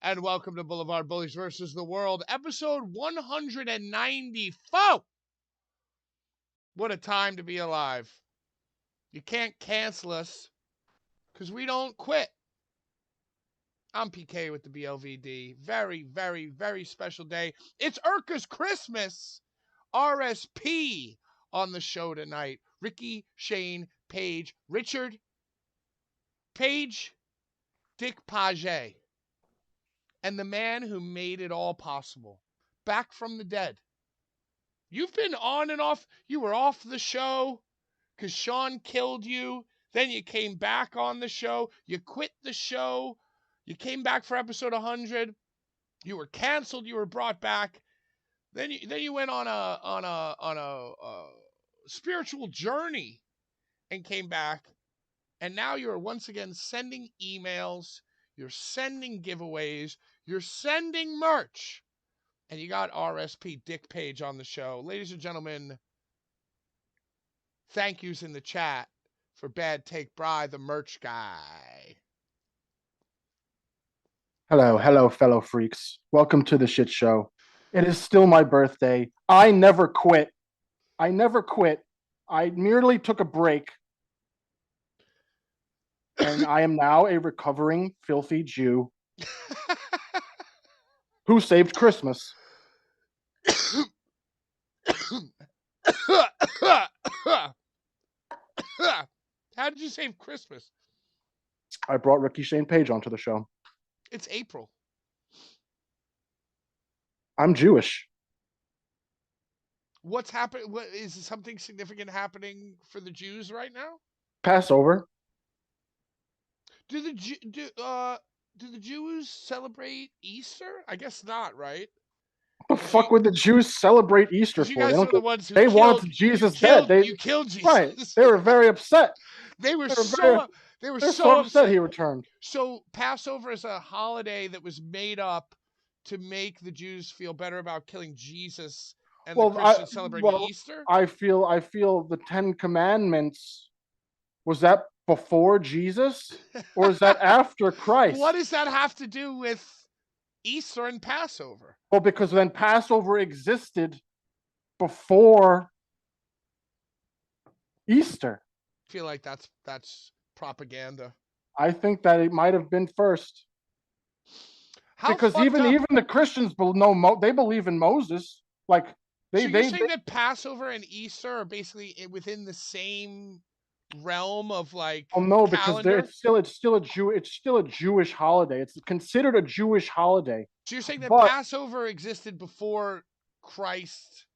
and welcome to Blvd Bullies versus the World, episode 194. What a time to be alive. You can't cancel us because we don't quit. I'm PK with the BLVD. Very, very, very special day. It's Urka's Christmas. RSP on the show tonight. Ricky, Shane, Paige, Richard, Paige, Dick Page, and the man who made it all possible, back from the dead. You've been on and off. You were off the show because Sean killed you. Then you came back on the show. You quit the show. You came back for episode 100. You were canceled. You were brought back. Then you went on a spiritual journey and came back. And now you're once again sending emails. You're sending giveaways. You're sending merch. And you got RSP Dick Page on the show. Ladies and gentlemen, thank yous in the chat for Bad Take Bry, the merch guy. Hello, fellow freaks. Welcome to the shit show. It is still my birthday. I never quit. I merely took a break. And I am now a recovering filthy Jew who saved Christmas. How did you save Christmas? I brought Ricky Shane Page onto the show. It's April. I'm Jewish. What's happening? What is something significant happening for the Jews right now? Passover. Do the Jews celebrate Easter? I guess not, right? What the fuck would the Jews celebrate Easter for? You guys are the ones who they wanted Jesus dead. You killed Jesus. Right. They were very upset. They were so upset he returned. So Passover is a holiday that was made up to make the Jews feel better about killing Jesus, and the Christians celebrating Easter. I feel the Ten Commandments. Was that before Jesus, or is that after Christ? What does that have to do with Easter and Passover? Well, because then Passover existed before Easter. I feel like that's propaganda. I think that it might have been first. Because even the Christians they believe in Moses. Like you're saying that Passover and Easter are basically within the same realm of like no, calendar? because it's still a Jewish holiday. It's considered a Jewish holiday. So you're saying that Passover existed before Christ,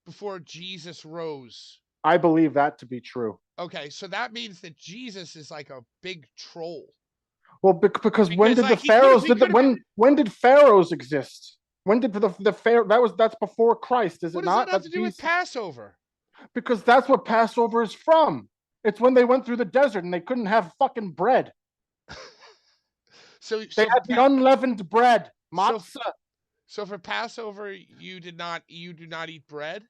before Jesus rose? I believe that to be true. Okay, so that means that Jesus is like a big troll. Well, because when did the pharaohs when did pharaohs exist? When did the pharaoh that's before Christ, is it not? What does that have to do with Passover? Because that's what Passover is from. It's when they went through the desert and they couldn't have fucking bread. so they had the unleavened bread, matzah. So for Passover, you do not eat bread?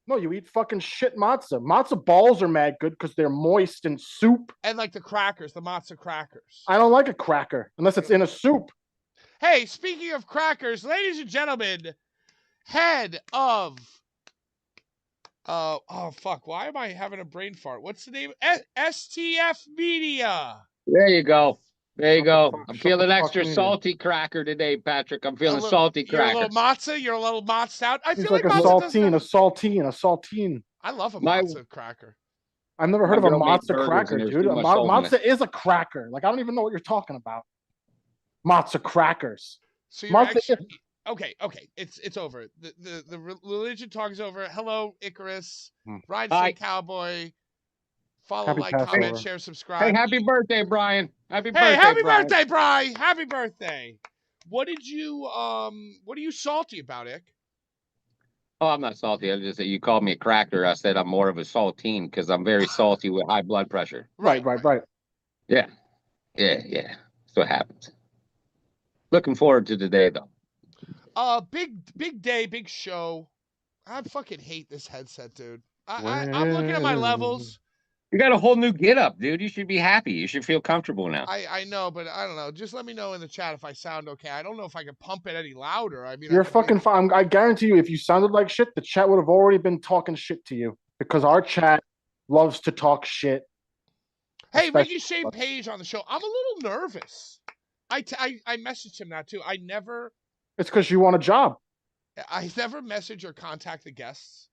No, you eat fucking shit matzah. Matzah balls are mad good because they're moist in soup. And like the crackers, the matzah crackers. I don't like a cracker unless it's in a soup. Hey, speaking of crackers, ladies and gentlemen, head of... oh, fuck. Why am I having a brain fart? What's the name? STF Media. There you go. There you go. I'm feeling extra salty cracker today, Patrick. I'm feeling salty cracker. You're a little matzah? You're a little matzed out? I feel like a saltine. I love a matzah cracker. I've never heard of a matzah cracker, dude. Matzah is a cracker. Like, I don't even know what you're talking about. Matzah crackers. So you're okay. It's over. The religion talk is over. Hello, Icarus. Ride Saint Cowboy. Follow, comment, share, subscribe. Hey, happy birthday, Brian. Happy birthday, Brian. Happy birthday. What are you salty about, Ick? Oh, I'm not salty. I just said you called me a cracker. I said I'm more of a saltine because I'm very salty with high blood pressure. Right. Yeah. That's what happens. Looking forward to today, though. Big day, big show. I fucking hate this headset, dude. I'm looking at my levels. You got a whole new get up, dude. You should be happy. You should feel comfortable now. I know, but I don't know. Just let me know in the chat if I sound okay. I don't know if I can pump it any louder. I mean, You're fucking fine. I guarantee you, if you sounded like shit, the chat would have already been talking shit to you because our chat loves to talk shit. Hey, Ricky Shane Page on the show. I'm a little nervous. I messaged him that too. It's because you want a job. I never message or contact the guests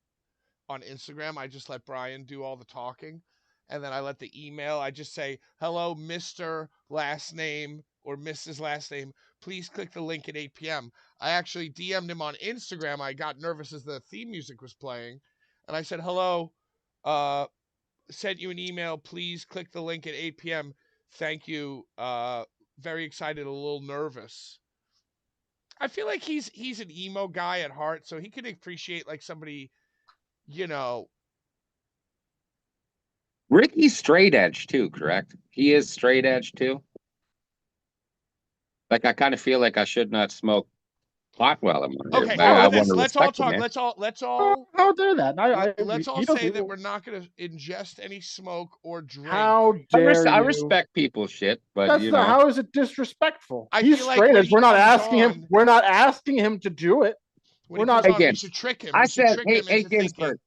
on Instagram. I just let Brian do all the talking. And then I let the email, I just say, hello, Mr. Last Name or Mrs. Last Name. Please click the link at 8 p.m. I actually DM'd him on Instagram. I got nervous as the theme music was playing. And I said, hello, sent you an email. Please click the link at 8 p.m. Thank you. Very excited, a little nervous. I feel like he's an emo guy at heart, so he could appreciate like somebody, you know. Ricky's straight edge too, correct? He is straight edge too. Like I kind of feel like I should not smoke pot while I'm on Okay, here. I want to let's all respect him, talk. man. Let's all. How dare that? Let's all say that we're not going to ingest any smoke or drink. How dare I you? respect people's shit, but That's you know, how is it disrespectful? He's straight edge. We're not asking him. We're not asking him to do it. We're not. Again, we should trick him. I said, hey, Ginsberg.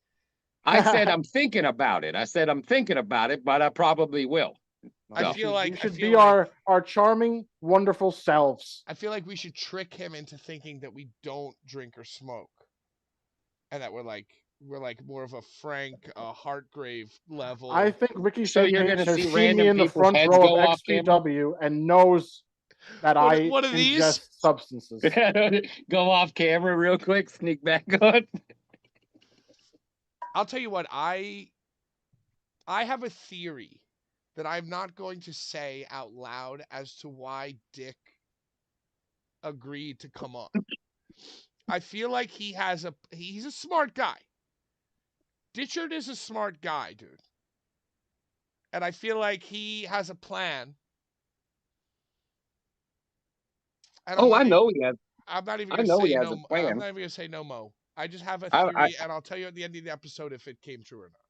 I said I'm thinking about it. I said I'm thinking about it, but I probably will. I feel like we should be our charming, wonderful selves. I feel like we should trick him into thinking that we don't drink or smoke, and that we're like more of a Frank Hartgrave level. I think Ricky so you're going to see seen me in the front row of XPW and knows that I ingest substances. Go off camera real quick, sneak back on. I'll tell you what, I have a theory that I'm not going to say out loud as to why Dick agreed to come on. I feel like he's a smart guy. Ditchard is a smart guy, dude. And I feel like he has a plan. I know he has. I'm not even going to say no. I'm not even going to say no mo. I just have a theory, and I'll tell you at the end of the episode if it came true or not.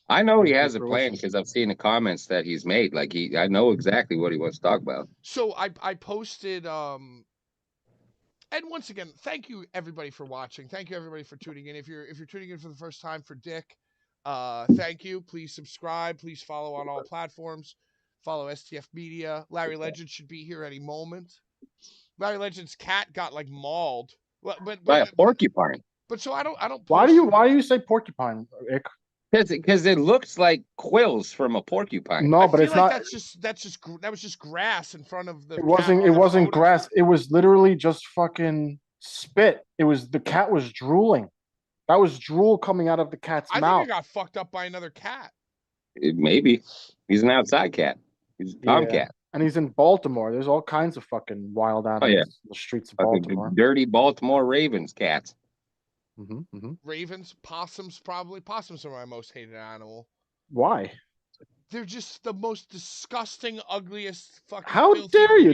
I know he has a plan because I've seen the comments that he's made. Like I know exactly what he wants to talk about. So I posted, and once again, thank you everybody for watching. Thank you everybody for tuning in. If you're tuning in for the first time for Dick, thank you. Please subscribe. Please follow on all platforms. Follow STF Media. Larry Legend should be here any moment. Larry Legend's cat got like mauled, but by a porcupine. But so I don't. Why do you say porcupine, Ick? Because it looks like quills from a porcupine. No, but it's not. That was just grass in front of the. It wasn't grass. It was literally just fucking spit. The cat was drooling. That was drool coming out of the cat's mouth. I think it got fucked up by another cat. Maybe he's an outside cat. He's a tomcat. And he's in Baltimore. There's all kinds of fucking wild animals in the streets of Baltimore. Dirty Baltimore Ravens cats. Ravens, possums, probably. Possums are my most hated animal. Why? They're just the most disgusting, ugliest fucking. How dare you?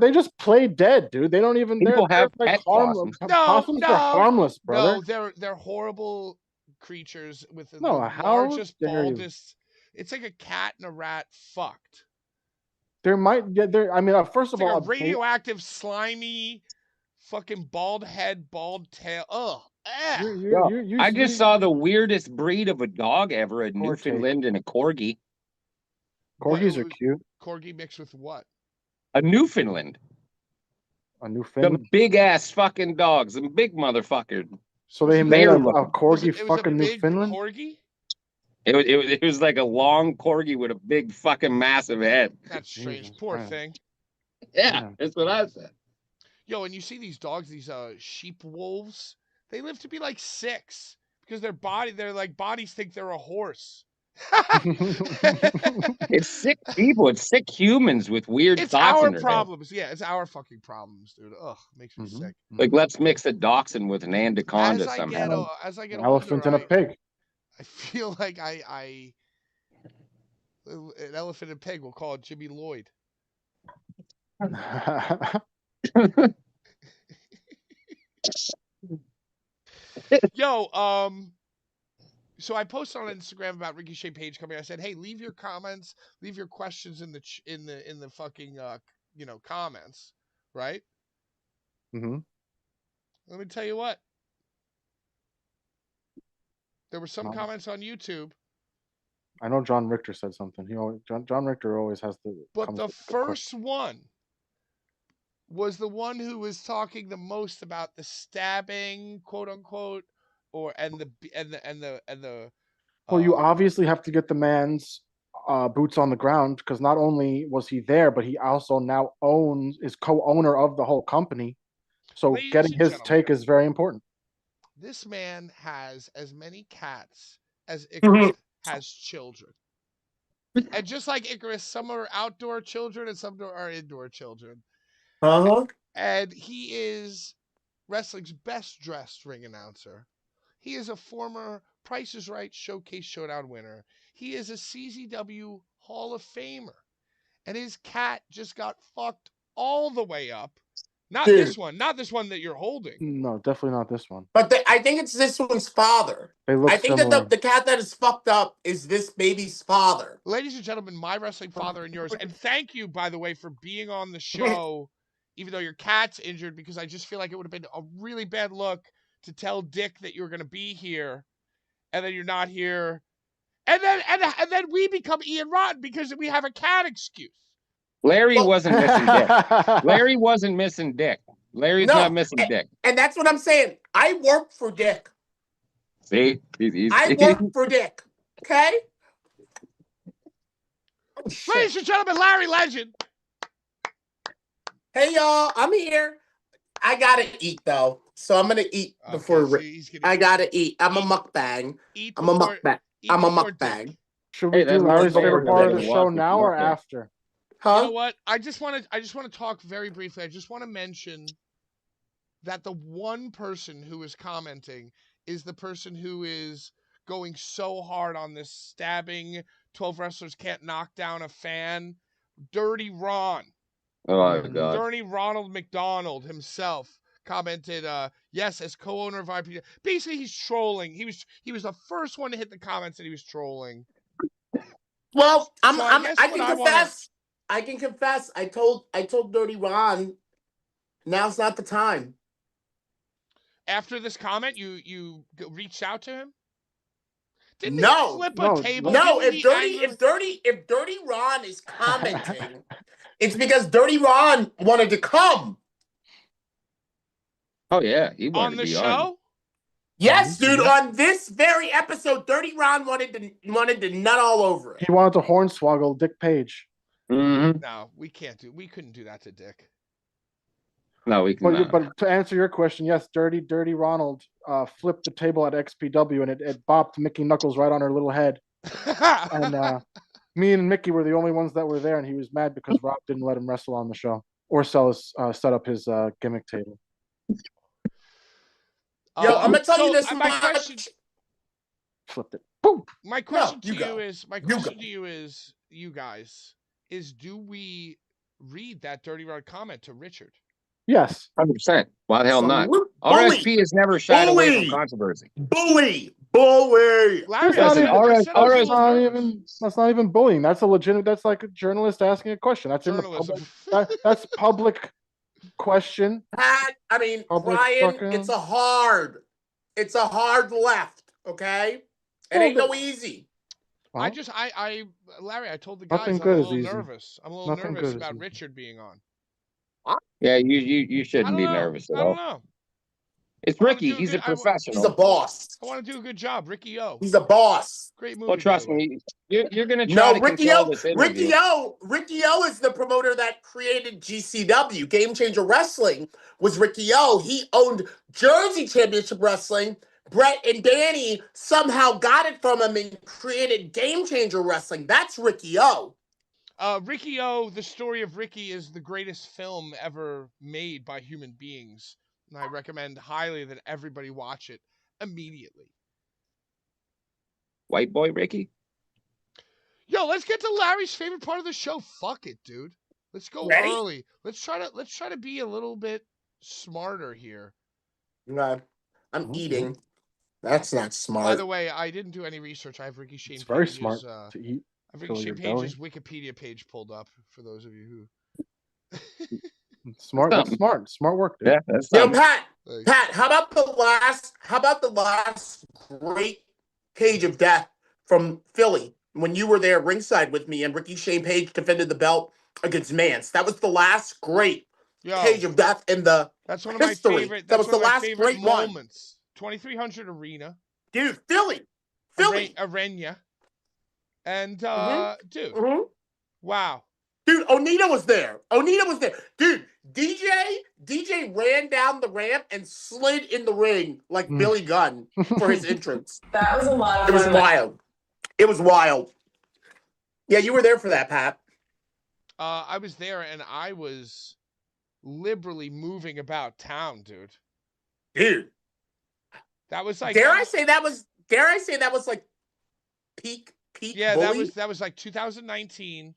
They just play dead, dude. They don't even. People have like pet harmless. No, possums are harmless, brother. No, they're horrible creatures with the largest, baldest. It's like a cat and a rat fucked. There might. I mean, first of all, a radioactive, slimy, fucking bald head, bald tail. Ugh. I just saw the weirdest breed of a dog ever: a Newfoundland and a Corgi. Corgis are cute. Corgi mixed with what? A Newfoundland. A Newfoundland. The big ass fucking dogs, the big motherfucker. So they made a Corgi fucking Newfoundland. Corgi? It was like a long Corgi with a big fucking massive head. That's strange. Jesus, poor thing. Yeah, that's what I said. Yo, and you see these dogs, these sheep wolves, they live to be like 6 because their bodies think they're a horse. It's sick people. It's sick humans with weird thoughts in their problems. Yeah, it's our fucking problems, dude. Ugh, makes me sick. Like, let's mix a dachshund with an anaconda somehow. As I get an elephant and a pig. I feel like an elephant and pig. We'll call it Jimmy Lloyd. Yo, So I posted on Instagram about Ricky Shea Page coming. I said, hey, leave your comments, leave your questions in the fucking comments, right? Mm-hmm. Let me tell you what. There were some comments on YouTube. I know John Richter said something. John Richter always has the. But the first one was the one who was talking the most about the stabbing, quote unquote, and the. Well, you obviously have to get the man's boots on the ground because not only was he there, but he also now is co-owner of the whole company. So getting his take is very important. This man has as many cats as Icarus has children. And just like Icarus, some are outdoor children and some are indoor children. And he is wrestling's best dressed ring announcer. He is a former Price is Right Showcase Showdown winner. He is a CZW Hall of Famer. And his cat just got fucked all the way up. Not this one that you're holding. No, definitely not this one. But I think it's this one's father. They look I think similar. that the cat that is fucked up is this baby's father. Ladies and gentlemen, my wrestling father and yours. And thank you, by the way, for being on the show, even though your cat's injured, because I just feel like it would have been a really bad look to tell Dick that you were going to be here, and then you're not here. And then we become Ian Rotten because we have a cat excuse. Larry wasn't missing Dick. Larry wasn't missing Dick. Larry's not missing Dick. And that's what I'm saying. I work for Dick. See? I work for Dick. Okay? Oh, ladies and gentlemen, Larry Legend. Hey, y'all. I'm here. I got to eat, though. So I'm going to eat before... I got to eat. I'm a mukbang. I'm a mukbang. Should we do Larry's favorite part of the show now or after? Huh? You know what? I just want to talk very briefly. I just want to mention that the one person who is commenting is the person who is going so hard on this stabbing 12 wrestlers can't knock down a fan. Dirty Ron. Oh my God. Dirty Ronald McDonald himself commented, yes, as co-owner of IPW. Basically, he's trolling. He was the first one to hit the comments that he was trolling. Well, I can confess. I told Dirty Ron, now's not the time. After this comment, you reached out to him? Didn't he flip a table? No, if Dirty Ron is commenting, it's because Dirty Ron wanted to come. Oh yeah, he wanted on the to be show. On. Yes, dude. On this very episode, Dirty Ron wanted to nut all over it. He wanted to hornswoggle Dick Page. Mm-hmm. No, we couldn't do that to Dick. No, we cannot. But to answer your question, yes, Dirty Ronald flipped the table at XPW and it bopped Mickey Knuckles right on her little head. And me and Mickey were the only ones that were there, and he was mad because Rob didn't let him wrestle on the show or set up his gimmick table. Yo, I'm gonna tell you this. Flipped it. Boom. My question to you is, you guys, is do we read that Dirty Ron comment to Richard? Yes. 100%. Why the hell not? RSP has never shied away from controversy. Bully. That's not even bullying. That's a legitimate. That's like a journalist asking a question. That's journalism. In the public. That's public question. Pat, I mean, Brian, it's a hard left. Okay, it ain't no easy. Well, Larry, I told the guys I'm a little nervous. I'm a little nervous about Richard being on. Yeah, you shouldn't be nervous at all. I don't know. It's Ricky. He's a professional. He's a boss. I want to do a good job. Ricky O. He's a boss. Great movie. Well, trust me, you're going to try to control this interview. Ricky O is the promoter that created GCW. Game Changer Wrestling was Ricky O. He owned Jersey Championship Wrestling. Brett and Danny somehow got it from him and created Game Changer Wrestling. That's Ricky O. Ricky O, the story of Ricky is the greatest film ever made by human beings. And I recommend highly that everybody watch it immediately. White boy Ricky? Yo, let's get to Larry's favorite part of the show. Fuck it, dude. Let's go early. Let's try to be a little bit smarter here. No, I'm eating. That's not By smart. the way, I didn't do any research. I have Ricky Shane It's very Page's, smart to eat. I have Ricky Fill Shane your belly. Page's Wikipedia page pulled up for those of you Smart. That's Something. smart. Smart work, dude. Yeah, that's Yo, something. Pat, who. how about the last great Cage of Death from Philly when you were there ringside with me and Ricky Shane Page defended the belt against Mance? That was the last great Cage Yo, of Death in the that's one of my history. favorite. That That's was one the of my last favorite great one. moments. 2300 Arena, Dude, Philly. Arena, and dude, Mhm. wow. Dude, Onita was there. Dude, DJ ran down the ramp and slid in the ring like Billy Gunn for his entrance. That was a lot of It was fun. wild. It was wild. Yeah, you were there for that, Pat. I was there and I was liberally moving about town, dude. Dude, That was like dare I say that was like peak yeah, bully? that was like 2019.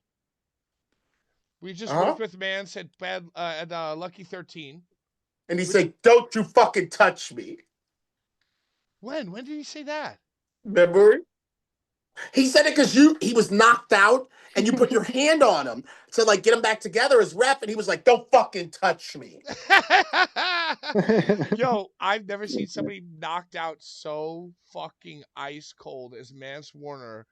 We just Uh-huh. worked with Mance at Lucky 13. And he said, "Don't you fucking touch me." When did he say that? Remember? He said it because he was knocked out and you put your hand on him to like get him back together as ref, and he was like, "Don't fucking touch me." Yo, I've never seen somebody knocked out so fucking ice cold as Mance Warner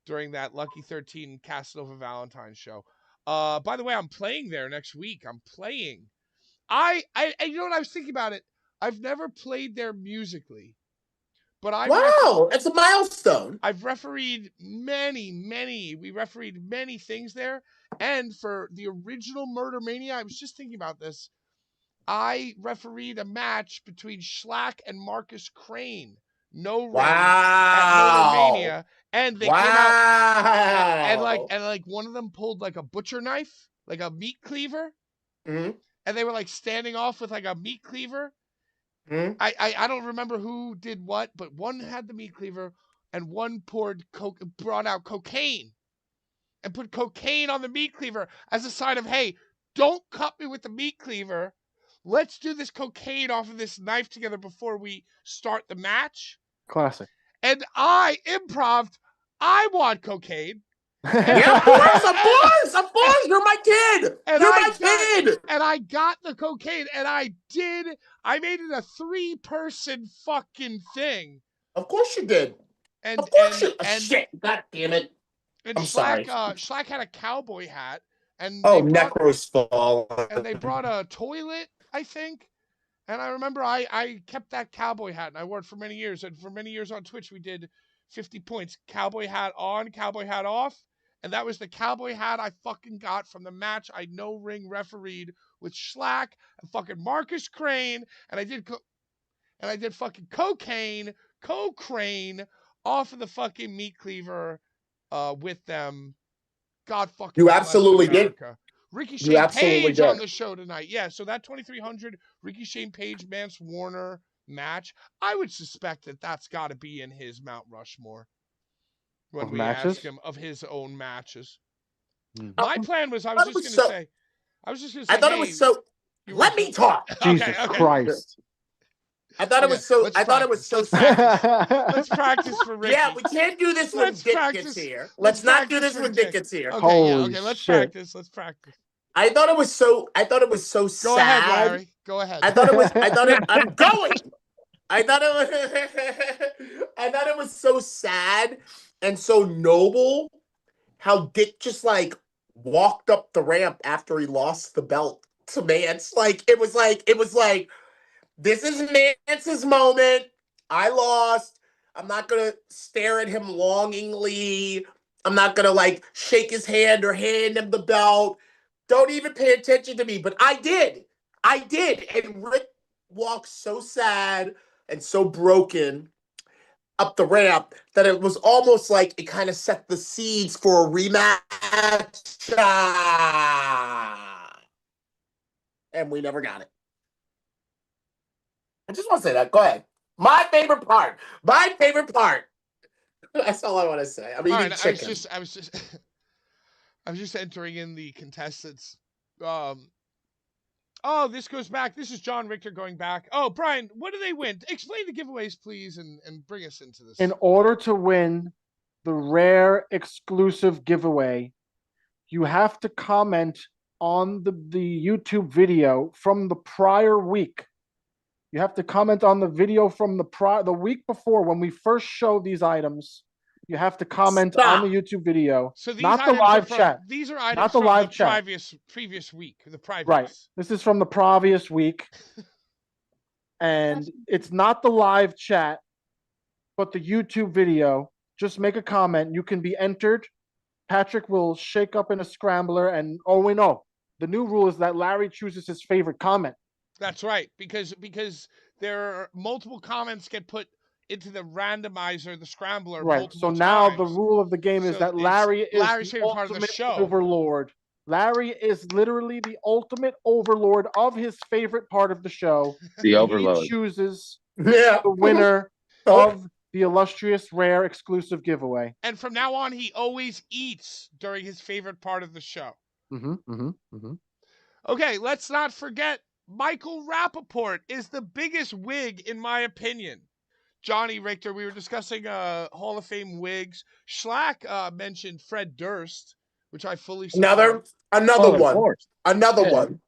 during that Lucky 13 Casanova Valentine show. By the way, I'm playing there next week. I'm playing. I you know what I was thinking about it? I've never played there musically, but Wow, it's a milestone. I've refereed we refereed many things there. And for the original Murder Mania, I was just thinking about this. I refereed a match between Schlack and Marcus Crane. No ring at Murder Mania. And they came out and like one of them pulled like a butcher knife, like a meat cleaver. Mhm. And they were like standing off with like a meat cleaver. Mhm. I don't remember who did what, but one had the meat cleaver and one brought out cocaine and put cocaine on the meat cleaver as a sign of, hey, don't cut me with the meat cleaver. Let's do this cocaine off of this knife together before we start the match. Classic. And I want cocaine. Yeah, of course, you're my kid. And I got the cocaine and I made it a 3-person fucking thing. Of course you did. And Of course and shit. God damn it. and I'm sorry. Schlack had a cowboy hat and Necro's fall. and they brought a toilet, I think. And I remember I kept that cowboy hat and I wore it for many years. And for many years on Twitch, we did 50 points. Cowboy hat on, cowboy hat off. And that was the cowboy hat I fucking got from the match I no ring refereed with Schlack and fucking Marcus Crane. And I did fucking cocaine off of the fucking meat cleaver with them. God fucking You bless absolutely did. America. Ricky You Shane absolutely Page did. on the show tonight. Yeah, so that 2300 Ricky Shane Page, Mance Warner match, I would suspect that that's got to be in his Mount Rushmore when Of we matches? ask him of his own matches. Mm. My plan was I was just going to say, I thought it was so. Let me talk. Jesus Christ. I thought it was so. I thought it was so. Let's practice for Ricky. Yeah, we can't do this when Dick gets here. Let's not do this when Dick gets here. Okay, yeah, Holy okay, let's shit. practice. Let's practice. I thought it was so sad. Go ahead, Larry. Go ahead. I'm going. I thought it was so sad and so noble how Dick just like walked up the ramp after he lost the belt to Mance. It was like this is Mance's moment. I lost. I'm not gonna stare at him longingly. I'm not gonna like shake his hand or hand him the belt. Don't even pay attention to me. But I did. And Rick walked so sad and so broken up the ramp that it was almost like it kind of set the seeds for a rematch. And we never got it. I just want to say that. Go ahead. My favorite part. That's all I want to say. I'm eating chicken. I was just entering in the contestants. Oh, this goes back. This is John Richter going back. Oh, Brian, what do they win? Explain the giveaways, please, and bring us into this. In order to win the rare exclusive giveaway, you have to comment on the YouTube video from the prior week. You have to comment on the video from the week before when we first showed these items. You have to comment on the YouTube video, So these not the live chat. These are items not the from live the chat. previous week. The previous. Right. This is from the previous week. And it's not the live chat, but the YouTube video. Just make a comment. You can be entered. Patrick will shake up in a scrambler. And we know the new rule is that Larry chooses his favorite comment. That's right, because there are multiple comments get put into the randomizer, the scrambler. Right. So now the rule of the game is that Larry is Larry's the favorite part of the show. overlord. Larry is literally the ultimate overlord of his favorite part of the show. The overlord. He chooses the winner of the illustrious rare exclusive giveaway. And from now on, he always eats during his favorite part of the show. Okay, let's not forget Michael Rappaport is the biggest wig, in my opinion. Johnny Richter, we were discussing Hall of Fame wigs. Schlack mentioned Fred Durst, which I fully support. Another one.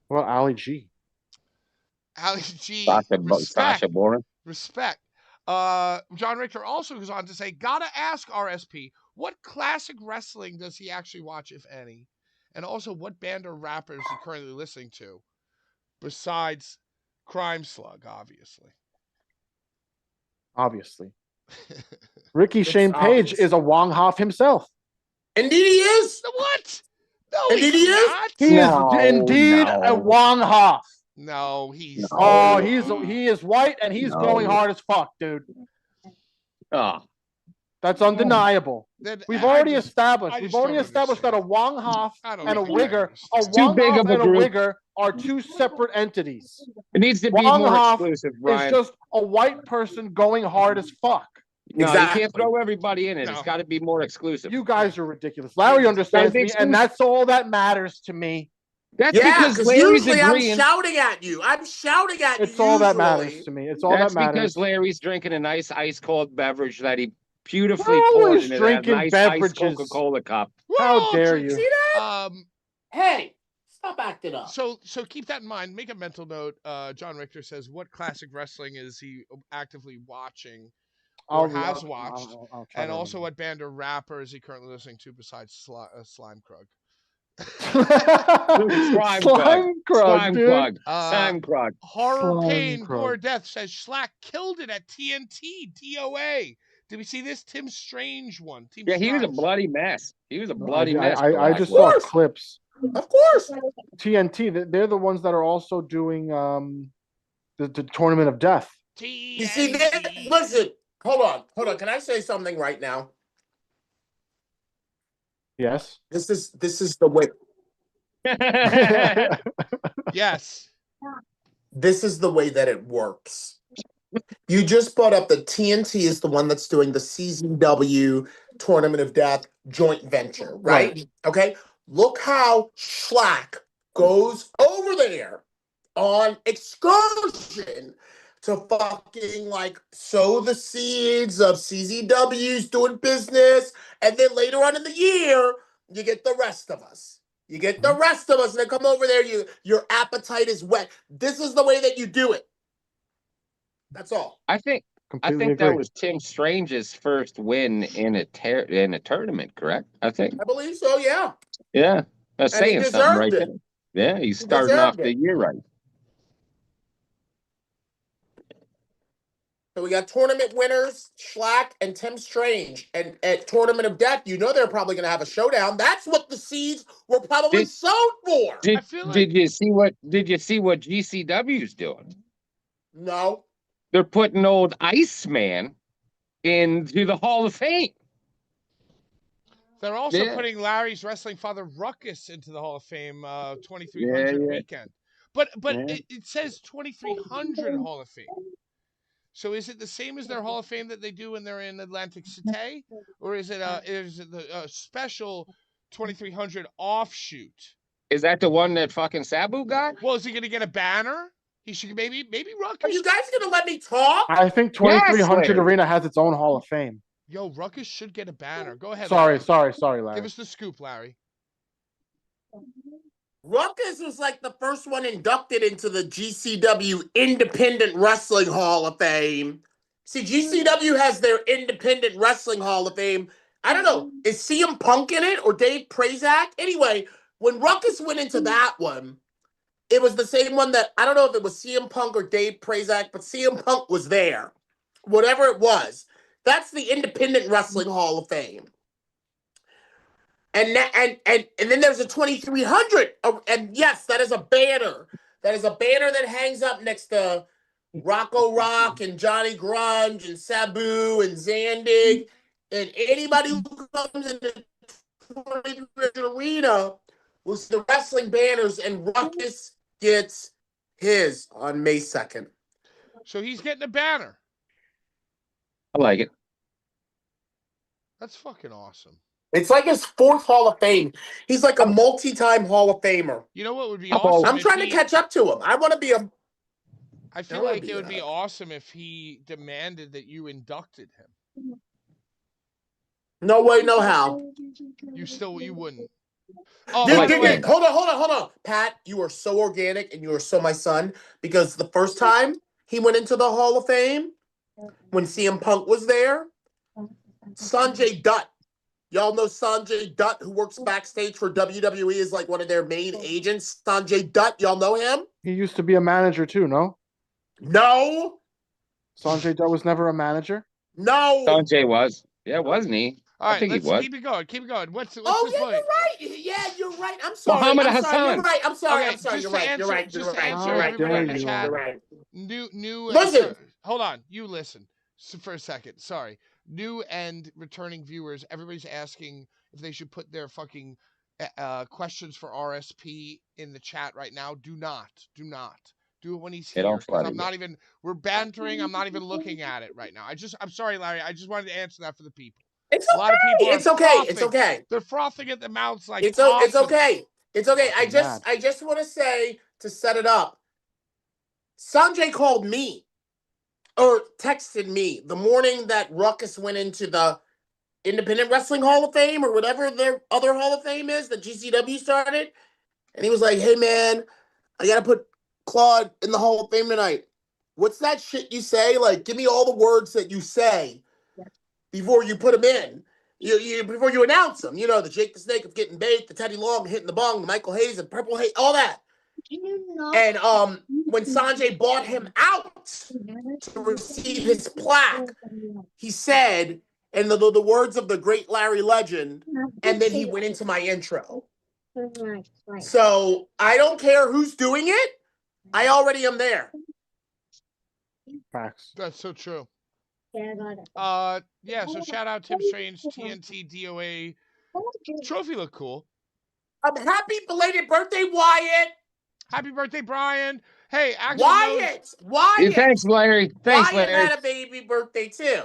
Well, Ali G. Ali G. Sasha Boren. Respect. John Richter also goes on to say, gotta ask RSP, what classic wrestling does he actually watch, if any? And also, what band or rappers is he currently listening to? Besides Crime Slug, obviously. Ricky Shane Page is a Wong Hoff himself. Indeed he is. What? No, Indeed he is. He is indeed a Wong Hoff. No, he's... Oh, he is white and he's going hard as fuck, dude. Oh. That's undeniable. We've already established that a Wong Hoff and a Wigger, are two separate entities. It needs to be Wong more Hoff exclusive, Brian. is just a white person going hard as fuck. No, you can't throw everybody in it. No. It's got to be more exclusive. You guys are ridiculous. Larry understands me, and that's all that matters to me. That's because Larry's usually agreeing. I'm shouting at you. It's all that matters to me. It's all that matters. That's because Larry's drinking a nice ice cold beverage that he beautifully poured into that nice ice Coca-Cola cup. How dare you? See that? Hey, stop acting up. So keep that in mind. Make a mental note. John Richter says, what classic wrestling is he actively watching or has watched? And also what band or rapper is he currently listening to besides Slime Krug? Slime Krug. Horror Pain Gore Death says Schlack killed it at TNT DOA. Did we see this Tim Strange one? He was a bloody mess. Mess. I just saw clips. Of course. TNT, they're the ones that are also doing the Tournament of Death. TNT. You see, listen, hold on. Can I say something right now? Yes. This is the way. Yes. This is the way that it works. You just brought up that TNT is the one that's doing the CZW Tournament of Death joint venture, right? Okay. Look how Schlack goes over there on excursion to fucking sow the seeds of CZW's doing business. And then later on in the year, you get the rest of us. And they come over there, your appetite is wet. This is the way that you do it. That's all. I think that was Tim Strange's first win in a tournament, correct? I believe so, yeah. Yeah. That's saying something right there. Yeah, he's starting off the year right. So we got tournament winners, Schlack and Tim Strange. And at Tournament of Death, they're probably going to have a showdown. That's what the seeds were probably sown for. Did you see what GCW's doing? No. They're putting old Iceman into the Hall of Fame. They're also putting Larry's wrestling father Ruckus into the Hall of Fame 2300 weekend. But it says 2300 Hall of Fame. So is it the same as their Hall of Fame that they do when they're in Atlantic City? Or is it a special 2300 offshoot? Is that the one that fucking Sabu got? Well, is he gonna get a banner? He should maybe Are Ruckus. you guys gonna let me talk? I think Yes, 2300 Larry. Arena has its own Hall of Fame. Yo, Ruckus should get a banner. Go ahead. Sorry, Larry. sorry, Larry. Give us the scoop, Larry. Ruckus was like the first one inducted into the GCW Independent Wrestling Hall of Fame. See, GCW has their Independent Wrestling Hall of Fame. I don't know, is CM Punk in it or Dave Prazak? Anyway, when Ruckus went into that one, it was the same one that, I don't know if it was CM Punk or Dave Prazak, but CM Punk was there. Whatever it was. That's the Independent Wrestling Hall of Fame. And then there's a 2300. And yes, that is a banner. That is a banner that hangs up next to Rocco Rock and Johnny Grunge and Sabu and Zandig. And anybody who comes in the 2300 arena will see the wrestling banners, and Ruckus gets his on May 2nd. So he's getting a banner. I like it. That's fucking awesome. It's like his 4th Hall of Fame. He's like a multi-time Hall of Famer. You know what would be I'm awesome? I'm if trying to he- catch up to him. I want to be a... I feel I wanna like be it would be that. awesome if he demanded that you inducted him. No way, no how. You wouldn't. Oh, Dude, by the like way, that. hold on. Pat, you are so organic and you are so my son, because the first time he went into the Hall of Fame, when CM Punk was there, Sanjay Dutt. Y'all know Sanjay Dutt, who works backstage for WWE, is like one of their main agents. Sanjay Dutt, y'all know him? He used to be a manager too, no? No. Sanjay Dutt was never a manager? No. Sanjay was. Yeah, wasn't he? all I right, think he let's was. keep it going. Keep it going. What's Oh, his yeah, point? you're right. Yeah, you're right. I'm sorry. Muhammad I'm sorry. You're Hassan. right. I'm sorry. Okay, I'm sorry. just You're to right. answer- You're right. just You're to right. answer You're right. everybody You're in the right. chat. You're right. New. Listen. Hold on. You listen for a second. Sorry. New and returning viewers. Everybody's asking if they should put their fucking questions for RSP in the chat right now. Do not. Do it when he's It here, don't because funny, I'm not even. We're bantering. I'm not even looking at it right now. I'm sorry, Larry. I just wanted to answer that for the people. It's A lot of people are okay. It's okay. frothing. It's okay. They're frothing at the mouths like It's possums. okay. It's okay. I Fucking just want to say, to set it up, Sanjay called me or texted me the morning that Ruckus went into the Independent Wrestling Hall of Fame, or whatever their other Hall of Fame is that GCW started. And he was like, hey, man, I got to put Claude in the Hall of Fame tonight. What's that shit you say? Like, give me all the words that you say before you put them in. Before you announce them. You know, the Jake the Snake of getting baked, the Teddy Long hitting the bong, the Michael Hayes and Purple Haze, all that. And when Sanjay bought him out to receive his plaque, he said, and the words of the great Larry Legend, and then he went into my intro. So I don't care who's doing it. I already am there. facts. That's so true. Yeah, so shout out Tim Strange, TNT, DOA. Trophy looked cool. Happy belated birthday, Wyatt. Happy birthday, Brian. Hey, actually, Wyatt. Thanks, Larry. Thanks, Wyatt Larry. had a baby birthday too.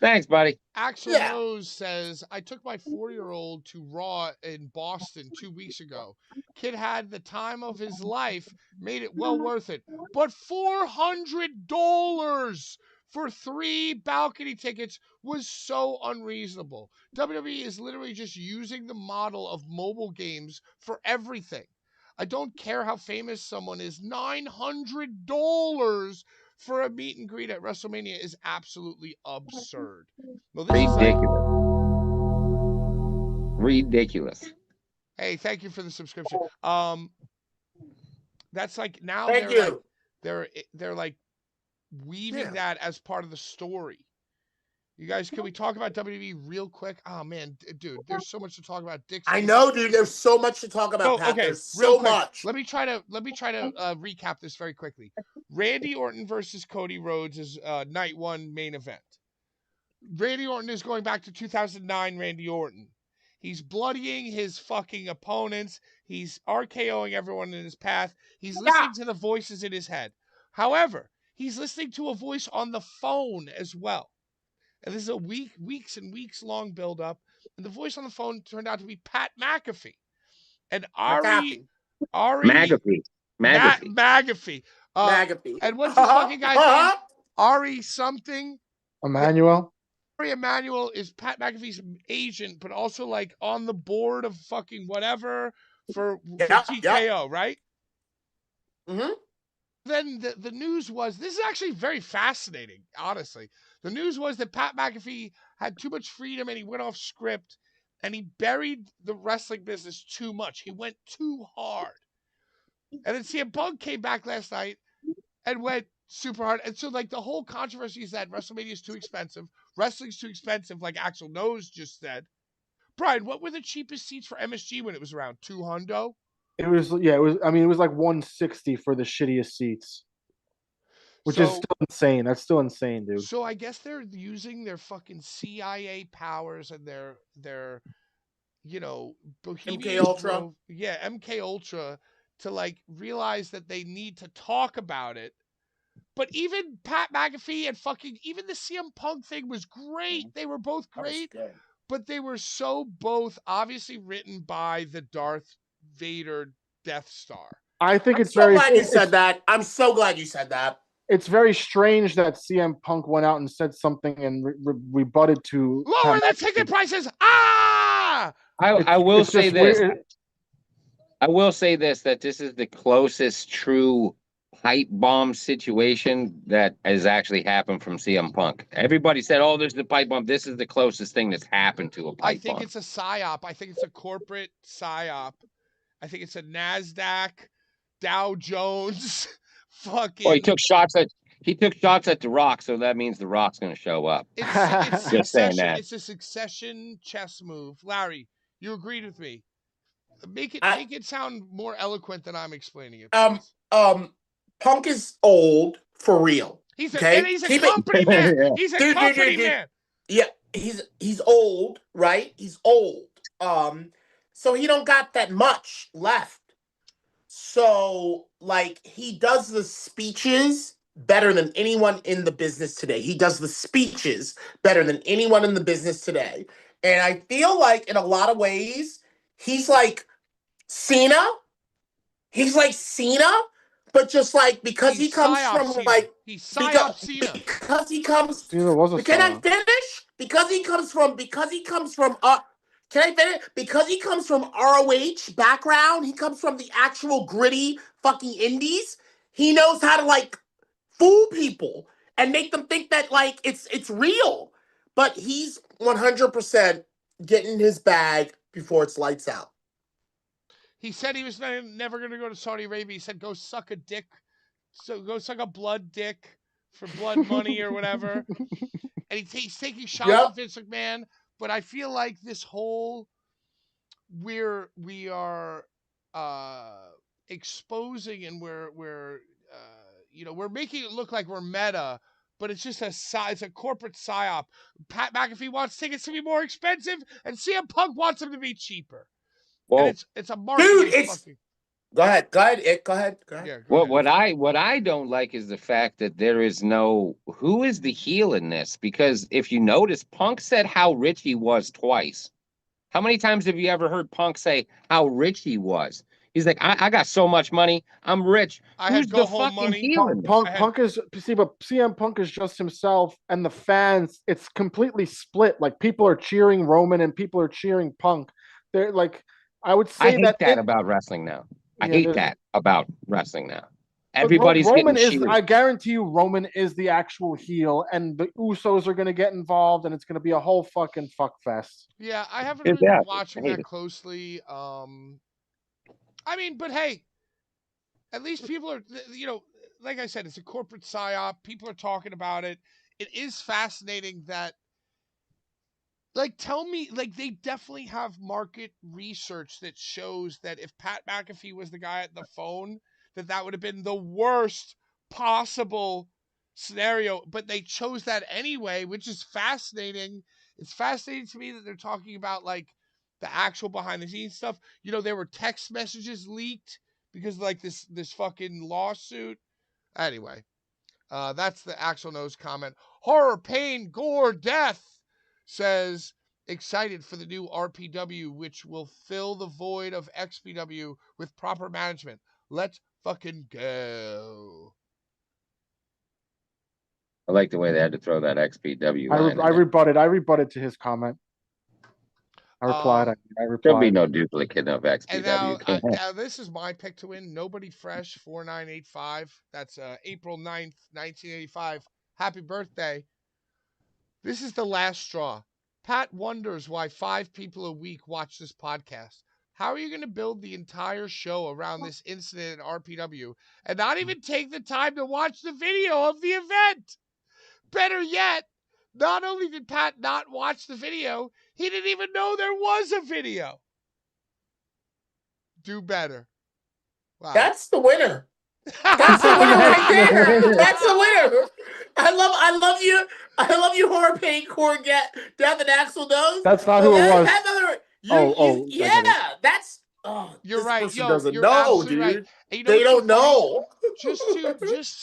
Thanks, buddy. Axel Yeah. Rose says, I took my 4-year-old to Raw in Boston 2 weeks ago. Kid had the time of his life, made it well worth it. But $400 for 3 balcony tickets was so unreasonable. WWE is literally just using the model of mobile games for everything. I don't care how famous someone is. $900 for a meet and greet at WrestleMania is absolutely absurd. Well, this is like, Ridiculous. hey, thank you for the subscription. That's like now Thank they're you. like they're like weaving that as part of the story. You guys, can we talk about WWE real quick? Oh man, dude, there's so much to talk about. I know, dude. There's so much to talk about, Pat. Okay, There's real so quick. much. Let me try to recap this very quickly. Randy Orton versus Cody Rhodes is night 1 main event. Randy Orton is going back to 2009 Randy Orton. He's bloodying his fucking opponents. He's RKOing everyone in his path. He's listening to the voices in his head. However, he's listening to a voice on the phone as well. And this is a weeks and weeks long build-up. And the voice on the phone turned out to be Pat McAfee. And Ari McAfee. McAfee. McAfee. And what's this fucking guy's name? Ari something. Emmanuel. Ari Emanuel is Pat McAfee's agent, but also like on the board of fucking whatever for TKO, right? Mm-hmm. Then the news was, this is actually very fascinating, honestly. The news was that Pat McAfee had too much freedom and he went off script and he buried the wrestling business too much. He went too hard. And then CM Punk came back last night and went super hard. And so, like, the whole controversy is that WrestleMania is too expensive. Wrestling's too expensive, like Axl Nose just said. Brian, what were the cheapest seats for MSG when it was around? $200? It was, yeah, it was. I mean, it was like 160 for the shittiest seats, which is still insane. That's still insane, dude. So I guess they're using their fucking CIA powers and their you know, Bohemian MK Ultra. Grove, MK Ultra, to like realize that they need to talk about it. But even Pat McAfee and fucking even the CM Punk thing was great. They were both great, but they were so both obviously written by the Darth Vader Death Star. I think I'm so glad you said that. I'm so glad you said that. It's very strange that CM Punk went out and said something and rebutted to lower the ticket prices. Ah! I will say this. I will say this, that this is the closest true pipe bomb situation that has actually happened from CM Punk. Everybody said, oh, there's the pipe bomb. This is the closest thing that's happened to a pipe bomb. I think it's a psyop. I think it's a corporate psyop. I think it's a NASDAQ, Dow Jones, fucking. Well, he took shots at The Rock, so that means The Rock's going to show up. It's just saying that. It's a succession chess move. Larry, you agreed with me. Make it sound more eloquent than I'm explaining it. Punk is old for real. He's a company man. Yeah. He's a company man. Yeah, he's old, right? He's old. So he don't got that much left. So like he does the speeches better than anyone in the business today. He does the speeches better than anyone in the business today. And I feel like in a lot of ways, he's like Cena. He's like Cena, but just like because he comes from Cena. like Cena. Because he comes. Cena was a can I finish? Because he comes from. Can I finish? Because he comes from ROH background. He comes from the actual gritty fucking indies. He knows how to like fool people and make them think that like it's real. But he's 100% getting his bag before it's lights out. He said he was never going to go to Saudi Arabia. He said, go suck a dick. So go suck a blood dick for blood money or whatever. And he's taking shots at Vince McMahon. But I feel like this whole, we are exposing and we're making it look like we're meta, but it's just it's a corporate psyop. Pat McAfee wants tickets to be more expensive, and CM Punk wants them to be cheaper. Well, and it's a marketing. Dude, Go ahead. Yeah, what I don't like is the fact that there is no who is the heel in this, because if you notice, Punk said how rich he was twice. How many times have you ever heard Punk say how rich he was? He's like, I got so much money, I'm rich. Who's the fucking heel in this? Punk is, but CM Punk is just himself, and the fans, it's completely split. Like people are cheering Roman and people are cheering Punk. They're like, I would say I hate that about wrestling now. I hate that about wrestling now. Everybody's Roman is. I guarantee you, Roman is the actual heel, and the Usos are going to get involved, and it's going to be a whole fucking fuck fest. Yeah, I haven't really been watching that closely. I mean, but hey, at least people are. Like I said, it's a corporate psyop. People are talking about it. It is fascinating that. Like, tell me, like, they definitely have market research that shows that if Pat McAfee was the guy at the phone, that would have been the worst possible scenario. But they chose that anyway, which is fascinating. It's fascinating to me that they're talking about, like, the actual behind-the-scenes stuff. There were text messages leaked because, like, this fucking lawsuit. Anyway, that's the Axl Nose comment. Horror, pain, gore, death. Says excited for the new RPW, which will fill the void of XPW with proper management. Let's fucking go. I like the way they had to throw that XPW I line in there. rebutted to his comment. I replied. There'll be no duplicate of XPW. And now this is my pick to win. Nobody Fresh 4985. That's April 9th, 1985. Happy birthday. This is the last straw. Pat wonders why 5 people a week watch this podcast. How are you going to build the entire show around this incident at RPW and not even take the time to watch the video of the event? Better yet, not only did Pat not watch the video, he didn't even know there was a video. Do better. Wow. That's the winner. That's the winner right there. That's the winner. I love you, Horror Paint, Corget, Death and Axel Nose. That's not who it was. Yeah, that's. Oh, you're this right. person Yo, doesn't you're know, absolutely dude. right. And you know they don't know. Just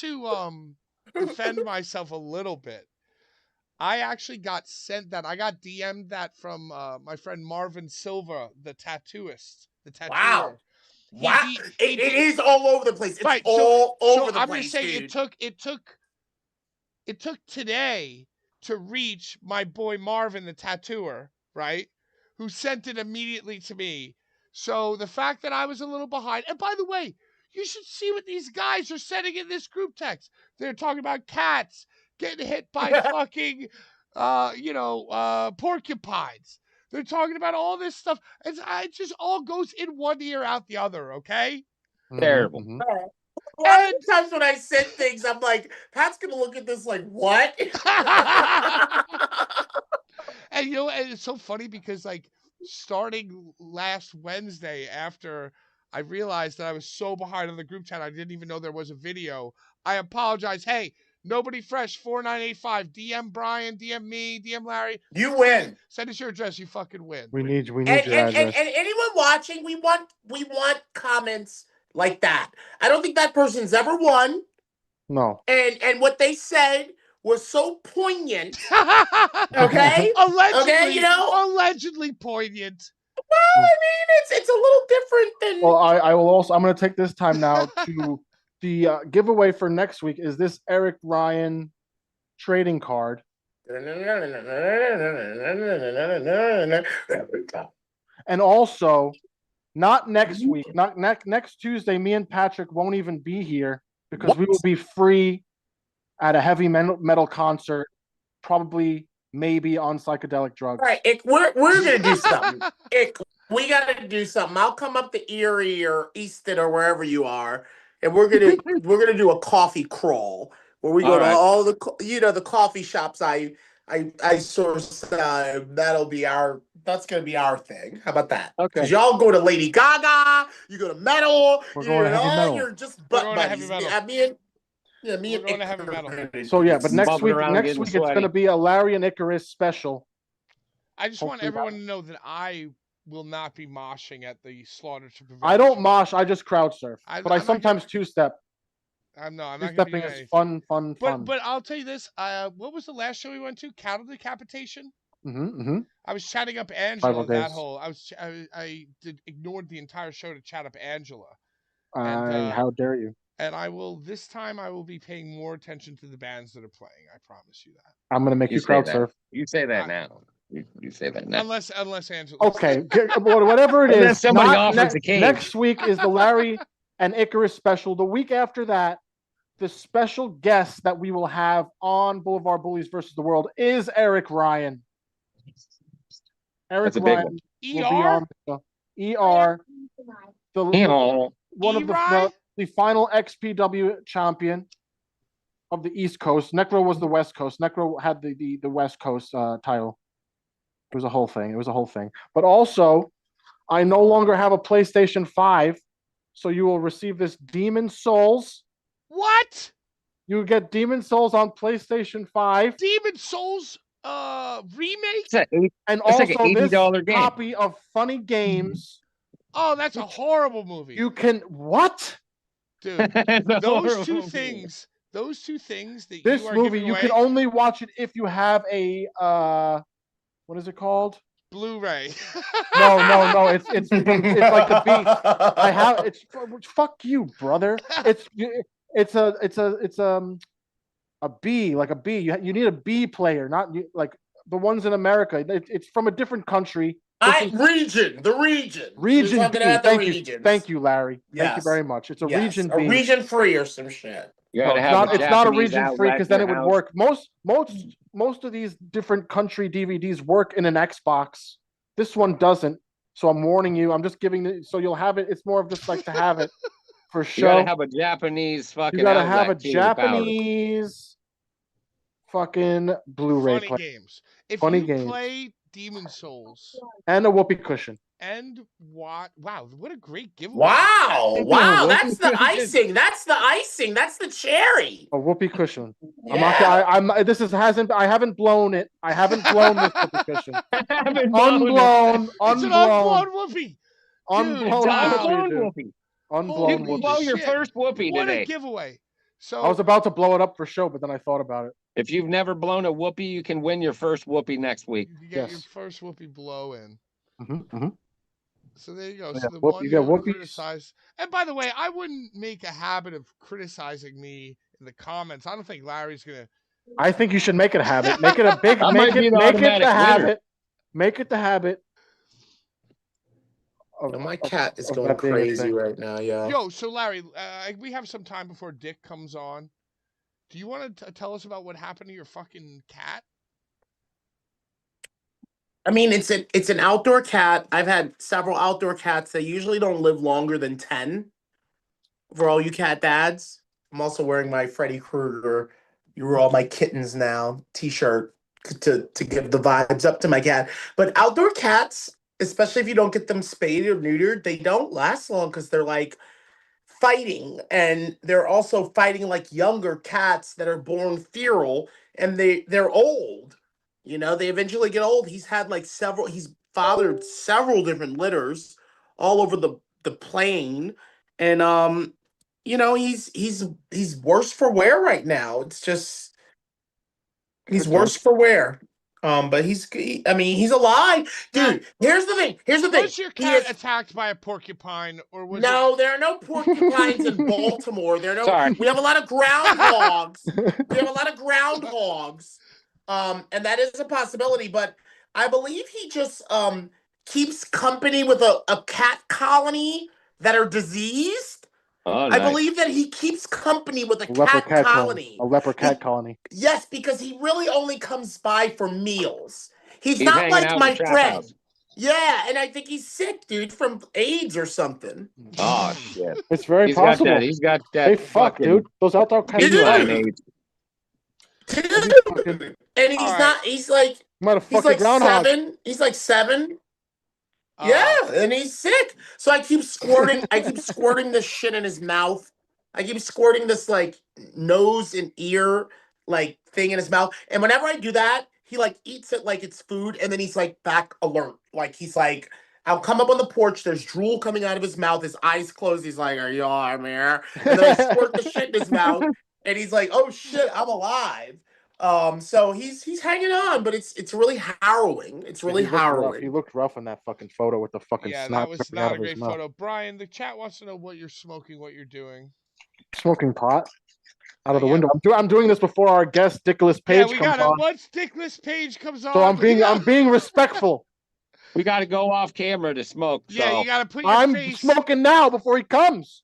to defend myself a little bit, I actually got sent that. I got DM'd that from my friend Marvin Silva, the tattooist, the tattooer. Wow. It is all over the place. It's right, all over the I'm place. Just saying, dude. it took today to reach my boy Marvin, the tattooer, right? Who sent it immediately to me. So the fact that I was a little behind, and by the way, you should see what these guys are sending in this group text. They're talking about cats getting hit by fucking, porcupines. They're talking about all this stuff. It just all goes in one ear, out the other, okay? Terrible. A lot of times when I send things, I'm like, Pat's going to look at this like, what? And, and it's so funny because, like, starting last Wednesday after I realized that I was so behind on the group chat, I didn't even know there was a video. I apologize. Hey, Nobody Fresh 4985. DM Brian, DM me, DM Larry. You win. Send us your address. You fucking win. We need your address. address. And anyone watching, we want comments like that. I don't think that person's ever won. No. And what they said was so poignant. Okay? Allegedly, allegedly poignant. Well, I mean, it's a little different than. Well, I will also. I'm going to take this time now to the giveaway for next week. Is this Eric Ryan trading card? And also, not next week, not next Tuesday. Me and Patrick won't even be here because we will be free at a heavy metal concert, probably. Maybe on psychedelic drugs. All right, we're gonna do something. We gotta do something. I'll come up to Erie or Easton or wherever you are, and we're gonna do a coffee crawl where we go to all the the coffee shops I source. That's gonna be our thing. How about that? Okay. Because y'all go to Lady Gaga, you go to metal. We're going to heavy metal. You're just butt buddies. Me and heavy metal. So yeah, but next week it's going to be a Larry and Icarus special. I just want everyone to know that I will not be moshing at the Slaughter to Prevention. I don't mosh. I just crowd surf, but I sometimes two-step. I'm not going to do anything. Is fun. But I'll tell you this. What was the last show we went to? Cattle Decapitation. I was chatting up Angela. I ignored the entire show to chat up Angela. How dare you? And this time I will be paying more attention to the bands that are playing. I promise you that. I'm going to make you crowd surf. You say that now. You say that now. Unless Angela. Okay, whatever it is. Somebody offers a cage. Next week is the Larry and Icarus special. The week after that, the special guest that we will have on Blvd Bullies versus the World is Eric Ryan. Eric Ryan will be on the ER. One of the final XPW champion of the East Coast. Necro was the West Coast. Necro had the West Coast title. It was a whole thing. But also, I no longer have a PlayStation 5, so you will receive this Demon Souls. What? You get Demon Souls on PlayStation 5. Demon Souls remake? And also like this copy of Funny Games. Oh, that's a horrible movie. You can what? Dude, those two things that this movie you can only watch it if you have a what is it called? Blu-ray. No. It's like the beast. I have it's fuck you, brother. It's a B, like a B. You need a B player, not like the ones in America. It's from a different country. The region. You're Region talking B. about the Thank you. regions. Thank you, Larry. Thank you Yes. very much. It's a Yes. region A B. region free or some shit. You No, gotta it's not a Japanese region free outlet because in then it your would house. work. Most of these different country DVDs work in an Xbox. This one doesn't. So I'm warning you. I'm just giving it so you'll have it. It's more of just like to have it for You show. gotta have a Japanese fucking You gotta outlet have a too to power it. Japanese fucking Blu-ray Funny player games. If Funny you games. play Demon Souls and a whoopee cushion. and what a great giveaway. Wow. That's the icing. That's the cherry. A whoopee cushion. Yeah. I haven't blown it. I haven't blown this whoopee cushion. Unblown. It's an unblown whoopee. Unblown wow. whoopee. Unblown Holy whoopee. Blow your shit. first whoopee What today. a giveaway. So I was about to blow it up for show, but then I thought about it. If you've never blown a whoopee, you can win your first whoopee next week. you can get your Yes. first whoopee blow in. Mm-hmm. So there you go. Yeah, So the whoop- one you you get don't whoopies. criticize. And by the way, I wouldn't make a habit of criticizing me in the comments. I don't think Larry's gonna. I think you should make it a habit. Make it a big. That make might be it the make it automatic the winner. habit. Make it the habit. My cat is of going that being a crazy thing. right now, yo. Yo, so Larry, we have some time before Dick comes on. Do you want to tell us about what happened to your fucking cat? I mean, it's an outdoor cat. I've had several outdoor cats. They usually don't live longer than 10. For all you cat dads, I'm also wearing my Freddy Krueger "You Were All My Kittens Now" t-shirt to give the vibes up to my cat. But outdoor cats, especially if you don't get them spayed or neutered, they don't last long because they're like fighting, and they're also fighting like younger cats that are born feral, and they're old. They eventually get old. He's fathered several different litters all over the plane, and he's worse for wear right now. It's just he's Okay. worse for wear. But he's alive, dude. Here's the thing. Was your cat attacked by a porcupine, or was No, there are no porcupines in Baltimore. Sorry. We have a lot of groundhogs. And that is a possibility. But I believe he just keeps company with a cat colony that are diseased. Oh, I nice. believe that he keeps company with a leper cat colony. A leper cat colony. Yes, because he really only comes by for meals. He's He's not hanging like out in my the trap friend. house. Yeah, and I think he's sick, dude, from AIDS or something. Oh shit. It's very He's possible. got that. He's got that. Hey, fuck, fucking dude. Those outdoor cats. Dude. feline AIDS. Dude. And he's All right. not, he's like, Might have he's fucked a like groundhog. 7. He's like 7. Yeah, and he's sick. So I keep squirting this shit in his mouth. I keep squirting this like nose and ear like thing in his mouth. And whenever I do that, he like eats it like it's food, and then he's like back alert. Like he's like, I'll come up on the porch, there's drool coming out of his mouth, his eyes closed, he's like, "Are you all right, man?" And then I squirt the shit in his mouth, and he's like, "Oh shit, I'm alive." So he's hanging on, but it's really harrowing. It's really harrowing. He looked rough in that fucking photo with the fucking Yeah, snot that was dripping out not a of his great mouth. photo. Brian, the chat wants to know what you're smoking, what you're doing. Smoking pot out of the Yeah. window. I'm doing this before our guest Nicholas Page we comes got it. on. Once Nicholas Page comes on, So I'm being respectful. We got to go off camera to smoke. Yeah, so. you got to put your I'm face. smoking now before he comes.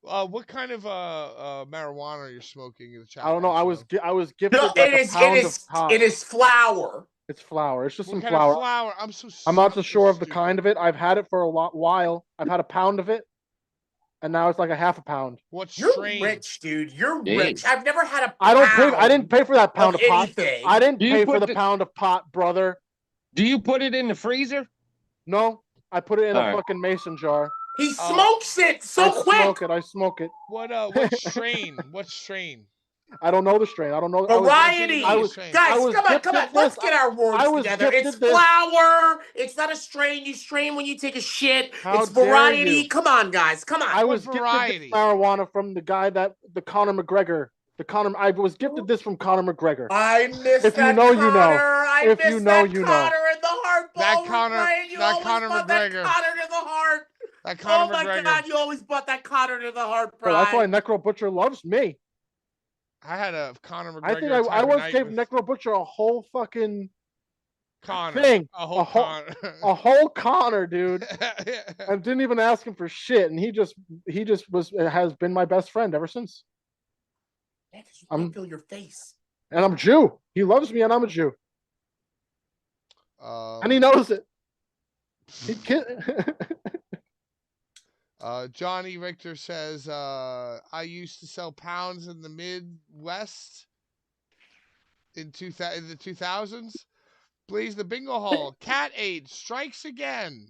What kind of marijuana are you smoking in the chat? I don't know. I was gifted No, like it a is pound of pot. it is flour. It's flour. It's just What some kind flour. of flour? I'm not so sure of the kind of it. I've had it for a while. I've had a pound of it, and now it's like a half a pound. What You're strain? rich, dude. You're Jeez. rich. I've never had a I didn't pay for that pound of pot. anything. I didn't Do you pay for put the pound of pot, brother. Do you put it in the freezer? No, I put it in All a right. fucking mason jar. He smokes it so I quick. smoke it. What strain? What strain? I don't know the strain. I don't know. Variety. Guys, Come on. Let's get our words together. It's flour. It's not a strain. You strain when you take a shit. How it's dare variety. you. Come on, guys. Come on. I was variety? gifted this marijuana from the guy the Conor McGregor. I was gifted this from Conor McGregor. I miss If you that know, Connor. you know. I If miss you know, that you know. Connor in the heart That Conor, Ryan, you that always Conor bought McGregor. that Conor to the heart. That Conor Oh my McGregor. God, you always bought that Conor to the heart, Bro, Brian. that's why Necro Butcher loves me. I had a Conor McGregor. I think type I of once night gave with Necro Butcher a whole fucking Conor. thing. A whole Conor. A whole Conor, dude. I didn't even ask him for shit, and he just has been my best friend ever since. Yeah, because you can't feel your face. And I'm Jew. He loves me, and I'm a Jew. And he knows it. He can't. Johnny Richter says, I used to sell pounds in the Midwest in the 2000s. Blaze the bingo hall. Cat AIDS strikes again.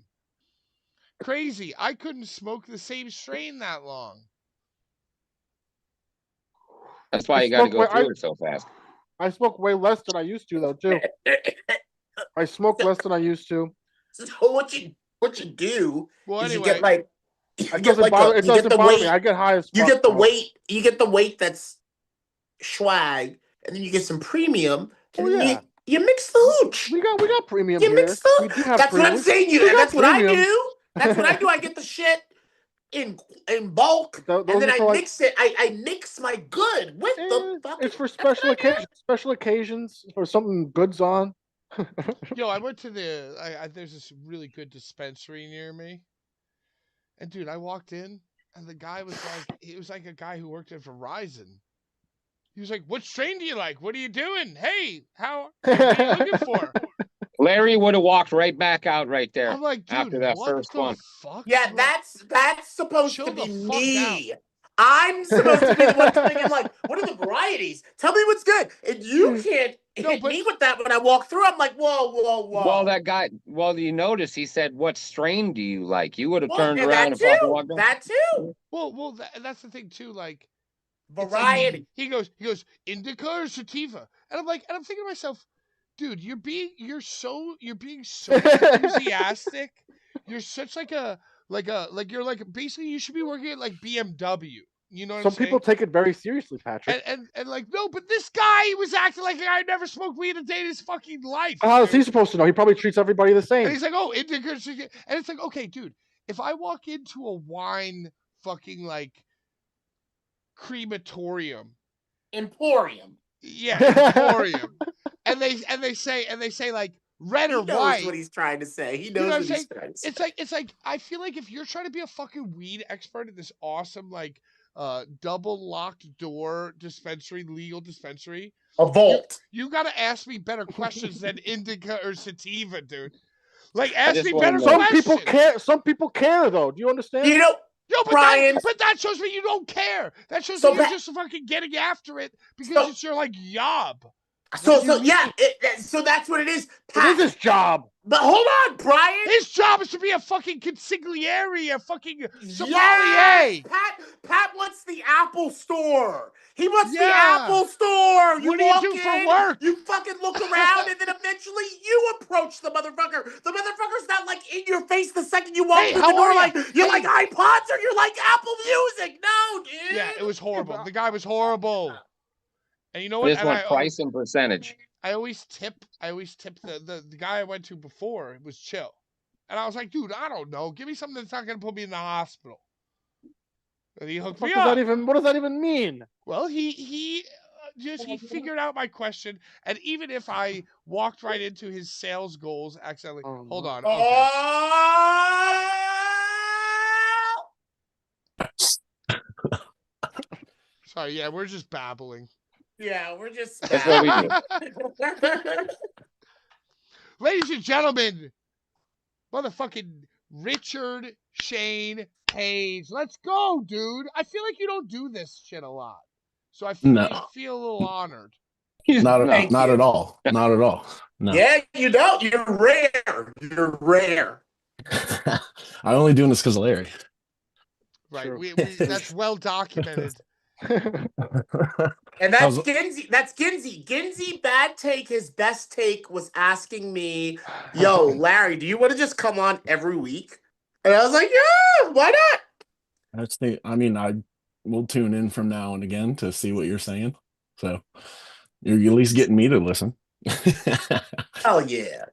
Crazy. I couldn't smoke the same strain that long. That's why you got to go through it so fast. I smoke way less than I used to, though, too. I smoke less than I used to. So what you do is anyway, you get like it doesn't bother me. I get high as fuck. You get the weight. You get the weight that's swag, and then you get some premium. And then you mix the hooch. We got premium you here. Mix the, we do have that's premium. what I'm saying. That's what I do. That's what I do. I get the shit in bulk, and then I mix it. I mix my good with the fucking. It's for special occasions. Special occasions or something good's on. Yo, I went to there's this really good dispensary near me. And dude, I walked in and the guy was like a guy who worked at Verizon. He was like, "What strain do you like? What are you doing? Hey, what are you looking for?" Larry would have walked right back out right there. I'm like, dude, after that first one. Fuck? Yeah, that's supposed to be me. Down. I'm supposed to be the one thinking like, what are the varieties? Tell me what's good. And you can't hit me with that when I walk through. I'm like, whoa. Well, that guy, you notice he said, "What strain do you like?" You would have turned around and fucking walked in. That too. Well, that's the thing too. Like variety. Like, he goes, indica or sativa, and I'm thinking to myself, dude, you're being so enthusiastic. You're such basically you should be working at like BMW. You know what I'm saying? Some people take it very seriously, Patrick. And like, no, but this guy was acting like I never smoked weed a day in his fucking life. How is he supposed to know? He probably treats everybody the same. And he's like, oh, indica, and it's like, okay, dude, if I walk into a wine fucking like crematorium, emporium, emporium, and they say like red or white. He knows what he's trying to say. He knows what he's trying to say. It's like I feel like if you're trying to be a fucking weed expert at this awesome like double locked door dispensary, legal dispensary, a vault, you got to ask me better questions than indica or sativa, dude. Like, ask me better questions. Some people care, though. Do you understand? You know, but Brian, that shows me you don't care. That shows me you're just fucking getting after it because it's your like job. So that's what it is. Pat. It is his job. But hold on, Brian. His job is to be a fucking consigliere, a fucking sommelier. Yes, Pat wants the Apple Store. He wants the Apple Store. What do you do for work? You fucking look around, and then eventually you approach the motherfucker. The motherfucker's not like in your face the second you walk through the door. Like you like iPods or you're like Apple Music. No, dude. Yeah, it was horrible. The guy was horrible. And you know what? This one, price and percentage. I always tip the guy I went to before. It was chill. And I was like, dude, I don't know. Give me something that's not going to put me in the hospital. And he hooked me up. What does that even mean? Well, he figured out my question. And even if I walked right into his sales goals accidentally. Hold on. Okay. Sorry, yeah, we're just babbling. Yeah, we're just. That's what we do. Ladies and gentlemen, motherfucking Richard Shane Hayes. Let's go, dude. I feel like you don't do this shit a lot. So I feel a little honored. Not at all. Not at all. No. Yeah, you don't. You're rare. You're rare. I'm only doing this because of Larry. Right. That's well documented. And that's Ginsey. That's Ginsey. Ginsey, bad take. His best take was asking me, "Yo, Larry, do you want to just come on every week?" And I was like, "Yeah, why not?" I will tune in from now and again to see what you're saying. So you're at least getting me to listen. Hell yeah.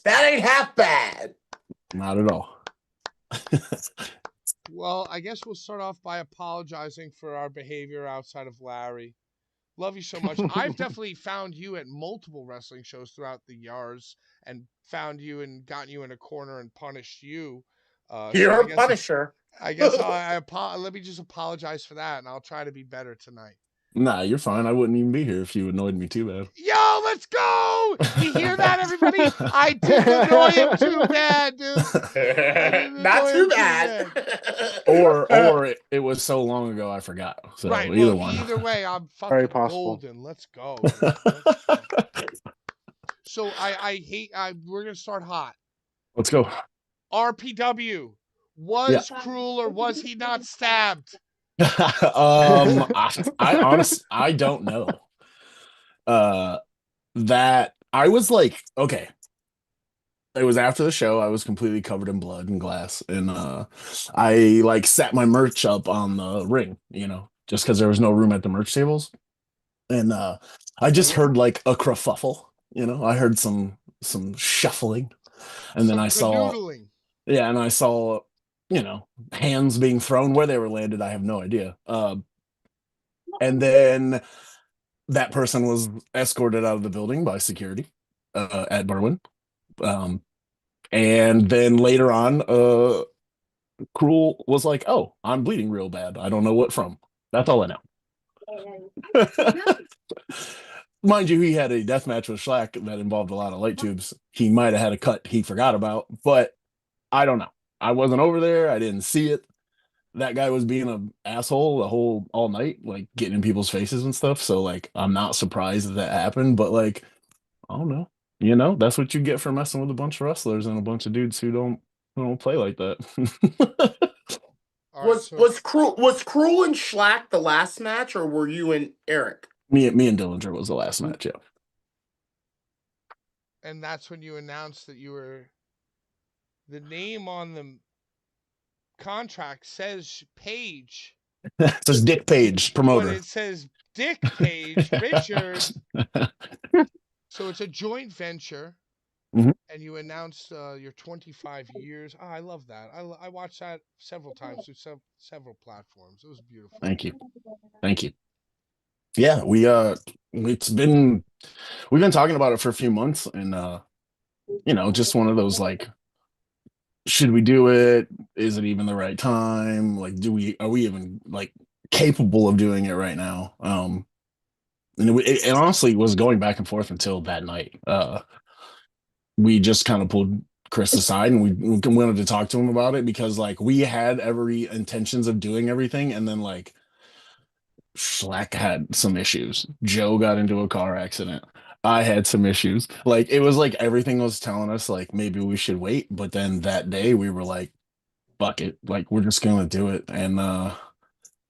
That ain't half bad. Not at all. Well, I guess we'll start off by apologizing for our behavior outside of Larry. Love you so much. I've definitely found you at multiple wrestling shows throughout the years and found you and gotten you in a corner and punished you. You're So a punisher. I guess let me just apologize for that, and I'll try to be better tonight. Nah, you're fine. I wouldn't even be here if you annoyed me too bad. Yo, let's go! You hear that, everybody? I didn't annoy him too bad, dude. Not too bad. Or it was so long ago I forgot. So right. Either Well, one. Either way, I'm Very fucking possible. golden. Let's go. So we're gonna start hot. Let's go. RPW. Was Cruel or was he not stabbed? I honestly I don't know. That I was like, okay. It was after the show. I was completely covered in blood and glass, and I like set my merch up on the ring, just because there was no room at the merch tables, and I just heard like a kerfuffle. I heard some shuffling, and then I saw, and I saw, hands being thrown. Where they were landed, I have no idea. And then that person was escorted out of the building by security at Berwyn. And then later on, Cruel was like, "Oh, I'm bleeding real bad. I don't know what from." That's all I know. Mind you, he had a death match with Schlack that involved a lot of light tubes. He might have had a cut he forgot about, but I don't know. I wasn't over there. I didn't see it. That guy was being an asshole all night, like getting in people's faces and stuff. So like, I'm not surprised that happened, but like, I don't know. That's what you get for messing with a bunch of wrestlers and a bunch of dudes who don't play like that. Was Cruel and Schlack the last match, or were you and Eric? Me and Dillinger was the last match, yeah. And that's when you announced that you were the name on the contract says Page. It says Dick Page, promoter. But it says Dick Page, Richard. So it's a joint venture. Mm-hmm. And you announced your 25 years. Oh, I love that. I watched that several times through several platforms. It was beautiful. Thank you. Yeah, we've been talking about it for a few months, and just one of those like, should we do it? Is it even the right time? Like, are we even like capable of doing it right now? And it honestly was going back and forth until that night. We just kind of pulled Chris aside and we wanted to talk to him about it, because like we had every intentions of doing everything, and then like Schlack had some issues. Joe got into a car accident. I had some issues. Like, it was like everything was telling us like maybe we should wait, but then that day we were like, fuck it, like we're just gonna do it, and we're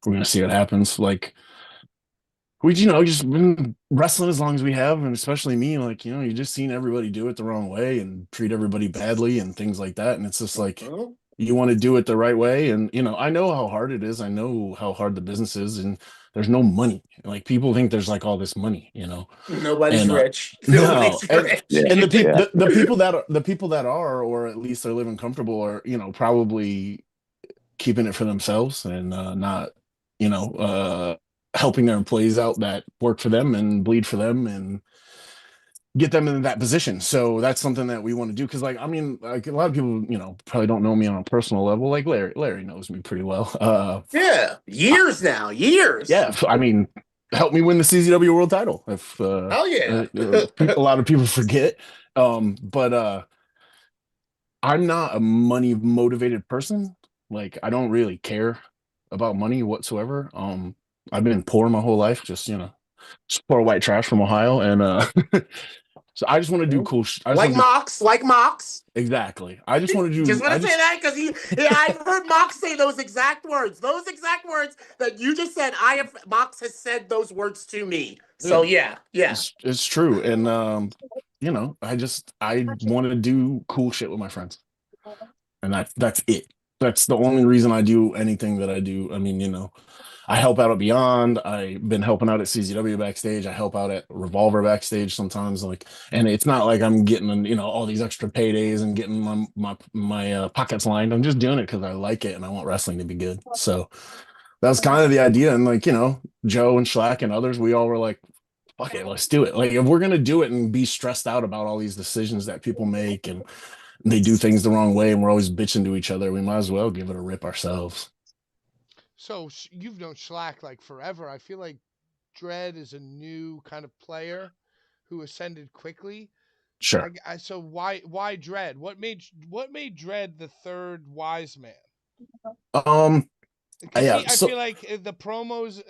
gonna see what happens. Like, we just been wrestling as long as we have, and especially me, like, you just seen everybody do it the wrong way and treat everybody badly and things like that, and it's just like, you want to do it the right way. And I know how hard it is. I know how hard the business is, and there's no money. Like, people think there's like all this money, Nobody's rich. Nobody's rich. And the people that are, or at least they're living comfortable, are probably keeping it for themselves and not helping their employees out that work for them and bleed for them and get them in that position. So that's something that we want to do. Cause like, I mean, like a lot of people, probably don't know me on a personal level. Like Larry knows me pretty well. Yeah. Years. Yeah. I mean, help me win the CZW world title. If hell yeah. A lot of people forget. But I'm not a money motivated person. Like, I don't really care about money whatsoever. I've been poor my whole life, just poor white trash from Ohio, and so I just want to do cool like Mox. Exactly. I just want to do. Just want to say that because I've heard Mox say those exact words that you just said. Mox has said those words to me. So yeah. It's true, and I want to do cool shit with my friends, and that's it. That's the only reason I do anything that I do. I mean, I help out at Beyond. I've been helping out at CZW backstage. I help out at Revolver backstage sometimes. Like, and it's not like I'm getting, you know, all these extra paydays and getting my pockets lined. I'm just doing it because I like it and I want wrestling to be good. So that's kind of the idea. And like, you know, Joe and Schlack and others, we all were like, fuck it, let's do it. Like, if we're gonna do it and be stressed out about all these decisions that people make and they do things the wrong way and we're always bitching to each other, we might as well give it a rip ourselves. So you've known Schlack like forever. I feel like Dredd is a new kind of player who ascended quickly. Sure. So why Dredd? What made Dredd the third wise man? Because Yeah, I feel like the promos,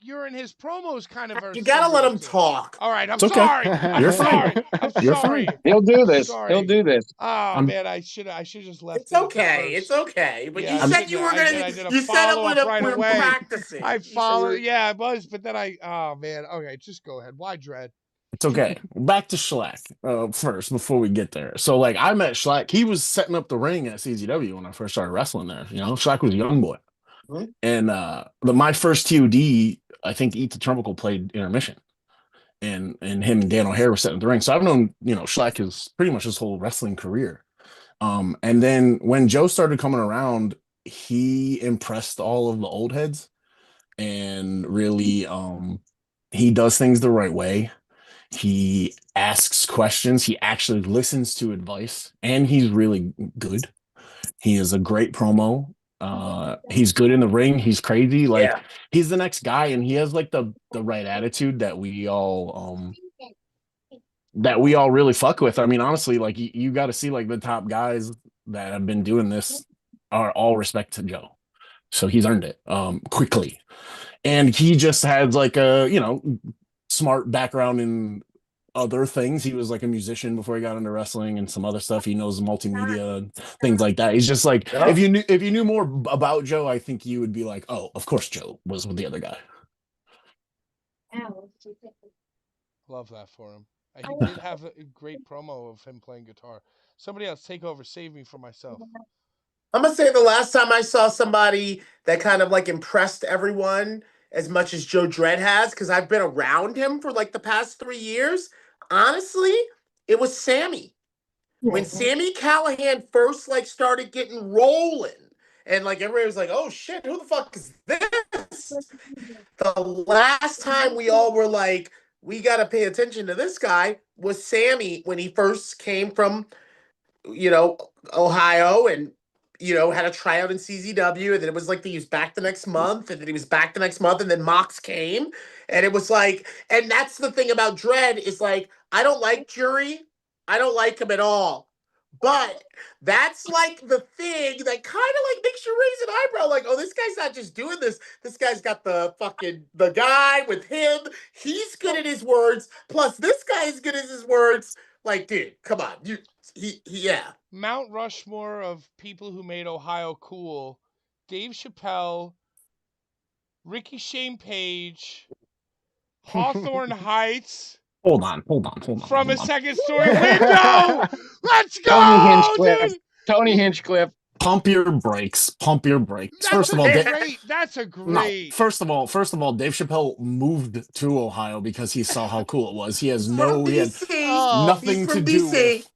you're in his promos kind of. You gotta let him too. talk. All right, I'm It's okay. sorry. You're I'm sorry. fine. I'm You're sorry. fine. He'll do this. Sorry. He'll do this. Oh man, I should just left. It's okay. It's okay. But you said you were gonna. You said we're practicing. I followed. Yeah, I was. But then oh man. Okay, just go ahead. Why Dredd? It's okay. Back to Schlack first before we get there. So like I met Schlack. He was setting up the ring at CZW when I first started wrestling there. You know, Schlack was a young boy. Mm-hmm. And my first TOD, I think Eat the Trumbuckle played intermission. And him and Dan O'Hare were setting the ring. So I've known, you know, Schlack is pretty much his whole wrestling career. And then when Joe started coming around, he impressed all of the old heads and really he does things the right way. He asks questions. He actually listens to advice, and he's really good. He is a great promo. He's good in the ring. He's crazy. Like he's the next guy, and he has like the right attitude that we all really fuck with. I mean, honestly, like you got to see like the top guys that have been doing this are all respect to Joe. So he's earned it quickly, and he just had like a, you know, smart background in other things. He was like a musician before he got into wrestling and some other stuff. He knows multimedia and things like that. He's just like, if you knew more about Joe, I think you would be like, oh, of course Joe was with the other guy. Love that for him. He did have a great promo of him playing guitar. Somebody else take over, save me from myself. I'm gonna say the last time I saw somebody that kind of like impressed everyone as much as Joe Dredd has, because I've been around him for like the past 3 years, honestly, it was Sammy. When Sammy Callahan first like started getting rolling, and like everybody was like, oh shit, who the fuck is this? The last time we all were like, we gotta pay attention to this guy was Sammy when he first came from, you know, Ohio, and you know, had a tryout in CZW, and then it was like he was back the next month, and then he was back the next month, and then Mox came, and it was like, and that's the thing about Dredd is like, I don't like Jury, I don't like him at all, but that's like the thing that kind of like makes you raise an eyebrow, like, oh, this guy's not just doing this, this guy's got the guy with him, he's good at his words, plus this guy is good at his words, like, dude, come on, yeah. Mount Rushmore of people who made Ohio cool: Dave Chappelle, Ricky Shane Page, Hawthorne Heights. Hold on. From a second story window. Let's go, dude. Tony Hinchcliffe. Pump your brakes. First of all, that's a great. No, first of all, Dave Chappelle moved to Ohio because he saw how cool it was. He has nothing to do with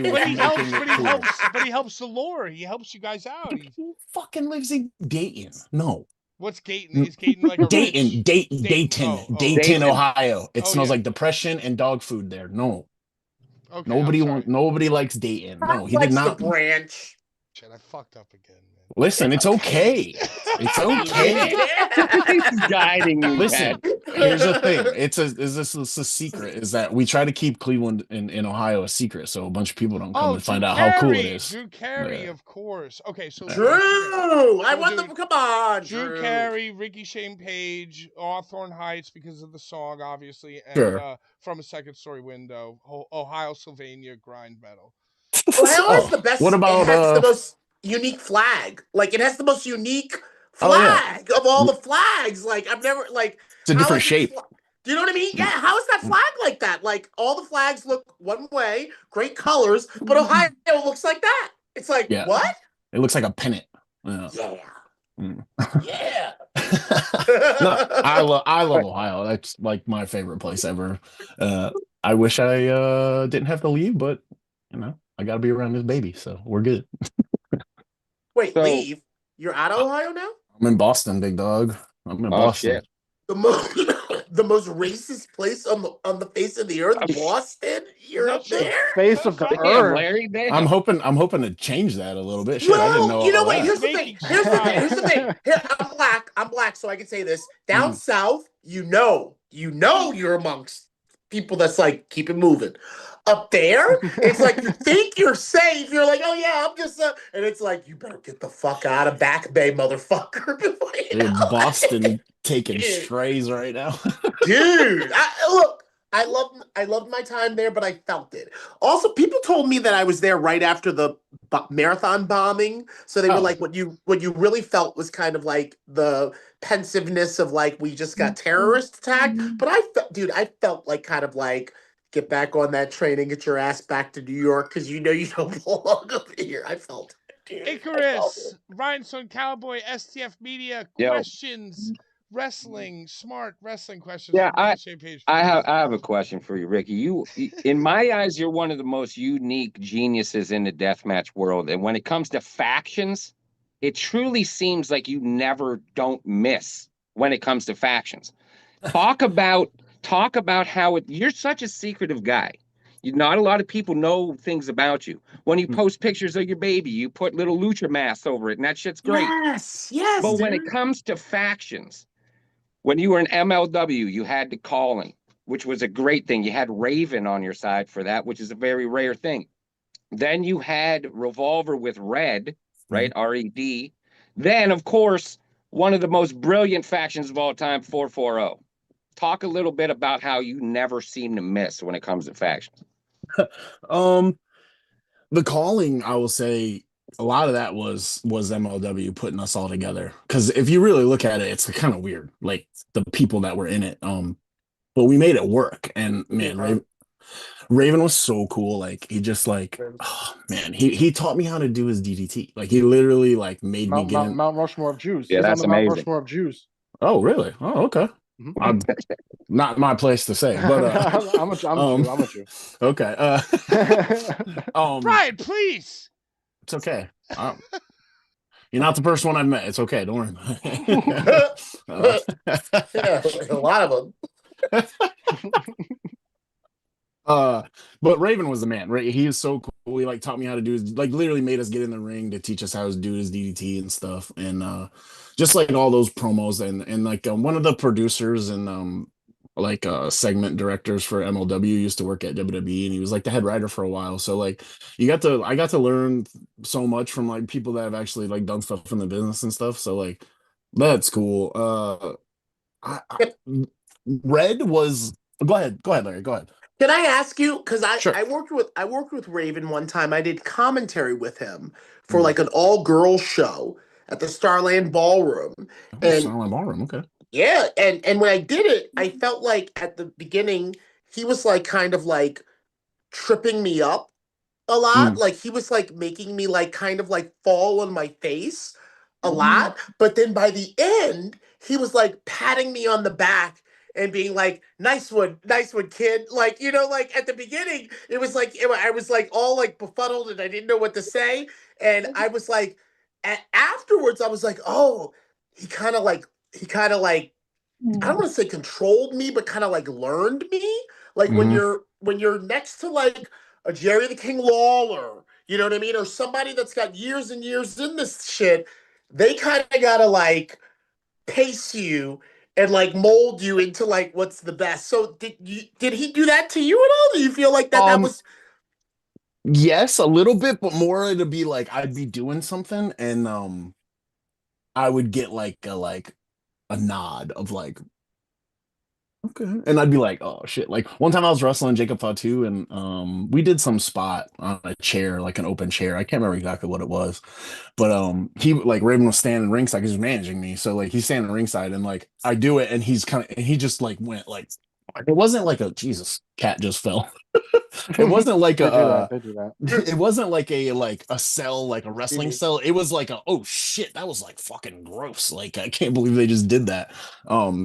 making it cool. But he helps the lore. He helps you guys out. He fucking lives in Dayton. No. What's Dayton? Is Dayton like a Dayton, Ohio? It smells like depression and dog food there. No. Okay. Nobody likes Dayton. No, he did not. The branch. Shit, I fucked up again, man. Listen, it's okay. It's okay. He's guiding you. Listen, here's the thing. It's a secret. Is that we try to keep Cleveland in Ohio a secret, so a bunch of people don't come and find out how cool it is. Drew Carey, of course. Okay, so Drew, I want them. Come on, Drew Carey, Ricky Shane Page, Hawthorne Heights because of the song, obviously, and From a Second Story Window, Ohio, Sylvania, grind metal. Ohio has the best. What about it has the most unique flag? Like it has the most unique flag of all the flags. Like I've never like. It's a different shape. Do you know what I mean? Yeah. How is that flag like that? Like all the flags look one way, great colors, but Ohio looks like that. It's like what? It looks like a pennant. Yeah. Yeah. No, I love Ohio. That's like my favorite place ever. I wish I didn't have to leave, but I got to be around this baby, so we're good. Wait, So, leave? You're out of Ohio now? I'm in Boston, big dog. I'm in oh Boston. shit. The most the most racist place on the face of the earth, Boston. You're up true? there. Face of the Damn, Damn, earth. Larry, damn. I'm hoping to change that a little bit. Shit, I didn't Well, know you know all what? that. Here's the thing. Making Here's the thing. strides. Here's the thing. Here, I'm black. I'm black, so I can say this. Down Mhm. south, you're amongst people that's like keep it moving. Up there, it's like you think you're safe. You're like, oh yeah, I'm just, and it's like you better get the fuck out of Back Bay, motherfucker. Before you Dude, know Boston taking it. strays right now. Dude, look, I loved my time there, but I felt it. Also, people told me that I was there right after the marathon bombing, so they were Oh. like, what you really felt was kind of like the pensiveness of like we just got terrorist attacked. But I felt like kind of like get back on that train and get your ass back to New York because you don't belong over here. I felt it, dude. I felt it. Icarus, Rhinestone Cowboy, STF Media, Yo. questions, wrestling, smart wrestling questions Yeah, from Ricochet Page. I have a question for you, Ricky. In my eyes, you're one of the most unique geniuses in the deathmatch world. And when it comes to factions, it truly seems like you never don't miss when it comes to factions. Talk about how you're such a secretive guy. Not a lot of people know things about you. When you post pictures of your baby, you put little lucha masks over it, and that shit's great. Yes, But when it dude. comes to factions, when you were in MLW, you had the calling, which was a great thing. You had Raven on your side for that, which is a very rare thing. Then you had Revolver with Red, right? RED. Then, of course, one of the most brilliant factions of all time, 440. Talk a little bit about how you never seem to miss when it comes to factions. Um, the calling, I will say, a lot of that was MLW putting us all together. Because if you really look at it, it's kind of weird, like the people that were in it. But we made it work, and man, Raven was so cool. Like he just like, oh man, he taught me how to do his DDT. Like he literally like made me get in. Mount Rushmore of Jews. Yeah, He's on that's the Mount amazing. Rushmore of Jews. Oh really? Oh okay. Mhm. Not my place to say, but I'm a Jew. I'm a Jew. Okay. Brian, please. It's okay. You're not the first one I've met. It's okay. Don't worry about it. Yeah, a lot of them. But Raven was the man, right? He is so cool. He like taught me how to do his, like literally made us get in the ring to teach us how to do his DDT and stuff. And just like all those promos and like one of the producers and like segment directors for MLW used to work at WWE and he was like the head writer for a while. So like I got to learn so much from like people that have actually like done stuff in the business and stuff. So like that's cool. Red was go ahead, Larry, go ahead. Can I ask you? Because Sure. I worked with Raven one time. I did commentary with him for like an all girls show at the Starland Ballroom, and Silent Ballroom, okay. yeah, and when I did it, I felt like at the beginning he was like kind of like tripping me up a lot. Like he was like making me like kind of like fall on my face a lot. But then by the end, he was like patting me on the back and being like, nice one, kid. Like, like at the beginning, it was like I was like all like befuddled and I didn't know what to say. And I was like, afterwards, I was like, oh, he kind of like I don't want to say controlled me, but kind of like learned me. Like when you're next to like a Jerry the King Lawler, you know what I mean, or somebody that's got years and years in this shit, they kind of gotta like pace you and like mold you into like what's the best. So did he do that to you at all? Do you feel like that was? Yes, a little bit, but more to be like I'd be doing something and I would get like a nod of like okay. And I'd be like, oh shit. Like one time I was wrestling Jacob Fatu and we did some spot on a chair, like an open chair. I can't remember exactly what it was. But he like Raven was standing ringside, he was managing me. So like he's standing ringside and like I do it and he just like went like It wasn't like a Jesus cat just fell. It wasn't like They a do that. They do that. it wasn't like a cell, like a wrestling Mhm. cell. It was like a, oh shit, that was like fucking gross. Like I can't believe they just did that.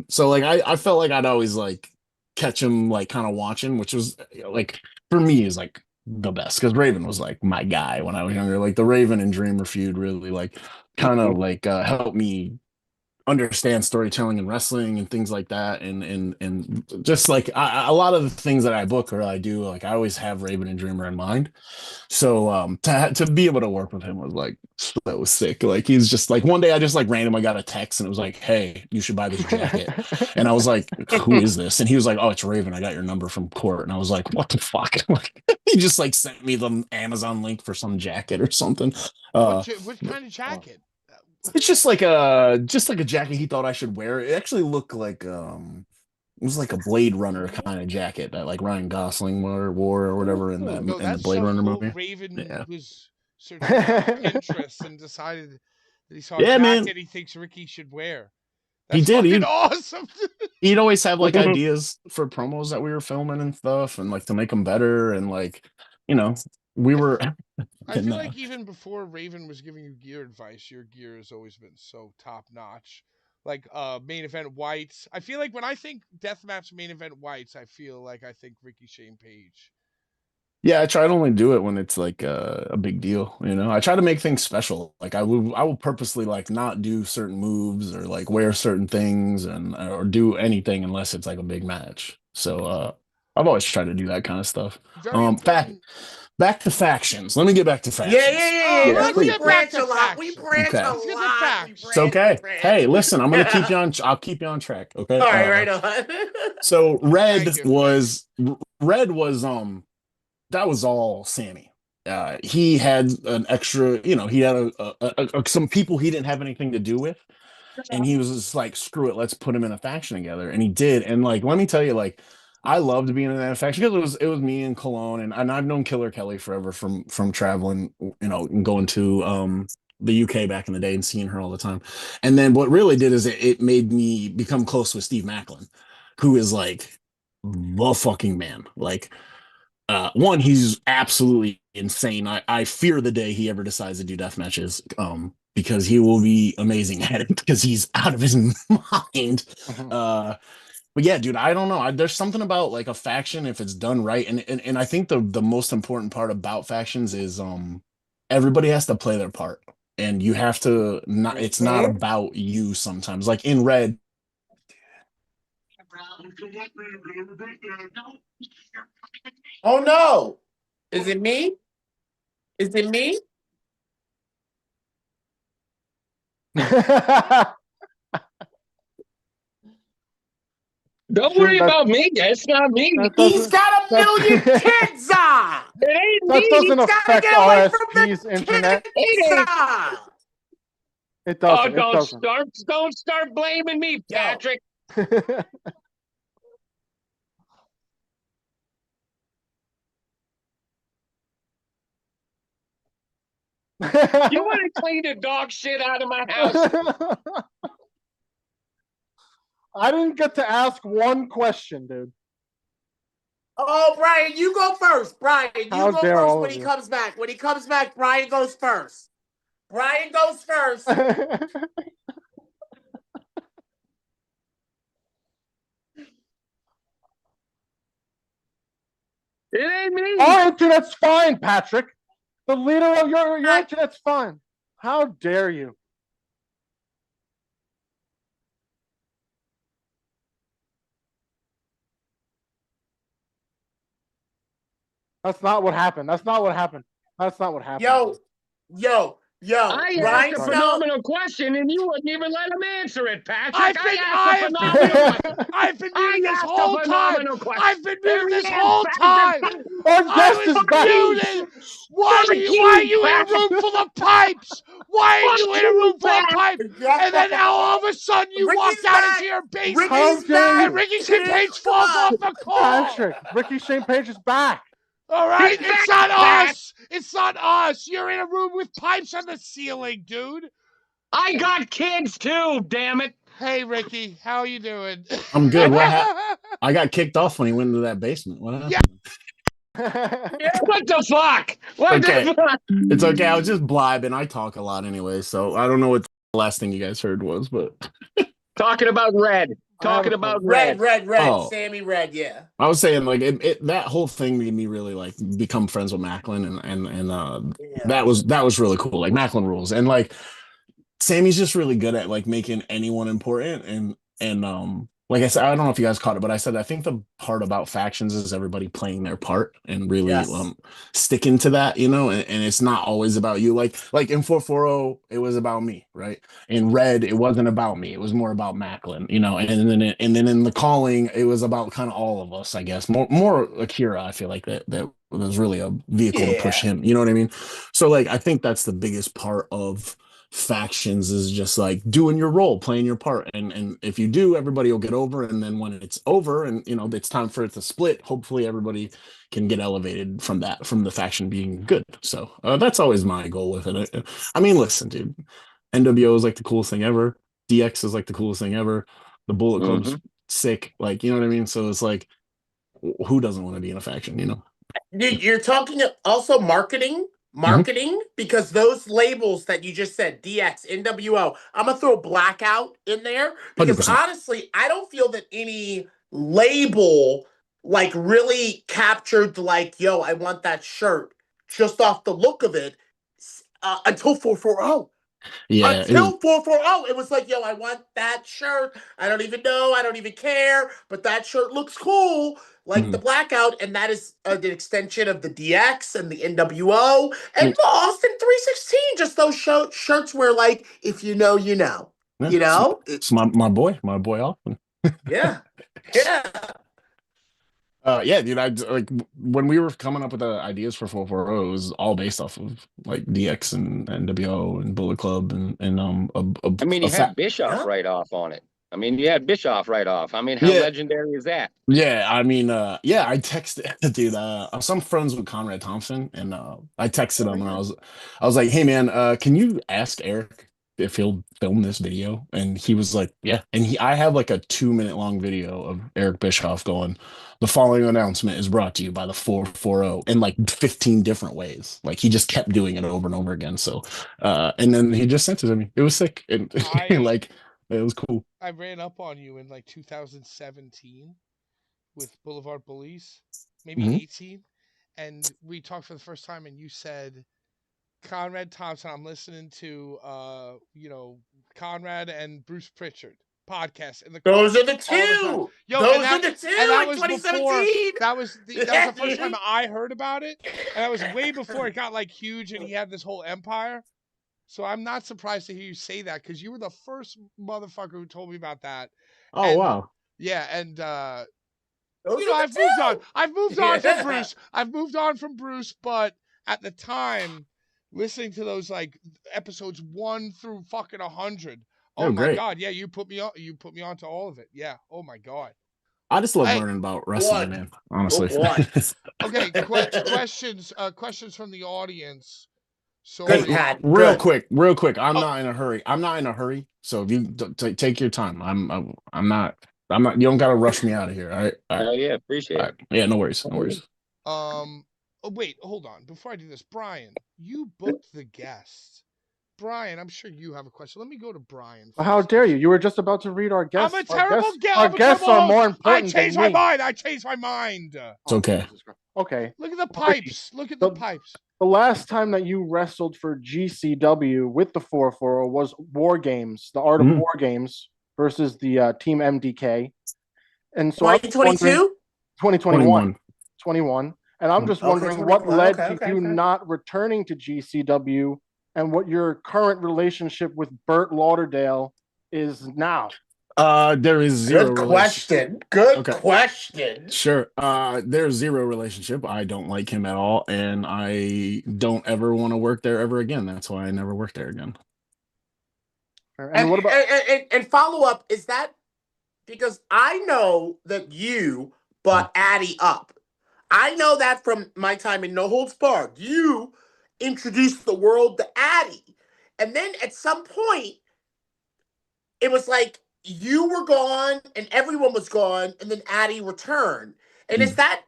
So like I felt like I'd always like catch him like kind of watching, which was like for me is like the best because Raven was like my guy when I was younger. Like the Raven and Dreamer feud really like kind of like helped me understand storytelling and wrestling and things like that and just like a lot of the things that I book or I do, like I always have Raven and Dreamer in mind. So to be able to work with him was like that was sick. Like he's just like one day I just like randomly got a text and it was like, hey, you should buy this jacket. And I was like, who is this? And he was like, oh, it's Raven, I got your number from court. And I was like, what the fuck? Like he just like sent me the Amazon link for some jacket or something. What kind of jacket? It's just like a jacket he thought I should wear. It actually looked like it was like a Blade Runner kind of jacket that like Ryan Gosling wore or whatever in that No, in the that's Blade so Runner cool. movie. Raven Yeah. was searching on Pinterest and decided that he saw a Yeah, man. jacket he thinks Ricky should wear. He That's did. fucking awesome. He'd always have like ideas for promos that we were filming and stuff, and like to make them better, and like you know we were. I and, feel like even before Raven was giving you gear advice, your gear has always been so top notch. Like main event whites. I feel like when I think deathmatch main event whites, I feel like I think Ricky Shane Page. yeah, I try to only do it when it's like a big deal, you know. I try to make things special. Like I will purposely like not do certain moves or like wear certain things and or do anything unless it's like a big match. So I've always tried to do that kind of stuff. Very important. Back to factions. Let me get back to factions. Oh, let's We get back branch to a lot. We factions. branch Okay. a Let's get the lot. facts. It's okay. Hey, listen, I'm gonna keep you on. on. I'll keep you on track. Okay. All right, right on. So Thank you. Red was that was all Sammy. He had an extra, you know, he had some people he didn't have anything to do with, and he was just like, screw it, let's put him in a faction together, and he did. And like, let me tell you, like, I loved being in that faction because it was me and Cologne, and I've known Killer Kelly forever from traveling, you know, and going to the UK back in the day and seeing her all the time. And then what really did is it made me become close with Steve Macklin, who is like the fucking man. Like one, he's absolutely insane. I fear the day he ever decides to do death matches, because he will be amazing at it because he's out of his mind. But yeah, dude, I don't know. There's something about like a faction if it's done right, and I think the most important part about factions is everybody has to play their part, and you have to not. It's not about you sometimes. Like in Red. Oh no! Is it me? Is it me? Don't worry about me. It's not me. He's got a million kids on. It ain't That me. doesn't He's gotta affect get away from RSP's the internet. kids on. It Oh, doesn't. It doesn't. don't start blaming me, Patrick. You want to clean the dog shit out of my house? I didn't get to ask one question, dude. Oh, Brian, you go first. Brian, you How go dare first all when of he you. comes back. When he comes back, Brian goes first. Brian goes first. It ain't me. Our internet's fine, Patrick. The leader of your internet's fine. How dare you? That's not what happened. That's not what happened. That's not what happened. Yo. I Ryan asked a Snow. phenomenal question and you wouldn't even let him answer it, Patrick. I've been muted this whole time. I've been muted this whole time. I was muted. Why are you in a room full of pipes? Why are you in a room full of pipes? And then now all of a sudden you walk down into your basement and Ricky Shane Page falls off the call. Patrick, Ricky Shane Page is back. All right, it's not us. It's not us. You're in a room with pipes on the ceiling, dude. I got kids too, damn it. Hey, Ricky, how you doing? I'm good. I got kicked off when he went into that basement. What happened? Yeah. What the fuck? What Okay. the fuck? It's okay. I was just blibing. I talk a lot anyway, so I don't know what the last thing you guys heard was, but Talking about Red. I have Talking a about Red, Red. Oh. Sammy Red, yeah. I was saying like that whole thing made me really like become friends with Macklin and that was really cool. Like Macklin rules. And like Sammy's just really good at like making anyone important and like I said, I don't know if you guys caught it, but I said I think the part about factions is everybody playing their part and really Yes. sticking to that, you know, and it's not always about you. Like in 440, it was about me, right? In Red, it wasn't about me. It was more about Macklin, you know, and then in the calling, it was about kind of all of us, I guess. More Akira, I feel like that was really a vehicle to push him. You know what I mean? So like I think that's the biggest part of factions is just like doing your role, playing your part, and if you do, everybody will get over, and then when it's over and you know it's time for it to split, hopefully everybody can get elevated from the faction being good. So that's always my goal with it. I mean, listen, dude, NWO is like the coolest thing ever. DX is like the coolest thing ever. The Bullet Club's sick, like, you know what I mean? So it's like, who doesn't want to be in a faction, you know? You're talking also marketing, because those labels that you just said, DX, NWO, I'm gonna throw Blackout in there because 100%. honestly, I don't feel that any label like really captured like, yo, I want that shirt just off the look of it until 440. Yeah, Until 440, it was like, yo, I want that shirt. I don't even know. I don't even care. But that shirt looks cool, like the Blackout. And that is an extension of the DX and the NWO and the Austin 316. Just those shirts where, like, if you know, you know. yeah, You know? it's my boy Austin. Yeah. Yeah. Yeah, dude. I like when we were coming up with the ideas for 440, it was all based off of like DX and NWO and Bullet Club and I mean, you had Bischoff right off on it. I mean, you had Bischoff right off. I mean, how legendary is that? Yeah, I mean, yeah, I texted, dude. I'm some friends with Conrad Thompson, and I texted him, and I was like, "Hey, man, can you ask Eric if he'll film this video?" And he was like, "Yeah." And I have like a 2 minute long video of Eric Bischoff going, "The following announcement is brought to you by the 440," in like 15 different ways. Like he just kept doing it over and over again. So, and then he just sent it to me. It was sick, and like it was cool. I ran up on you in like 2017 with Blvd Bullies, maybe 18, and we talked for the first time, and you said, Conrad Thompson, I'm listening to Conrad and Bruce Pritchard podcast in the car. Those are the two. Yo, those are the two. And that in was 2017. that was the first time I heard about it, and that was way before it got like huge and he had this whole empire. So I'm not surprised to hear you say that because you were the first motherfucker who told me about that. Oh, wow. Yeah, and Those I've moved on. I've moved on from Bruce. I've moved on from Bruce, but at the time, listening to those like episodes 1 through fucking 100. Oh my god, yeah, you put me on. You put me on to all of it. Yeah. Oh my god. I just love learning about wrestling, man. Honestly. Okay. Questions. Questions from the audience. So real quick. I'm not in a hurry. So if you take your time, I'm not. You don't gotta rush me out of here. All right. Oh yeah, appreciate it. Yeah, no worries. Oh wait, hold on. Before I do this, Brian, you booked the guest. Brian, I'm sure you have a question. Let me go to Brian. Well, how dare you? You were just about to read our guests. I'm a terrible guest. Our guests are more important. I changed my mind. It's okay. Okay. Look at the pipes. Look at the pipes. The last time that you wrestled for GCW with the 440 was War Games, the Art of War Games versus the Team MDK. And so 2022? 2021. 21. And I'm just wondering what led to you not returning to GCW and what your current relationship with Burt Lauderdale is now. There is zero. Good question. Good question. Sure. There's zero relationship. I don't like him at all, and I don't ever want to work there ever again. That's why I never worked there again. And what about and follow up? Is that because I know that you brought Addy up? I know that from my time in No Holds Barred. You introduced the world to Addy, and then at some point, it was like you were gone and everyone was gone, and then Addie returned. And is that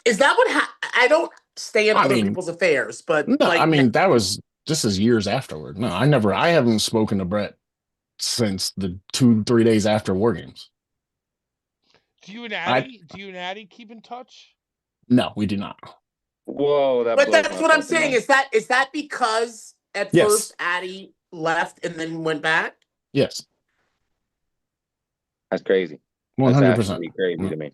what I don't stay in other people's affairs, but no, like, I mean that was this is years afterward. No, I haven't spoken to Brett since the 2-3 days after War Games. Do you and Addie keep in touch? No, we do not. Whoa, but that's what I'm saying. Is that because at first Addie left and then went back? Yes. That's crazy. 100%. Crazy to me.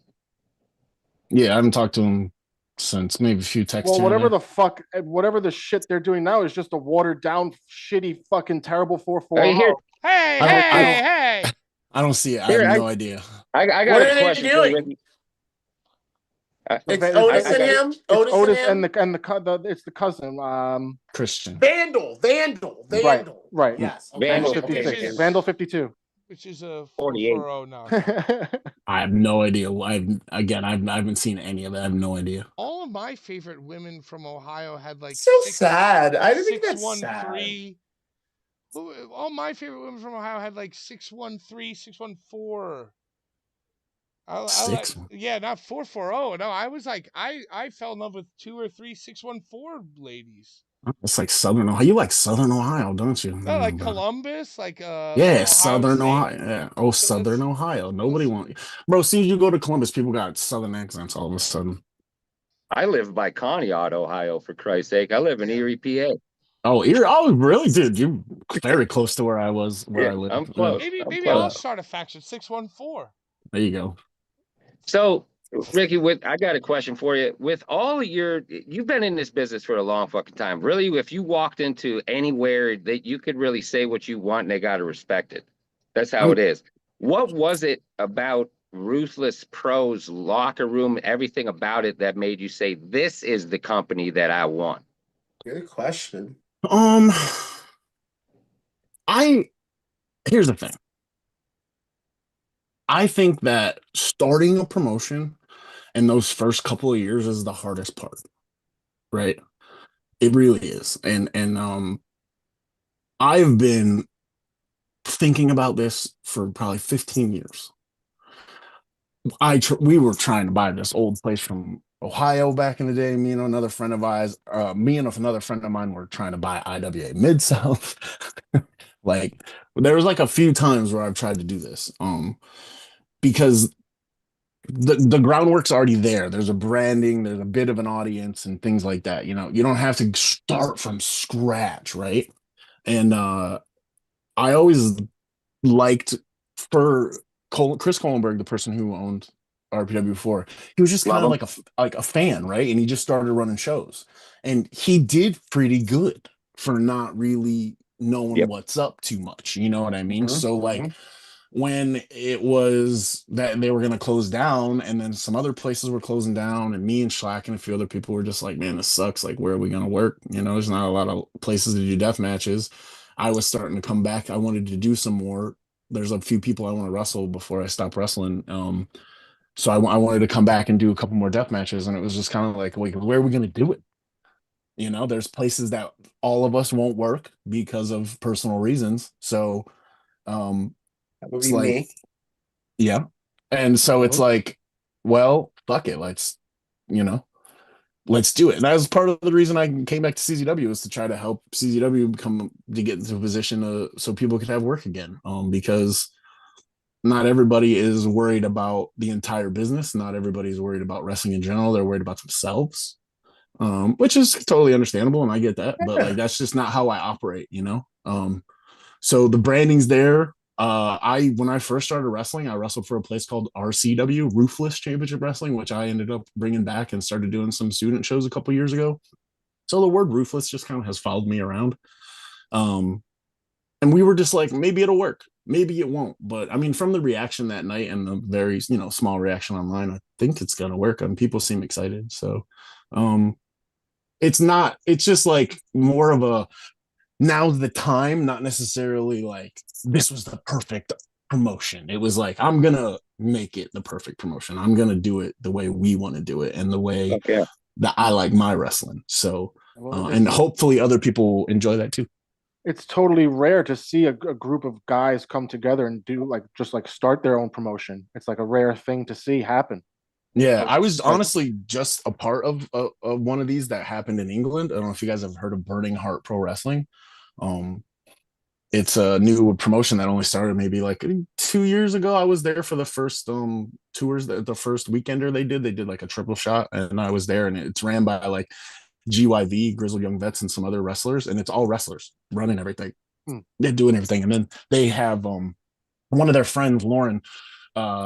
Yeah, I haven't talked to him since, maybe a few texts. Well, whatever the shit they're doing now is just a watered down, shitty, fucking terrible 4-4. Hey! I don't see it. I have no idea. I got a question for you, Ricky. It's Otis and him. Otis and it's the cousin, Christian. Vandal. Right. Yes. Okay. Vandal 56. Vandal 52. Which is a 48. 440 now. I have no idea. I haven't seen any of that. I have no idea. All of my favorite women from Ohio had like sad. I didn't think that's sad. All my favorite women from Ohio had like 613, 614. Yeah, not 440. No, I was like, I fell in love with 2 or 3 614 ladies. It's like Southern Ohio. You like Southern Ohio, don't you? No, like Columbus, like yeah, Southern Ohio. Yeah. Oh, Southern Ohio. Nobody wants, bro. As soon as you go to Columbus, people got Southern accents all of a sudden. I live by Conneaut, Ohio, for Christ's sake. I live in Erie, PA. Oh, Erie. Oh, really, dude? You're very close to where I was. I live. I'm close. Maybe I'll start a faction 614. There you go. So, Ricky, I got a question for you. With all you've been in this business for a long fucking time. Really, if you walked into anywhere that you could really say what you want and they got to respect it. That's how it is. What was it about Ruthless Pro's locker room, everything about it that made you say, this is the company that I want? Good question. Here's the thing. I think that starting a promotion in those first couple of years is the hardest part, right? It really is. And I've been thinking about this for probably 15 years. We were trying to buy this old place from Ohio back in the day. Me and another friend of mine were trying to buy IWA Mid-South. Like, there was like a few times where I've tried to do this. Because the groundwork's already there. There's a branding, there's a bit of an audience and things like that. You know, you don't have to start from scratch, right? And I always liked for Chris Kohlenberg, the person who owned RPW before, he was just kind of like a fan, right? And he just started running shows. And he did pretty good for not really knowing what's up too much. You know what I mean? So like when it was that they were going to close down and then some other places were closing down and me and Schlack and a few other people were just like, man, this sucks. Like, where are we going to work? You know, there's not a lot of places to do death matches. I was starting to come back. I wanted to do some more. There's a few people I want to wrestle before I stop wrestling. So I wanted to come back and do a couple more death matches. And it was just kind of like, where are we going to do it? You know, there's places that all of us won't work because of personal reasons. So, that would be me. Yeah. And so it's like, well, fuck it. Let's do it. And that was part of the reason I came back to CZW, was to try to help CZW get into a position so people could have work again. Because not everybody is worried about the entire business. Not everybody's worried about wrestling in general. They're worried about themselves, which is totally understandable. And I get that, but like, that's just not how I operate, you know? So the branding's there. When I first started wrestling, I wrestled for a place called RCW, Ruthless Championship Wrestling, which I ended up bringing back and started doing some student shows a couple years ago. So the word ruthless just kind of has followed me around. And we were just like, maybe it'll work, maybe it won't. But I mean, from the reaction that night and the very, small reaction online, I think it's going to work and people seem excited. So, it's just like more of a, now's the time, not necessarily like this was the perfect promotion. It was like, I'm going to make it the perfect promotion. I'm going to do it the way we want to do it and the way that I like my wrestling. So, and hopefully other people enjoy that too. it's totally rare to see a group of guys come together and do like just like start their own promotion. It's like a rare thing to see happen. Yeah, I was Like, honestly just a part of one of these that happened in England. I don't know if you guys have heard of Burning Heart Pro Wrestling. Um, it's a new promotion that only started maybe like 2 years ago. I was there for the first tours, the first weekender they did. They did like a triple shot, and I was there, and it's ran by like GYV, Grizzled Young Vets, and some other wrestlers, and it's all wrestlers running everything. They're doing everything, and then they have one of their friends, Lauren.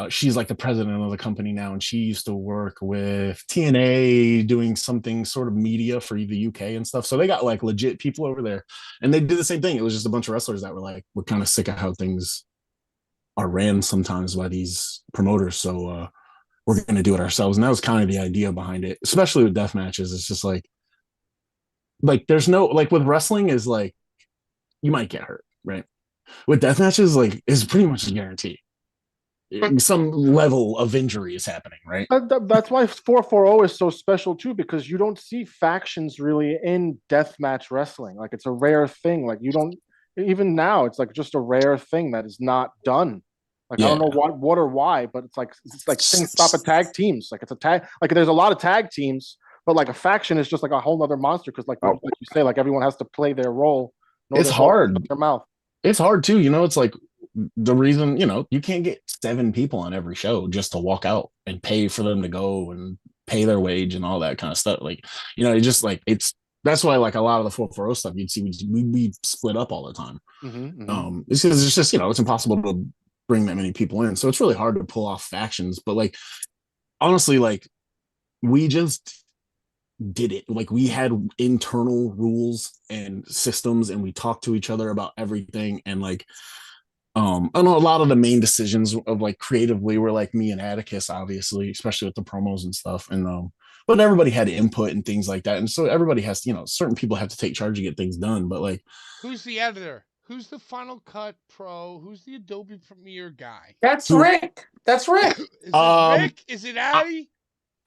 She's like the president of the company now, and she used to work with TNA doing something sort of media for the UK and stuff. So they got like legit people over there, and they did the same thing. It was just a bunch of wrestlers that were like, we're kind of sick of how things are ran sometimes by these promoters, so we're going to do it ourselves. And that was kind of the idea behind it, especially with death matches. It's just like there's no like with wrestling is like you might get hurt, right? With death matches, like it's pretty much a guarantee. Some level of injury is happening, right? that's why 440 is so special too, because you don't see factions really in deathmatch wrestling. Like it's a rare thing. Like you don't even now. It's like just a rare thing that is not done. Like I don't know what or why, but it's like things stop at tag teams. Like it's a tag. Like there's a lot of tag teams, but like a faction is just like a whole other monster because like you say, like everyone has to play their role. It's hard. Their mouth. It's hard too. It's like the reason you can't get 7 people on every show just to walk out and pay for them to go and pay their wage and all that kind of stuff. Like it just like that's why like a lot of the 440 stuff you'd see we split up all the time. It's because it's just it's impossible to bring that many people in, so it's really hard to pull off factions. But like honestly, like we just did it. Like we had internal rules and systems, and we talked to each other about everything. And like I know a lot of the main decisions of like creatively were like me and Atticus, obviously, especially with the promos and stuff. And but everybody had input and things like that. And so everybody has certain people have to take charge to get things done. But like, who's the editor? Who's the Final Cut Pro? Who's the Adobe Premiere guy? That's Rick. That's Rick. Is it Rick? Is it Addy?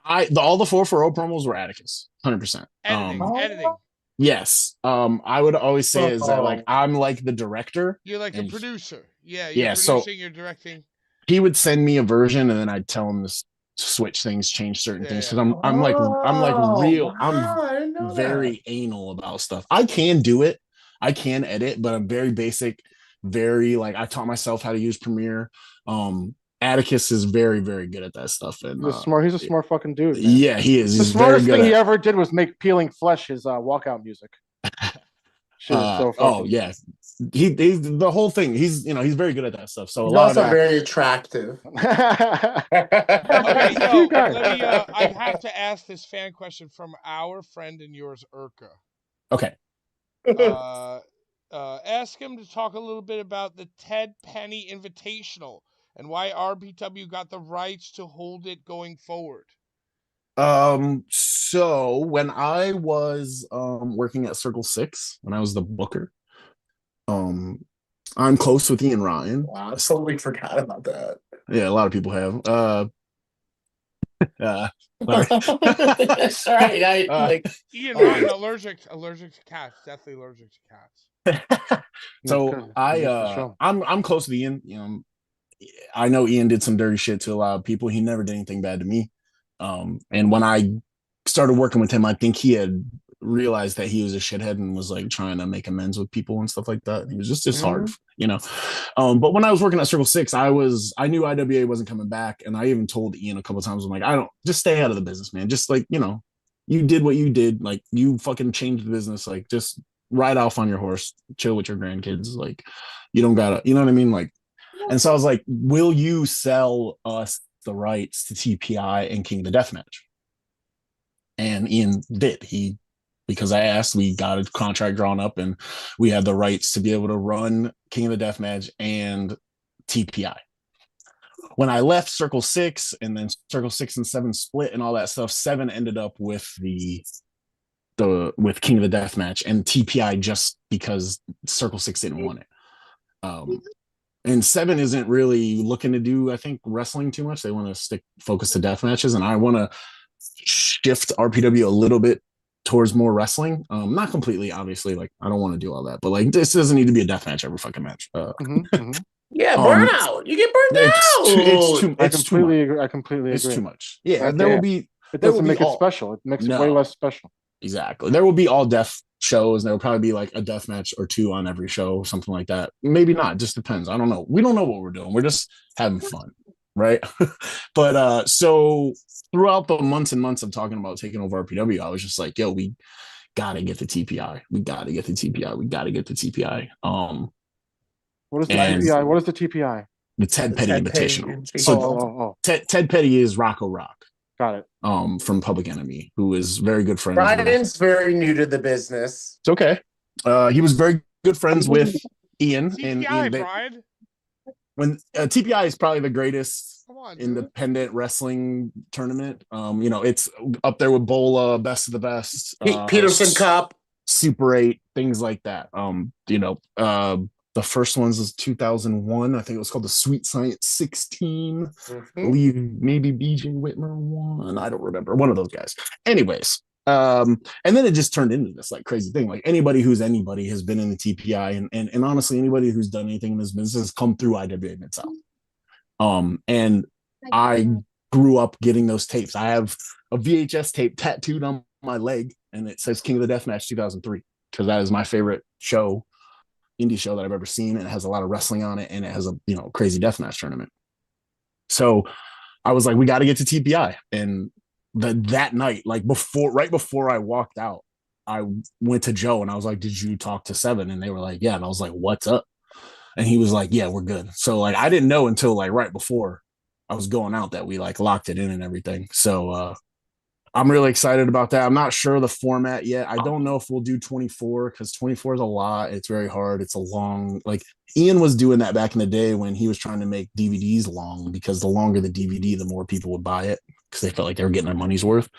All the 440 promos were Atticus, 100%. Editing. Yes. I would always say is that like I'm like the director. You're like a producer. Yeah. You're producing, you're directing. He would send me a version, and then I'd tell him to switch things, change certain things. Because I'm very anal about stuff. I can do it. I can edit, but I'm very basic. Very like I taught myself how to use Premiere. Atticus is very, very good at that stuff. And he's a smart fucking dude. Man. Yeah, he is. The smartest thing he ever did was make Peeling Flesh his walkout music. Shit is so fucking yeah. He's the whole thing. He's he's very good at that stuff. So he's also very attractive. Okay, I have to ask this fan question from our friend and yours, Urka. Okay. Ask him to talk a little bit about the Ted Penny Invitational and why RPW got the rights to hold it going forward. So when I was working at Circle 6, when I was the booker, I'm close with Ian Ryan. Wow, I totally forgot about that. Yeah, a lot of people have. That's right. Ian Ryan allergic to cats. Definitely allergic to cats. So I'm close with Ian. I know Ian did some dirty shit to a lot of people. He never did anything bad to me. And when I started working with him, I think he had realized that he was a shithead and was like trying to make amends with people and stuff like that. And he was just hard, But when I was working at Circle 6, I knew IWA wasn't coming back, and I even told Ian a couple of times, I'm like, I don't just stay out of the business, man. Just like you did what you did, like you fucking changed the business, like just ride off on your horse, chill with your grandkids, like you don't gotta, you know what I mean, like. And so I was like, will you sell us the rights to TPI and King of the Deathmatch? And Ian did. Because I asked, we got a contract drawn up, and we had the rights to be able to run King of the Deathmatch and TPI. When I left Circle 6, and then Circle 6 and 7 split and all that stuff, 7 ended up with with King of the Deathmatch, and TPI just because Circle 6 didn't want it. And 7 isn't really looking to do, I think, wrestling too much. They want to focus to death matches, and I want to shift RPW a little bit towards more wrestling. Not completely, obviously. Like, I don't want to do all that, but like, this doesn't need to be a death match every fucking match. Yeah, burnout. You get burned out. I completely agree. I completely agree. It's too much. Yeah, Right, there will be. It There will doesn't be make it special. It makes it way No. less special. Exactly. There will be all death shows. There will probably be like a death match or two on every show, something like that. Maybe not. Just depends. I don't know. We don't know what we're doing. We're just having fun, right? But so throughout the months and months of talking about taking over RPW, I was just like, yo, we gotta get the TPI. We gotta get the TPI. We gotta get the TPI. What is the TPI? What is the TPI? The Ted Petty Invitational. So Ted Petty is Rocco Rock. Got it. From Public Enemy, who is very good friends. Brian's very new to the business. It's okay. He was very good friends with Ian. TPI, and Ian, Brian. When TPI is probably the greatest independent wrestling tournament. It's up there with Bola, Best of the Best, Peterson Cup, Super 8, things like that. The first ones was 2001. I think it was called the Sweet Science 16. I believe maybe BJ Whitmer won. I don't remember. One of those guys. Anyways, and then it just turned into this like crazy thing. Like anybody who's anybody has been in the TPI, and honestly, anybody who's done anything in this business has come through IWA Mid-South. And I grew up getting those tapes. I have a VHS tape tattooed on my leg, and it says King of the Deathmatch 2003 because that is my favorite show. Indie show that I've ever seen, and it has a lot of wrestling on it, and it has a crazy deathmatch tournament. So I was like, we got to get to TPI. And that night, like right before I walked out, I went to Joe and I was like, did you talk to Seven? And they were like, yeah. And I was like, what's up? And he was like, yeah, we're good. So like I didn't know until like right before I was going out that we like locked it in and everything. So I'm really excited about that. I'm not sure the format yet. I don't know if we'll do 24 because 24 is a lot. It's very hard. It's a long, like Ian was doing that back in the day when he was trying to make DVDs long, because the longer the DVD, the more people would buy it because they felt like they were getting their money's worth.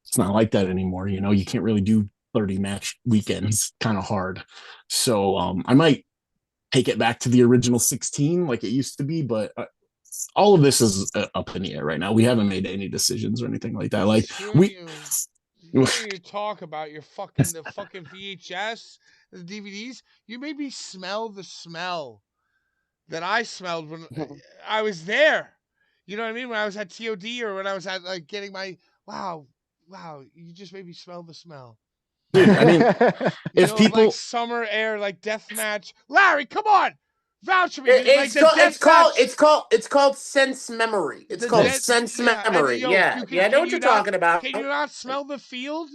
It's not like that anymore. You can't really do 30 match weekends. Kind of hard. So I might take it back to the original 16 like it used to be, but all of this is up in the air right now. We haven't made any decisions or anything like that. Like you talk about the fucking VHS, the DVDs. You made me smell the smell that I smelled when I was there. You know what I mean? When I was at TOD or when I was at like getting my wow, you just made me smell the smell. Dude, I mean, if people like summer air, like death match, Larry, come on. Vouch for me. It's called sense memory. It's called sense memory. Yeah, I know what you're talking about. Can you not smell the field?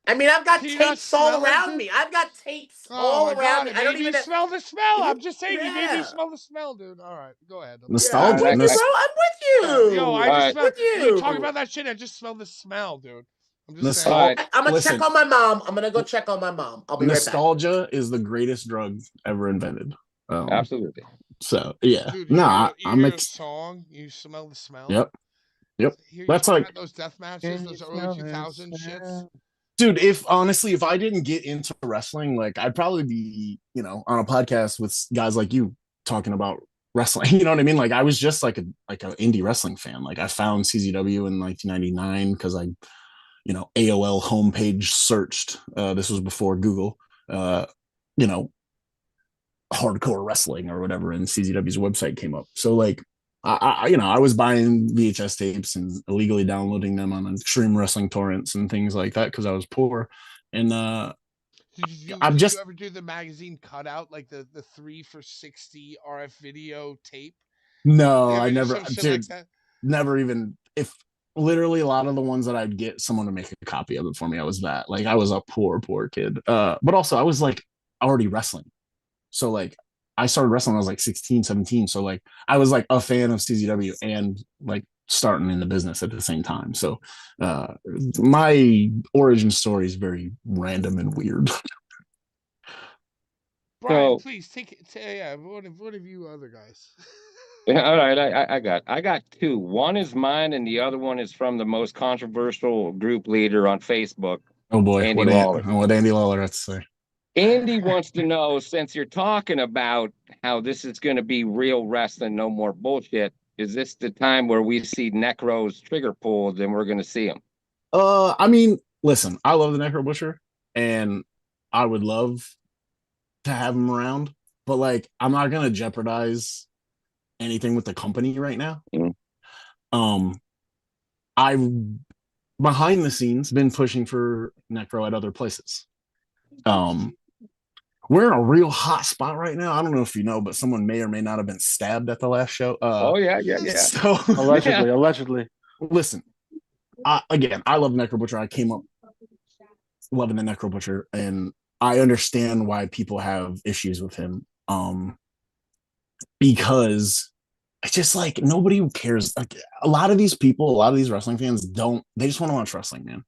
I mean, I've got tapes all around me. I've got tapes all around me. I don't even smell the smell. I'm just saying, you made me smell the smell, dude. All right, go ahead. Nostalgia, I'm with you. Yo, I just smell. You talking about that shit? I just smell the smell, dude. I'm just saying. I'm gonna check on my mom. I'm gonna go check on my mom. I'll be right back. Nostalgia is the greatest drug ever invented. Absolutely. So yeah, dude, I'm hear a song. You smell the smell. Yep. That's like those death matches, those early 2000 shits. Dude, if I didn't get into wrestling, like I'd probably be, on a podcast with guys like you talking about wrestling. You know what I mean? Like I was just like an indie wrestling fan. Like I found CZW in 1999 because I, AOL homepage searched. This was before Google. Hardcore wrestling or whatever, and CZW's website came up. So like I was buying VHS tapes and illegally downloading them on extreme wrestling torrents and things like that because I was poor. And did you ever do the magazine cutout, like the 3 for $60 RF video tape? No, I never did. Like never even. If literally a lot of the ones that I'd get someone to make a copy of it for me, I was that. Like I was a poor kid. But also I was like already wrestling. So like I started wrestling when I was like 16, 17. So like I was like a fan of CZW and like starting in the business at the same time. So my origin story is very random and weird. Brian, please take it. Yeah, what have you other guys? All right, I got two. One is mine, and the other one is from the most controversial group leader on Facebook. Oh boy, Andy Lawler. What Andy Lawler has to say. Andy wants to know, since you're talking about how this is going to be real wrestling, no more bullshit, is this the time where we see Necro's trigger pulled and we're going to see him? I mean, listen, I love the Necro Butcher, and I would love to have him around, but like, I'm not gonna jeopardize anything with the company right now. Mhm. I've behind the scenes been pushing for Necro at other places. Um, we're in a real hot spot right now. I don't know if you know, but someone may or may not have been stabbed at the last show. Oh yeah, yeah, yeah. So Allegedly, Yeah. allegedly. listen, again, I love Necro Butcher. I came up loving the Necro Butcher, and I understand why people have issues with him. Because it's just like nobody cares. Like a lot of these people, a lot of these wrestling fans don't. They just want to watch wrestling, man.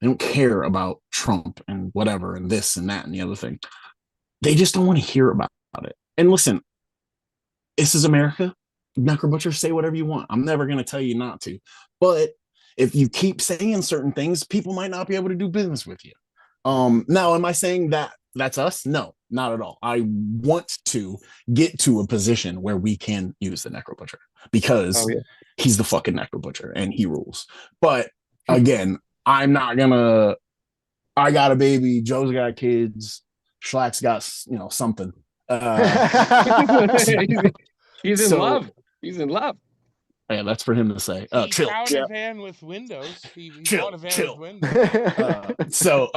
They don't care about Trump and whatever and this and that and the other thing. They just don't want to hear about it. And listen, this is America. Necro Butcher, say whatever you want. I'm never going to tell you not to. But if you keep saying certain things, people might not be able to do business with you. Now, am I saying that that's us? No, not at all. I want to get to a position where we can use the Necro Butcher because he's the fucking Necro Butcher and he rules. But again, I'm not gonna. I got a baby. Joe's got kids. Schlack's got something. He's in So- love. He's in love. Yeah, that's for him to say. He Chill. found a van with windows. He Chill, bought a van chill. with windows. So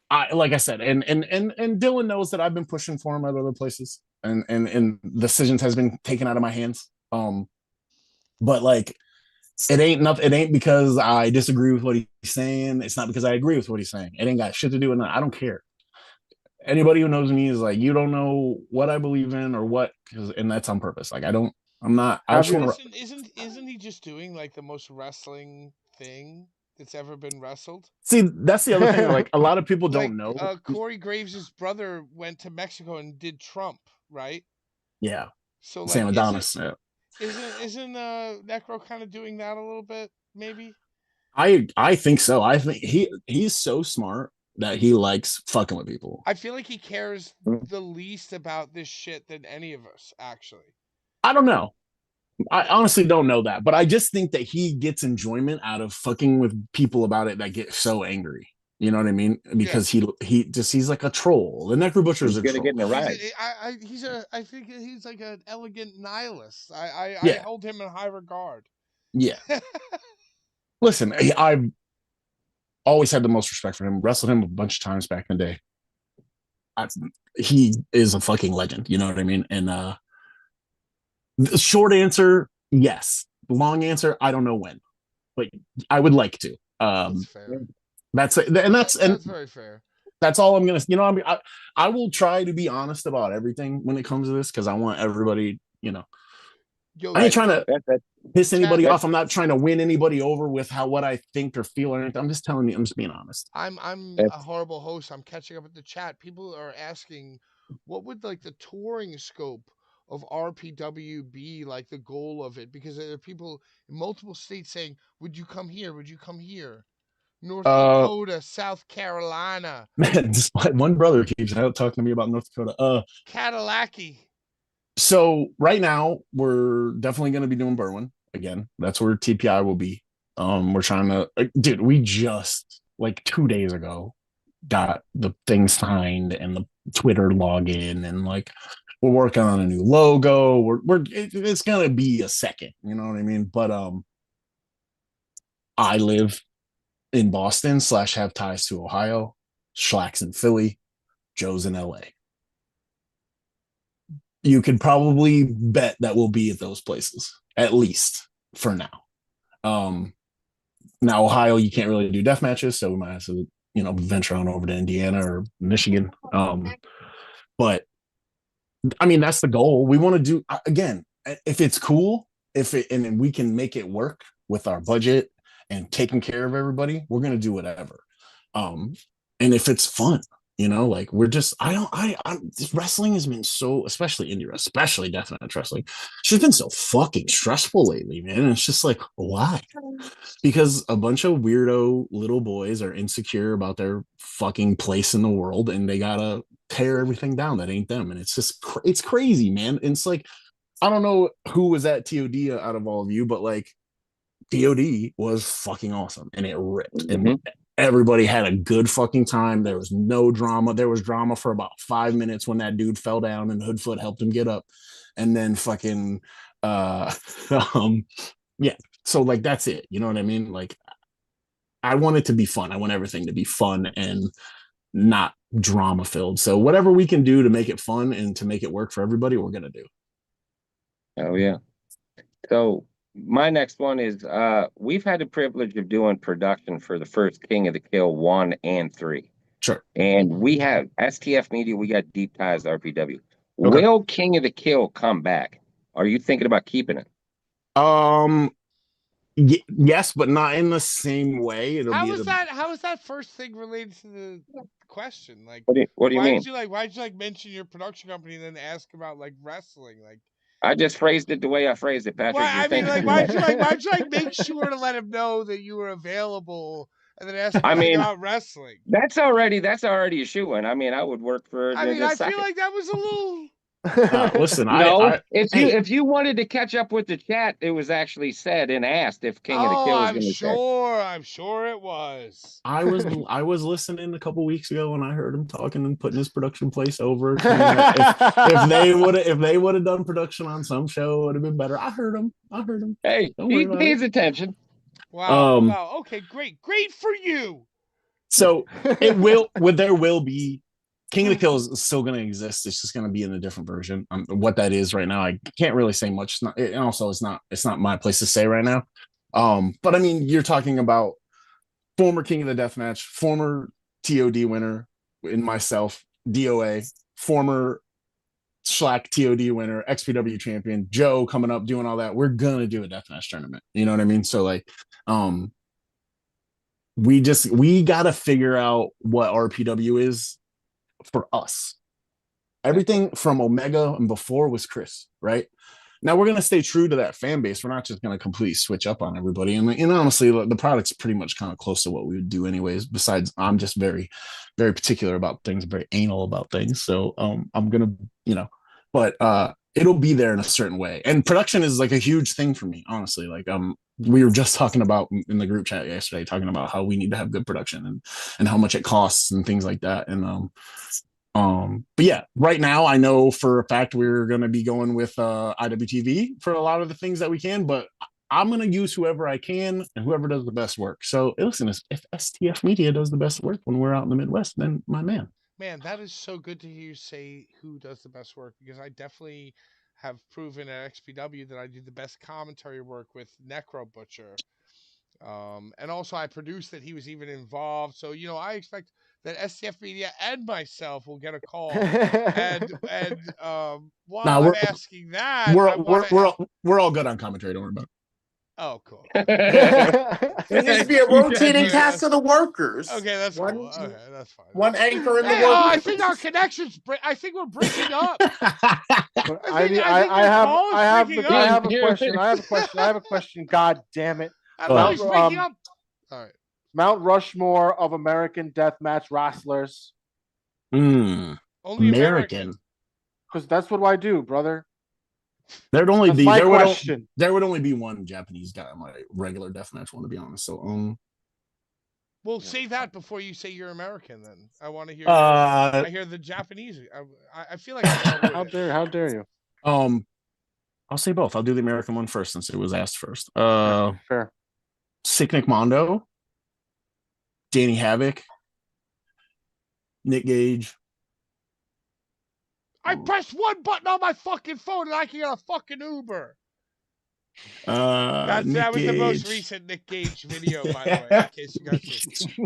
I like I said, and Dylan knows that I've been pushing for him at other places, and decisions has been taken out of my hands. But like it ain't because I disagree with what he's saying. It's not because I agree with what he's saying. It ain't got shit to do with that. I don't care. Anybody who knows me is like, you don't know what I believe in or what, and that's on purpose. Like I'm not. I just want to. Isn't he just doing like the most wrestling thing that's ever been wrestled? See, that's the other thing. Like a lot of people Like, don't know. Corey Graves' brother went to Mexico and did Trump, right? Yeah. So like, Sam Adonis. Isn't Necro kind of doing that a little bit? Maybe. I think so. I think he's so smart that he likes fucking with people. I feel like he cares the least about this shit than any of us, actually. I don't know. I honestly don't know that, but I just think that he gets enjoyment out of fucking with people about it that get so angry. You know what I mean? Because he's like a troll. The Necro Butcher is a troll. Get in a ride. I think he's like an elegant nihilist. I hold him in high regard. Yeah. Listen, I've always had the most respect for him. Wrestled him a bunch of times back in the day. He is a fucking legend. You know what I mean? And the short answer, yes. Long answer, I don't know when, but I would like to. That's fair. That's very fair. That's all I'm gonna. I will try to be honest about everything when it comes to this because I want everybody. I ain't trying to piss anybody off. I'm not trying to win anybody over with what I think or feel or anything. I'm just telling you. I'm just being honest. I'm a horrible host. I'm catching up with the chat. People are asking, what would like the touring scope of RPW be, like the goal of it? Because there are people in multiple states saying, would you come here? Would you come here? North Dakota, South Carolina. Man, one brother keeps talking to me about North Dakota. Cadillac-y. So right now we're definitely going to be doing Berwyn again. That's where TPI will be. We're trying to, dude. We just like 2 days ago got the thing signed and the Twitter login, and like we're working on a new logo. It's gonna be a second, you know what I mean? But I live in Boston / have ties to Ohio. Schlack's in Philly. Joe's in LA. You could probably bet that we'll be at those places, at least for now. Now Ohio, you can't really do death matches, so we might have to, venture on over to Indiana or Michigan. But I mean, that's the goal. We want to do, again, if it's cool, and we can make it work with our budget and taking care of everybody, we're gonna do whatever. And if it's fun, like we're just, this wrestling has been so, especially indie wrestling, especially deathmatch wrestling, it's just been so fucking stressful lately, man. And it's just like, why? Because a bunch of weirdo little boys are insecure about their fucking place in the world, and they gotta tear everything down that ain't them. And it's just, it's crazy, man. And it's like, I don't know who was at TOD out of all of you, but like, TOD was fucking awesome, and it ripped, and Mhm. everybody had a good fucking time. There was no drama. There was drama for about 5 minutes when that dude fell down and Hoodfoot helped him get up, and then fucking um yeah. So like that's it. You know what I mean? Like I want it to be fun. I want everything to be fun and not drama filled. So whatever we can do to make it fun and to make it work for everybody, we're gonna do. Oh yeah. So my next one is we've had the privilege of doing production for the first King of the Kill 1 and 3. Sure. And we have STF Media, we got deep ties to RPW. Okay. Will King of the Kill come back? Are you thinking about keeping it? Yes, but not in the same way. It'll How be was that? How was that first thing related to the question? Like, What do you why mean? did you why did you mention your production company and then ask about like wrestling? Like, I just phrased it the way I phrased it, Patrick. why? You're I mean, thinking like, too much. why'd you make sure to let him know that you were available and then ask him I mean, about wrestling? that's already a shoe-in. I mean, I would work for I mean, I just a feel second. like that was a little. listen. No, Hey, if you wanted to catch up with the chat, it was actually said and asked if King of the Oh, Kill was I'm going to stay. sure. I'm sure it was. I was listening a couple weeks ago and I heard him talking and putting his production place over. If they would have done production on some show, it would have been better. I heard him. Hey, Don't worry he about pays it. attention. Wow. Wow. Okay. Great for you. So there will be King of the Kill is still going to exist. It's just going to be in a different version. What that is right now, I can't really say much. It's not my place to say right now. But I mean, you're talking about former King of the Deathmatch, former TOD winner, in myself, DOA, former Schlack TOD winner, XPW champion, Joe coming up doing all that. We're gonna do a deathmatch tournament. You know what I mean? So like, we gotta figure out what RPW is for us. Everything from Omega and before was Chris, right? Now we're gonna stay true to that fan base. We're not just gonna completely switch up on everybody. And honestly, the product's pretty much kind of close to what we would do anyways. Besides, I'm just very, very particular about things, very anal about things. So I'm gonna, but it'll be there in a certain way. And production is like a huge thing for me, honestly. Like we were just talking about in the group chat yesterday, talking about how we need to have good production and how much it costs and things like that. And but yeah, right now I know for a fact we're gonna be going with IWTV for a lot of the things that we can, but I'm gonna use whoever I can and whoever does the best work. So listen, if STF Media does the best work when we're out in the Midwest, then my man. Man, that is so good to hear you say who does the best work, because I definitely have proven at XPW that I do the best commentary work with Necro Butcher. And also I produced that he was even involved. So, I expect that STF Media and myself will get a call. While Nah, I'm asking that, we're I want to. we're all good on commentary. Don't worry about it. Oh, cool. There needs to be a rotating cast of the workers. Okay, that's cool. Okay, that's fine. One anchor in the Hey, workers. I think our connections. I think we're breaking up. I have a question. God damn it! I thought he's breaking up. All right. Mount Rushmore of American Deathmatch wrestlers. Only American. Because that's what I do, brother. There'd only that's be my there question. There would only be one Japanese guy on my regular deathmatch one, to be honest. So Well, say that before you say you're American. Then I want to hear. I hear the Japanese. I feel like how dare you? I'll say both. I'll do the American one first since it was asked first. Fair. Sick Nick Mondo, Danny Havoc, Nick Gage. I pressed one button on my fucking phone and I can get a fucking Uber. That was the most recent Nick Gage video, by the way. In case you guys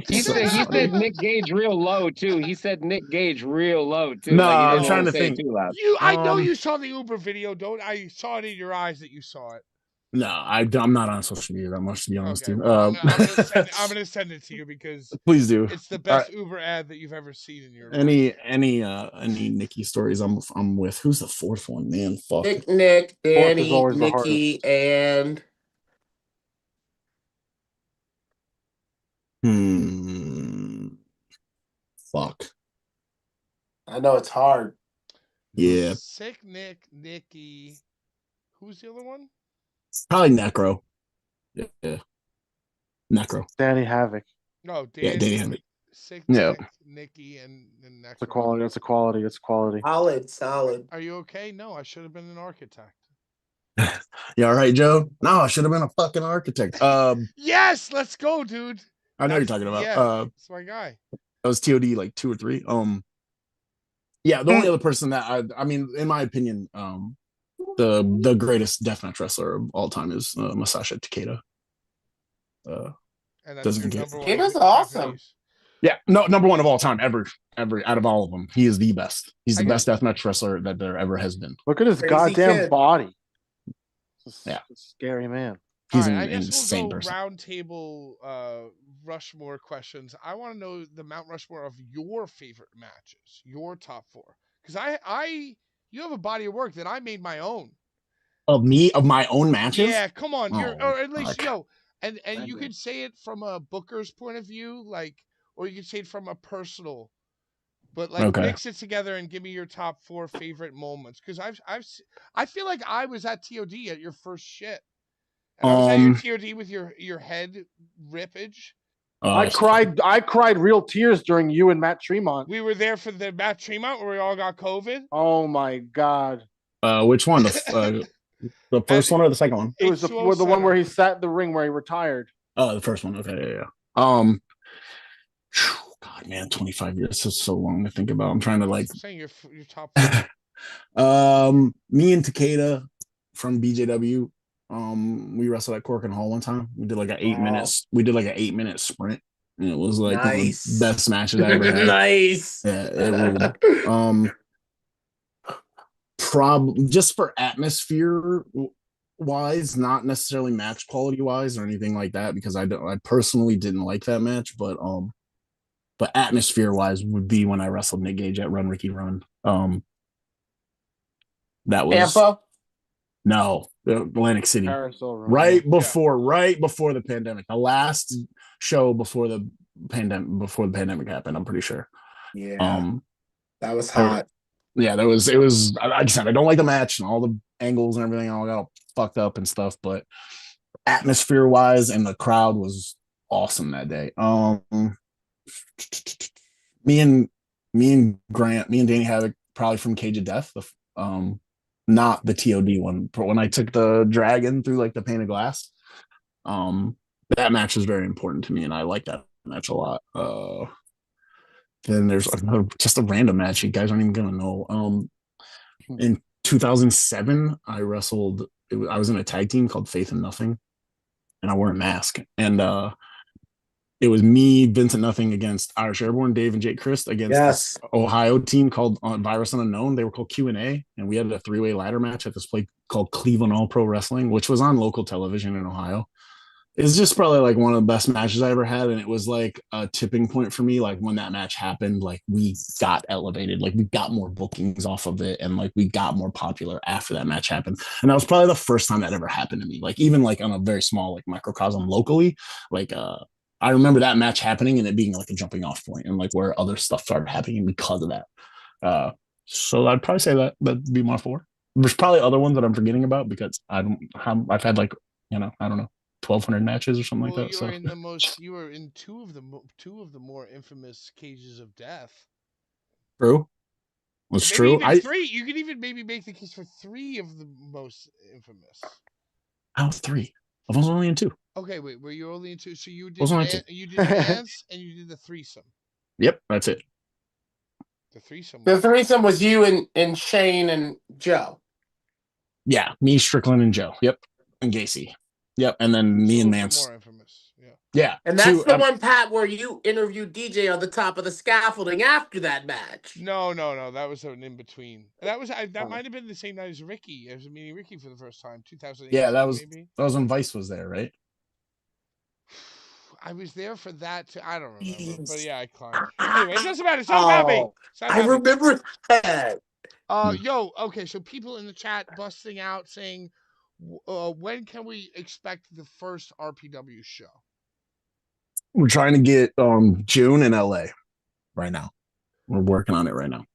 he said Nick Gage real low too. He said Nick Gage real low too. No, like, I'm trying to think. Too loud. I know you saw the Uber video. I saw it in your eyes that you saw it. No, I'm not on social media that much, to be honest. Okay, well, I'm gonna send it to you because please do. It's the best Uber ad that you've ever seen in your life. Any Nikki stories I'm with. Who's the fourth one, man? Fuck. Nick, Danny, Nikki, and fuck. I know it's hard. Yeah. Sick Nick, Nikki. Who's the other one? Probably Necro. Yeah. Necro. Danny Havoc. No, Yeah, Dan, Danny Havoc. Sick Yeah. Nick, Nikki, and It's a Necro. quality. It's a quality. It's quality. Solid. Are you okay? No, I should have been an architect. You all right, Joe? No, I should have been a fucking architect. Yes, let's go, dude. I know you're talking about. Yeah, that's my guy. That was TOD like 2 or 3. Yeah, the only other person that I mean, in my opinion, the greatest deathmatch wrestler of all time is Masashi Takeda. And that's Doesn't your get number one. Takeda's Japanese. awesome. Yeah, no, number one of all time, ever out of all of them. He is the best. He's the I best deathmatch wrestler that there ever has been. Look at his Crazy goddamn kid. body. Yeah. A scary man. He's All an right, I guess insane we'll go person. round table Rushmore questions. I want to know the Mount Rushmore of your favorite matches, your top 4. Because you have a body of work that I made my own. Of my own matches? Yeah, come on. You're Oh, or at least okay. and you could say it from a booker's point of view, like, or you could say it from a personal, but like Okay. mix it together and give me your top 4 favorite moments. Because I feel like I was at TOD at your first shit. And I was at your TOD with your head rippage. I cried real tears during you and Matt Tremont. We were there for the Matt Tremont where we all got COVID. Oh my god. Which one? The first one or the second one? It was the one where he sat in the ring where he retired. Oh, the first one. Okay, yeah. God, man, 25 years is so long to think about. I'm trying to like. I'm saying your top 4. Me and Takeda from BJW. We wrestled at Cork and Hall one time. We did like an 8 minutes. We did like an 8-minute sprint, and it was like one of the best matches I ever had. Nice. Yeah, it ruled. Just for atmosphere wise, not necessarily match quality wise or anything like that, because I personally didn't like that match, but atmosphere wise would be when I wrestled Nick Gage at Run Ricky Run. That was Tampa. No, Atlantic City. Right before the pandemic. The last show before the pandemic happened, I'm pretty sure. Yeah. That was hot. Yeah, it was I just said I don't like the match and all the angles and everything all got all fucked up and stuff, but atmosphere wise and the crowd was awesome that day. Me and Grant, me and Danny Havoc, probably from Cage of Death, not the TOD one, but when I took the dragon through like the pane of glass, that match was very important to me, and I like that match a lot. Then there's just a random match you guys aren't even gonna know. In 2007, I wrestled. I was in a tag team called Faith and Nothing, and I wore a mask, and it was me, Vincent Nothing, against Irish Airborne, Dave and Jake Christ, against this Ohio team called Virus Unknown. They were called Q&A, and we had a 3-way ladder match at this place called Cleveland All Pro Wrestling, which was on local television in Ohio. It's just probably like one of the best matches I ever had, and it was like a tipping point for me. Like when that match happened, like we got elevated, like we got more bookings off of it, and like we got more popular after that match happened. And that was probably the first time that ever happened to me. Like even like on a very small like microcosm locally, like I remember that match happening and it being like a jumping off point, and like where other stuff started happening because of that. So I'd probably say that'd be my 4. There's probably other ones that I'm forgetting about because I've had like, I don't know, 1,200 matches or something like that. You were in two of the more infamous Cages of Death. True. It's true. Three. You could even maybe make the case for 3 of the most infamous. How 3? I was only in 2. Okay, wait. Were you only in 2? So you did you did Vance and you did the threesome. Yep, that's it. The threesome. The threesome was you and Shane and Joe. Yeah, me, Strickland, and Joe. Yep, and Gacy. Yep, and then me and Mance. More infamous. Yeah. Yeah, and that's the one, Pat, where you interviewed DJ on the top of the scaffolding after that match. No. That was an in between. That might have been the same night as Ricky. I was meeting Ricky for the first time, 2008. Yeah, that was when Vice was there, right? I was there for that too. I don't remember, but yeah, I climbed. Anyway, it doesn't matter. It's not about me. I remember that. Okay. So people in the chat busting out saying, when can we expect the first RPW show? We're trying to get June in LA right now. We're working on it right now.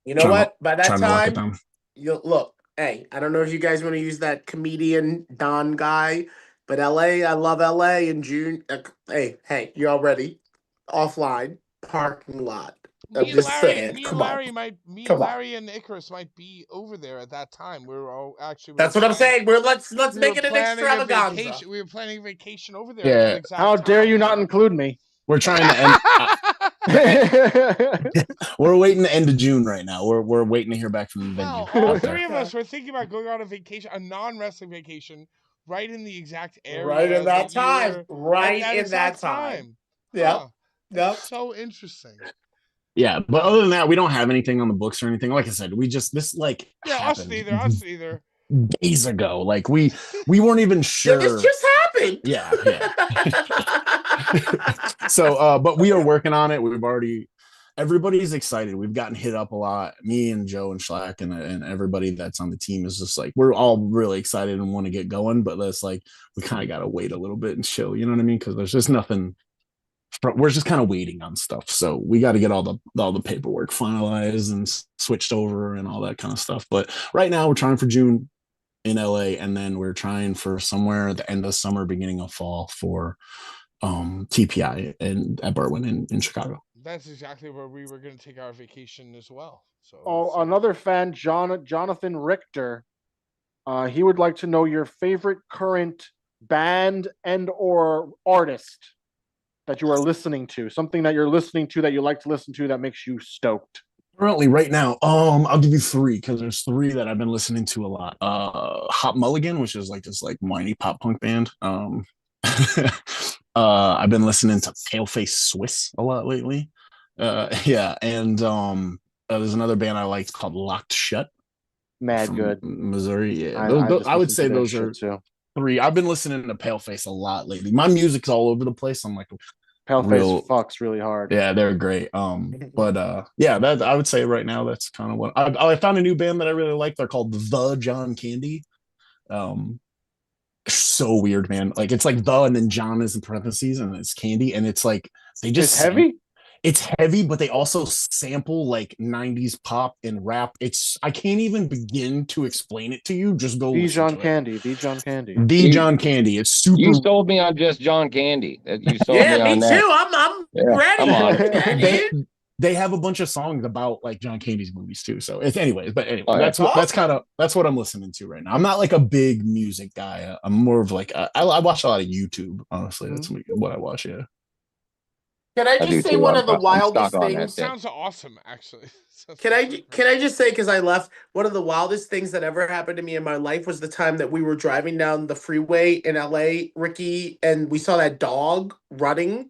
You know what? By that time, you'll look. Hey, I don't know if you guys want to use that comedian Don guy But LA, I love LA in June. Hey, you already offline parking lot. I'm just saying. Me and Come on. Larry might, Come on. Larry and Icarus might be over there at that time. We were all actually. That's what I'm saying. Let's make it an extravaganza. Vacation. We were planning a vacation over there Yeah. at that exact How time. dare you not include me? We're trying to end. We're waiting the end of June right now. We're waiting to hear back from the venue. Hell, all three of us were thinking about going on a vacation, a non-wrestling vacation, right in the exact area. Right in that time. Right in that time. Yep. Huh. That's so interesting. Yeah, but other than that, we don't have anything on the books or anything. Like I said, we just us happened us neither. Days ago. Like we weren't even sure. Yeah, this just happened. Yeah. So, but we are working on it. Everybody's excited. We've gotten hit up a lot. Me and Joe and Schlack and everybody that's on the team is just like, we're all really excited and want to get going, but that's like, we kind of got to wait a little bit and chill. You know what I mean? Because there's just nothing. We're just kind of waiting on stuff. So we got to get all the paperwork finalized and switched over and all that kind of stuff. But right now we're trying for June in LA, and then we're trying for somewhere at the end of summer, beginning of fall for TPI and at Berwyn in Chicago. That's exactly where we were going to take our vacation as well. So, another fan, Jonathan Richter. He would like to know your favorite current band and or artist that you are listening to. Something that you're listening to that you like to listen to that makes you stoked. Currently, right now, I'll give you three because there's three that I've been listening to a lot. Hot Mulligan, which is like this like whiny pop punk band. I've been listening to Paleface Swiss a lot lately. And there's another band I like called Locked Shut. Mad good. Missouri. Yeah, I would say those are three. I've been listening to Paleface a lot lately. My music's all over the place. I'm like, Paleface fucks really hard. Yeah, they're great. But yeah, that I would say right now that's kind of what I found a new band that I really like. They're called The John Candy. So weird, man. Like it's like the and then John is in parentheses and it's Candy, and it's like they just heavy. It's heavy, but they also sample like 90s pop and rap. I can't even begin to explain it to you. Just go The John Candy. The John Candy. The John Candy. It's super. You sold me on just John Candy. You sold me on that. Yeah, me too. I'm ready. They have a bunch of songs about like John Candy's movies too. So it's anyways, but anyway, that's what I'm listening to right now. I'm not like a big music guy. I'm more of like I watch a lot of YouTube. Honestly, that's what I watch. Yeah. Can I just say one of the wildest things? Sounds awesome, actually. Can I just say, because I left, one of the wildest things that ever happened to me in my life was the time that we were driving down the freeway in LA, Ricky, and we saw that dog running.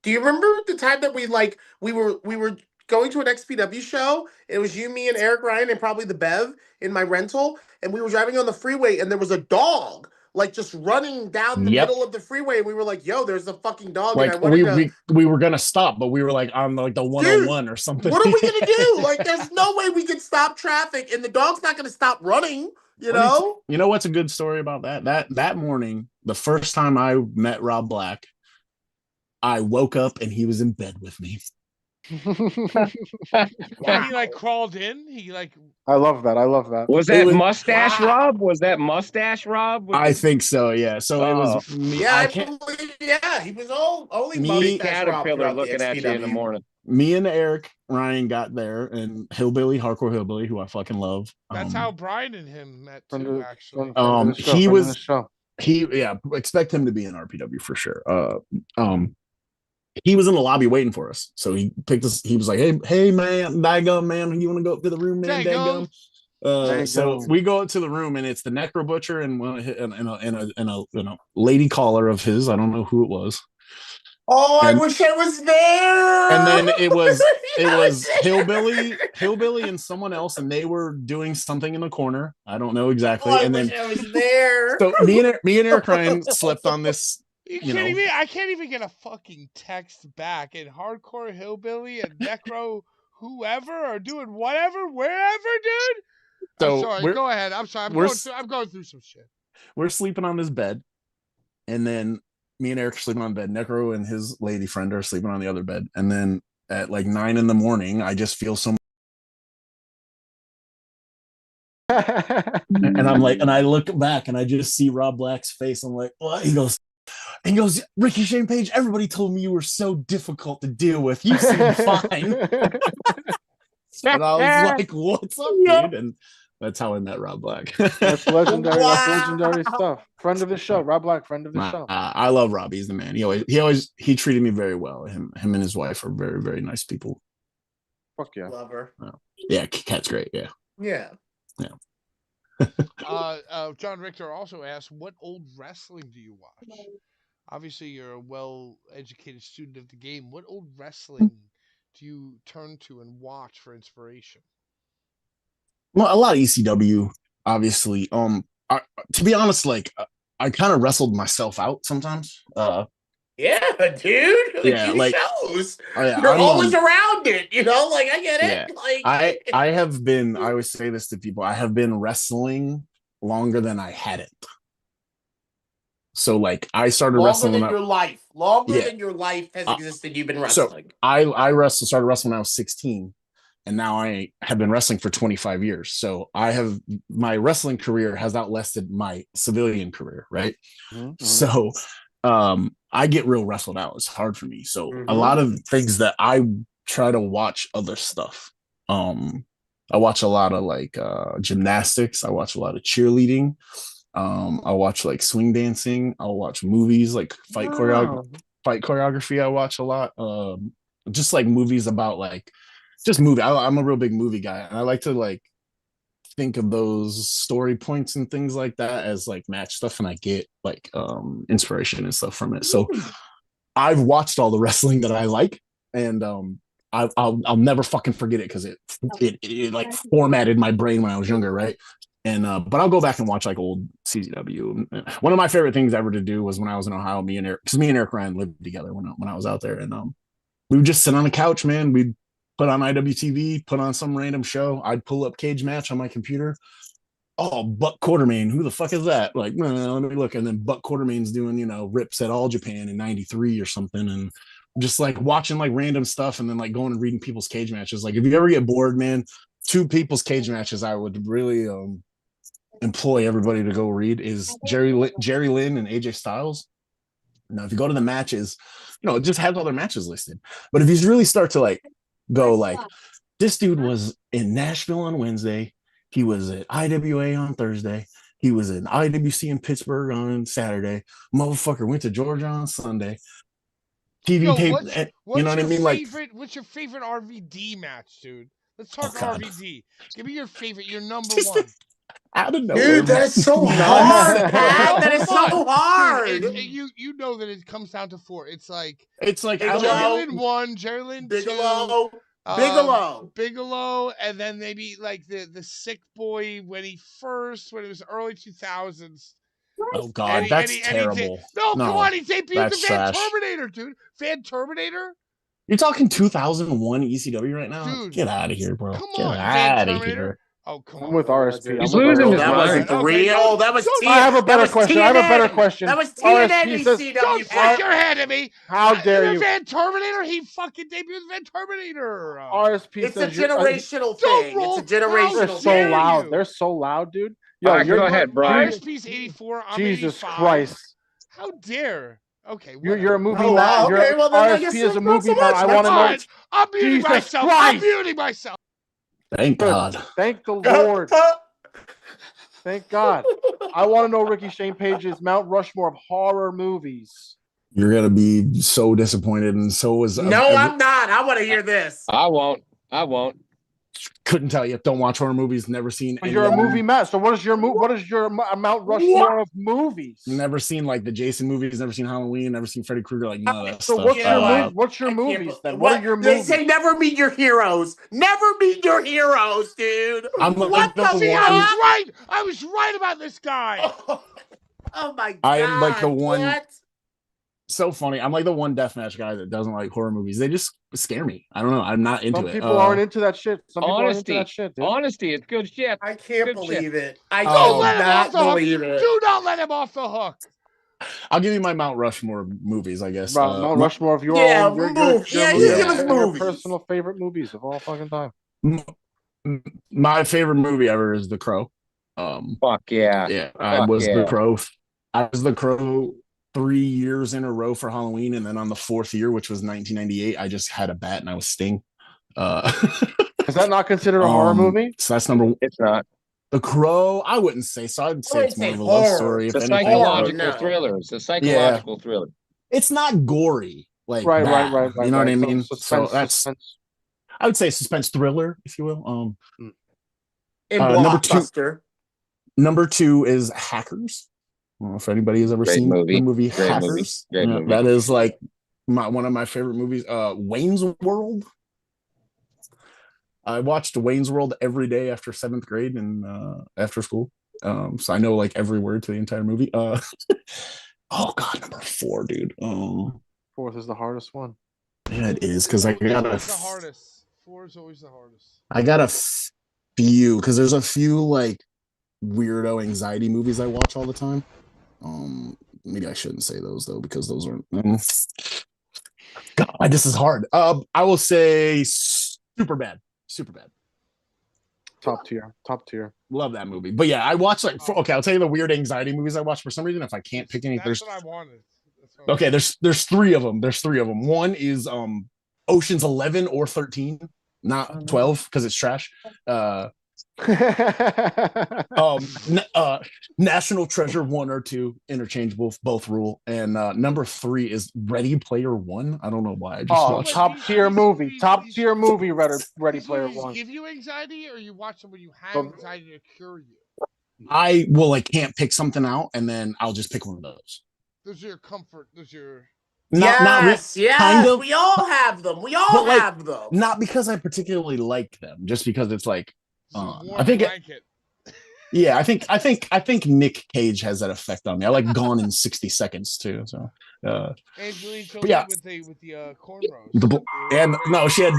Do you remember the time that we were going to an XPW show? It was you, me, and Eric Ryan, and probably the Bev in my rental, and we were driving on the freeway, and there was a dog like just running down the middle of the freeway. And we were like, yo, there's a fucking dog. Like, and we were going to stop, but we were like on like the 101 or something. What are we going to do? Like, there's no way we could stop traffic and the dog's not going to stop running, you know? You know what's a good story about that? That morning, the first time I met Rob Black, I woke up and he was in bed with me. He like crawled in. I love that. Was that Mustache Rob? Was that Mustache Rob? I think so. Yeah. So it was me. Yeah, I believe. Yeah, he was only me Caterpillar looking at you in the morning. Me and Eric Ryan got there, and Hillbilly, Hardcore Hillbilly, who I fucking love. That's how Brian and him met too. Actually, expect him to be in RPW for sure. He was in the lobby waiting for us. So he picked us. He was like, hey, man, Dagum, man, you want to go up to the room, man? Dagum. So we go up to the room, and it's the Necro Butcher and a lady caller of his. I don't know who it was. Oh, I wish I was there. And then it was Hillbilly and someone else, and they were doing something in the corner. I don't know exactly. I wish I was there. So me and Eric Ryan slept on this. I can't even get a fucking text back. And Hardcore Hillbilly and Necro whoever are doing whatever, wherever, dude. So I'm sorry. Go ahead. I'm sorry. I'm going through some shit. We're sleeping on this bed, and then me and Eric are sleeping on bed. Necro and his lady friend are sleeping on the other bed. And then at like 9 a.m, I just feel so And I'm like, and I look back and I just see Rob Black's face. I'm like, what? He goes, Ricky Shane Page, everybody told me you were so difficult to deal with. You seem fine. And I was like, what's up, dude? And that's how I met Rob Black. That's legendary. Wow. That's legendary stuff. Friend of the show, Rob Black, friend of the show. I love Rob. He's the man. He treated me very well. Him and his wife are very, very nice people. Fuck yeah. Love her. Yeah, Cat's great. Yeah. Yeah. John Richter also asked, what old wrestling do you watch? Obviously, you're a well-educated student of the game. What old wrestling do you turn to and watch for inspiration? Well, a lot of ECW, obviously. To be honest, like I kind of wrestled myself out sometimes. Yeah, dude. Yeah, you like shows. yeah, You're always around it, you know. Like I get it. Yeah. Like I have been. I always say this to people. I have been wrestling longer than I hadn't. So like I started wrestling than your life. Longer Yeah. than your life has existed. You've been So wrestling. I started wrestling when I was 16, and now I have been wrestling for 25 years. So my wrestling career has outlasted my civilian career, right? Mm-hmm. So I get real wrestled out. It's hard for me. So Mhm. a lot of things that I try to watch other stuff. I watch a lot of like gymnastics. I watch a lot of cheerleading. I watch like swing dancing. I'll watch movies like fight choreography. I watch a lot. Just like movies about like just movie. I'm a real big movie guy, and I like to like think of those story points and things like that as like match stuff, and I get like inspiration and stuff from it. So I've watched all the wrestling that I like, and I'll never fucking forget it because it like formatted my brain when I was younger, right? And but I'll go back and watch like old CZW. One of my favorite things ever to do was when I was in Ohio, me and Eric Ryan lived together when I was out there, and we would just sit on the couch, man. We'd put on IWTV, put on some random show. I'd pull up Cage Match on my computer. Oh, Buck Quartermain, who the fuck is that? Like, let me look. And then Buck Quartermain's doing, rips at All Japan in '93 or something, and just like watching like random stuff, and then like going and reading people's cage matches. Like, if you ever get bored, man, 2 people's cage matches I would really employ everybody to go read is Jerry Lynn and AJ Styles. Now, if you go to the matches, it just has all their matches listed. But if you really start to like go like, this dude was in Nashville on Wednesday, he was at IWA on Thursday, he was in IWC in Pittsburgh on Saturday, motherfucker went to Georgia on Sunday. TV tape, you know what I mean? What's your favorite RVD match, dude? Let's talk God. RVD. Give me your favorite, your number one. I don't know, dude. That is so hard, Pat. That is so hard. Dude, you know that it comes down to 4. It's like Bigelow, Jerry Lynn 1, Jerry Lynn 2, Bigelow, and then maybe like the Sick Boy when it was early 2000s. Oh God, that's terrible. Come on, he debuted the Van trash. Terminator, dude. Van Terminator. You're talking 2001 ECW right now? Dude, get out of here, bro. Come get on, out of here. Oh, come on. I'm with RSP. He's losing his That mind. wasn't real. That was I have a better question. That was TNN RSP Don't ECW. stick your head at me. How dare you? Van Terminator, he fucking debuted Van Terminator. RSP It's a says generational thing. It's a They're generational so thing. loud. They're so loud, dude. All right, go ahead, Brian. RSP's 84. I'm Jesus 85. Christ. How dare? Okay, You're a movie Oh, nut. wow. Okay, well, then I RSP guess is a not movie so nut. much. I want to know. Fine. I'm muting Jesus myself. Christ. I'm muting myself. Thank God. Thank the Lord. Thank God. I want to know Ricky Shane Page's Mount Rushmore of horror movies. You're gonna be so disappointed, and so is No, I'm not. I want to hear this. I won't. Couldn't tell you. Don't watch horror movies. Never seen. But you're a movie mat. So what is your Mount Rushmore of movies? Never seen like the Jason movies. Never seen Halloween. Never seen Freddy Krueger. Like none of that So stuff. what's your movies then? What What are your they movies? say? Never meet your heroes. Never meet your heroes, dude. I'm what the the fuck? one- I was right about this guy. Oh my God. I am like the one. What? So funny. I'm like the one deathmatch guy that doesn't like horror movies. They just scare me. I don't know. I'm not into Some it. people aren't into that shit. Some people aren't Honesty. into that shit, dude. Honesty, it's good shit. I can't Good believe it. I Don't let him off cannot the hook. believe it. Do not let him off the hook. I'll give you my Mount Rushmore movies, I guess. Mount Rushmore of your Yeah, own. you give us your movies. personal favorite movies of all fucking time. My favorite movie ever is The Crow. Fuck yeah. Yeah, I Fuck was yeah. the Crow. I was the Crow 3 years in a row for Halloween, and then on the fourth year, which was 1998, I just had a bat and I was Sting. Is that not considered a horror movie? So that's number one. It's not. The Crow, I wouldn't say so. I'd say wouldn't it's more say of a love horror. story. It's If a anything, psychological no. thriller. It's a psychological thriller. it's not gory, like Right. You know what I So mean? suspense, So that's suspense. I would say suspense thriller, if you will. In number two- Blockbuster. Number two is Hackers. I don't know if anybody has ever Great seen movie. the movie Great movie. Hackers. Great movie. That is like one of my favorite movies. Wayne's World. I watched Wayne's World every day after seventh grade and after school. So I know like every word to the entire movie. Oh God, number four, dude. Fourth is the hardest one. Yeah, it is because I got the hardest. Four is always the hardest. I got a few because there's a few like weirdo anxiety movies I watch all the time. Maybe I shouldn't say those though because those aren't. God, this is hard. I will say Superbad. Top tier. Love that movie. But yeah, I watch like okay, I'll tell you the weird anxiety movies I watch for some reason. If I can't pick any, That's what I wanted. Okay, there's three of them. One is Ocean's 11 or 13, not 12 because it's trash. National Treasure 1 or 2, interchangeable, both rule. And number 3 is Ready Player One. I don't know why. I just watched top tier movie. Ready Player One. Give you anxiety, or you watch them when you have anxiety to cure you? I can't pick something out, and then I'll just pick one of those. Those are your comfort. Those are your. Yes. kind of, we all have them. We all have them. Not because I particularly like them, just because it's like I think yeah, I think Nick Cage has that effect on me. I like Gone in 60 Seconds too. So Angelina Jolie with the cornrows. And no, she had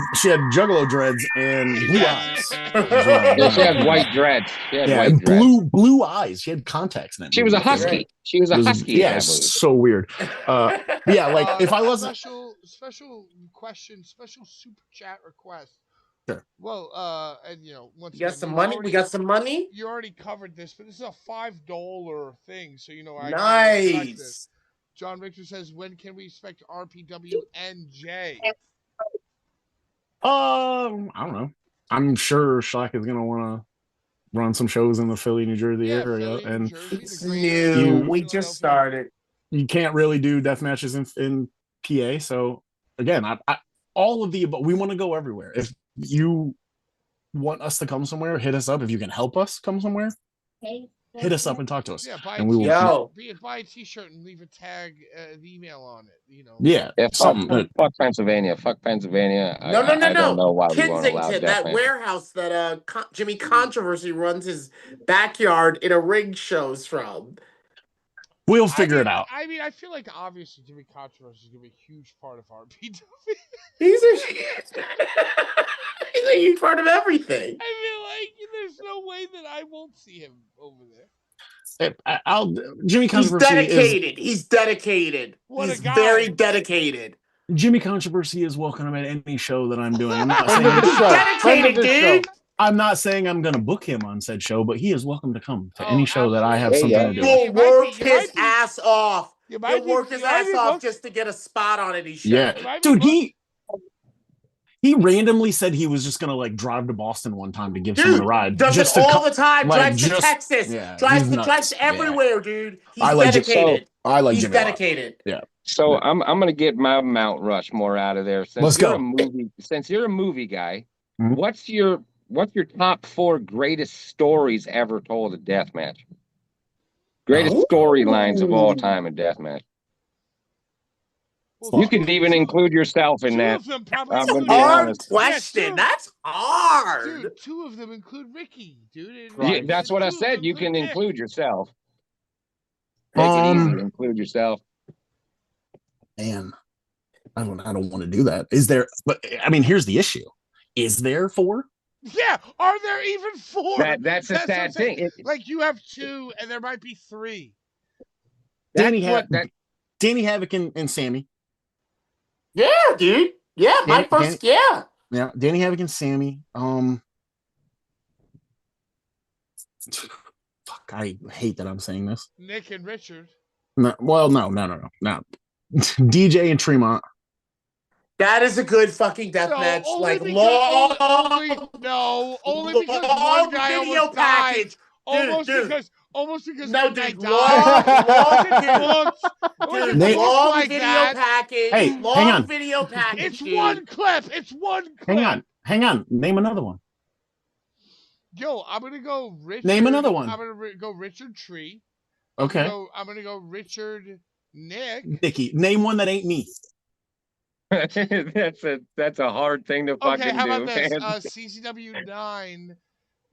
Juggalo dreads and blue eyes. Yeah, she had white dreads. And blue eyes. She had contacts in it. She was a husky. She was a husky. Yeah, it's so weird. Yeah, like if I wasn't special question, special super chat request. Sure. Well, and once we got some money. We got some money. You already covered this, but this is a $5 thing, so I nice. This. John Richter says, when can we expect RPW NJ? I don't know. I'm sure Shaq is gonna want to run some shows in the Philly, New Jersey area, and it's new. We just started. You can't really do death matches in PA, so again, I all of the above. We want to go everywhere. If you want us to come somewhere, hit us up. If you can help us come somewhere, hit us up and talk to us. Yeah, and we will buy a t-shirt and leave a tag, email on it. Yeah, something. Fuck Pennsylvania. Fuck Pennsylvania. No. I don't know why we won't allow Kensington, that warehouse that Jimmy Controversy runs his backyard in a ring shows from. We'll figure it out. I mean, I feel like obviously Jimmy Controversy is going to be a huge part of RPW. He's a huge part of everything. I feel like there's no way that I won't see him over there. Jimmy Controversy He's dedicated. What He's a guy. Very dedicated. Jimmy Controversy is welcome at any show that I'm doing. I'm not saying dedicated, dude. I'm not saying I'm going to book him on said show, but he is welcome to come to any show that I have something to do. He'll work his ass off. He'll work his ass off just to get a spot on any show. Yeah, dude, he randomly said he was just going to like drive to Boston one time to give someone a ride. Does just it all the time. Like, drives to Texas. Yeah, drives everywhere, dude. He's dedicated. He's Jimmy dedicated. Yeah. So I'm gonna get my Mount Rushmore out of there. Let's go. Since you're a movie guy, what's your top 4 greatest stories ever told at deathmatch? Greatest storylines of all time in deathmatch. Well, you can even include yourself in that. Hard question. That's hard. Dude, 2 of them include Ricky, dude. Yeah, that's what I said. You can include yourself. Make it easy to include yourself. Man, I don't want to do that. Is there? But I mean, here's the issue: is there 4? Yeah, are there even 4? That's a sad thing. Like you have 2, and there might be 3. Danny Havoc and Sammy. Yeah, dude. Yeah, Yeah, Danny Havoc and Sammy. fuck, I hate that I'm saying this. Nick and Richard. No, well, no. DJ and Tremont. That is a good fucking death No, match. only Like because long one guy video almost died. package. Almost Dude. because No, one guy dude, died. Dude, It looks long like video that. package. Hey, long hang on. video package. It's dude. one clip. It's one clip. Hang on. Name another one. Yo, I'm gonna go Richard. Name another one. I'm gonna go Richard Tree. Okay. I'm gonna go Richard Nick. Nicky, name one that ain't me. That's a hard thing to fucking Okay, how about do, this? man. CCW 9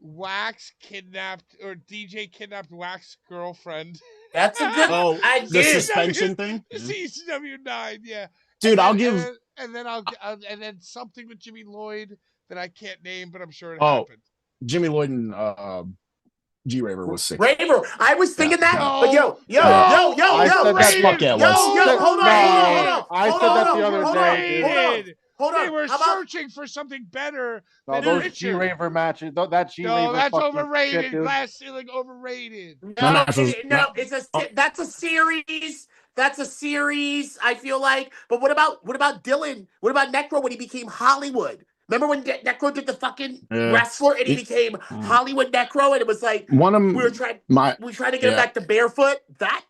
Wax kidnapped or DJ kidnapped Wax girlfriend. That's a good. Oh, I the did. suspension thing. CCW 9, yeah. Dude, And I'll then- give. and then and then something with Jimmy Lloyd that I can't name, but I'm sure it Oh. happened. Jimmy Lloyd and G Raver was sick. Raver. I was thinking that, No. but yo, I said that. Fuck yeah, it was. hold on. I said that the other day. Overrated. Hold on. They were How about- searching for something better No, than those Richard. G Raver matches. That G Raver. No, that's fucking overrated. shit, dude. Glass ceiling overrated. No, it's that's a series. That's a series. I feel like. But what about Dylan? What about Necro when he became Hollywood? Remember when Necro did the fucking wrestler and he became Hollywood Necro, and it was like One of we were trying to get him back to barefoot. That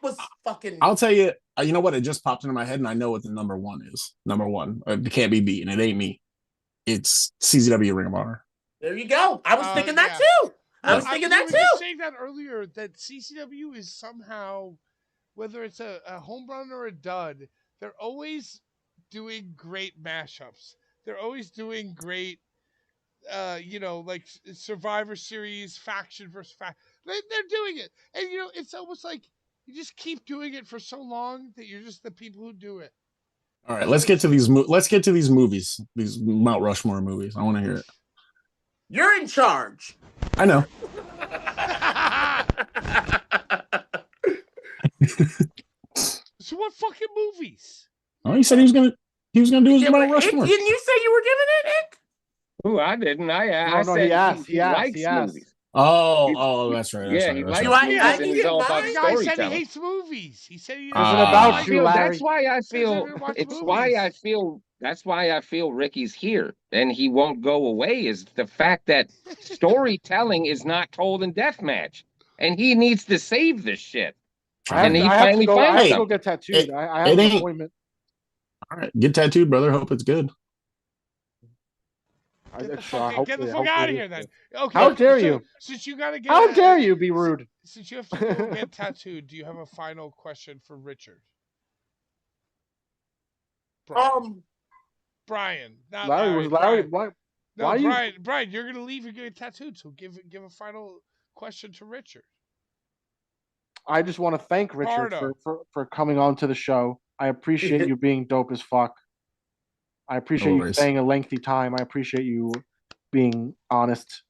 was fucking. I'll tell you. You know what? It just popped into my head, and I know what the number one is. Number one, it can't be beaten. It ain't me. It's CZW Ring of Honor. There you go. I was thinking that too. I was thinking that We were too. saying that earlier, that CCW is somehow, whether it's a home run or a dud, they're always doing great mashups. They're always doing great, like Survivor Series, faction versus faction. They're doing it. And, it's almost like you just keep doing it for so long that you're just the people who do it. All right, let's get to these. Let's get to these movies. These Mount Rushmore movies. I want to hear it. You're in charge. I know. So what fucking movies? Oh, he said he was gonna do his Mount Rushmore. Didn't you say you were giving it, Nick? Ooh, I didn't. I No, said he asked. likes He asked. movies. Oh, that's right. Yeah, That's he right. likes That's right. movies, and it's all about The guy said he storytelling. hates movies. He said he Isn't about you, Larry. That's why I feel. watch It's movies. why I feel. That's why I feel Ricky's here, and he won't go away. Is the fact that storytelling is not told in deathmatch, and he needs to save this shit. And he finally I have finds to go them. get tattooed. I have it an ain't- appointment. All right, get tattooed, brother. Hope it's good. Get the Hopefully- fuck hopefully out of it here is then. good. Okay. How dare so- you? Since you gotta get. How dare you be rude? Since you have to go get tattooed, do you have a final question for Richard? Brian, not Larry, Brian. why? No, why Brian. Brian, you're gonna leave. You're getting tattooed. So give a final question to Richard. I just want to thank Richard Bardo. for coming on to the show. I appreciate you being dope as fuck. I appreciate No you worries. staying a lengthy time. I appreciate you being honest.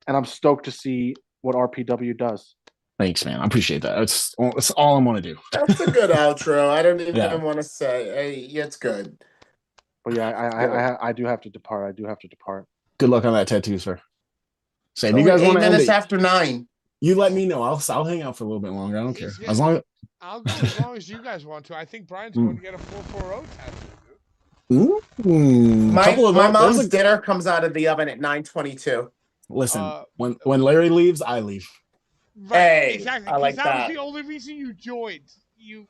And I'm stoked to see what RPW does. Thanks, man. I appreciate that. It's all I want to do. That's a good outro. I don't even Yeah. want to say. It's good. But yeah, I do have to depart. Good luck on that tattoo, sir. Say, if Only you guys 8 want to end minutes it, after 9. you let me know. I'll hang out for a little bit longer. I don't care. Yeah. As long as I'll go as long as you guys want to. I think Brian's going to get a 440 tattoo. My couple of them- mom's there's a- dinner comes out of the oven at 9:22. Listen, when Larry leaves, I leave. Right, Hey, exactly. I like 'cause that. was the only reason you joined. We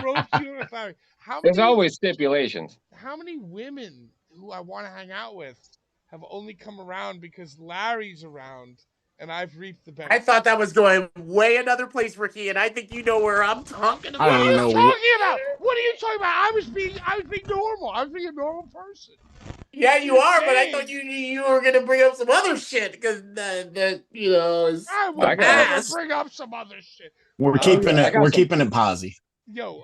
roped you with Larry. There's always stipulations. How many women who I want to hang out with have only come around because Larry's around and I've reaped the I benefit? thought that was going way another place, Ricky, and I think you know where I'm talking about. I don't know. What are you talking about? What are you talking about? I was being normal. I was being a normal person. Yeah, you are, but I Dang. thought you were gonna bring up some other shit because is I would I got never past. bring up some other shit. We're keeping it. We're keeping it posy. Yo,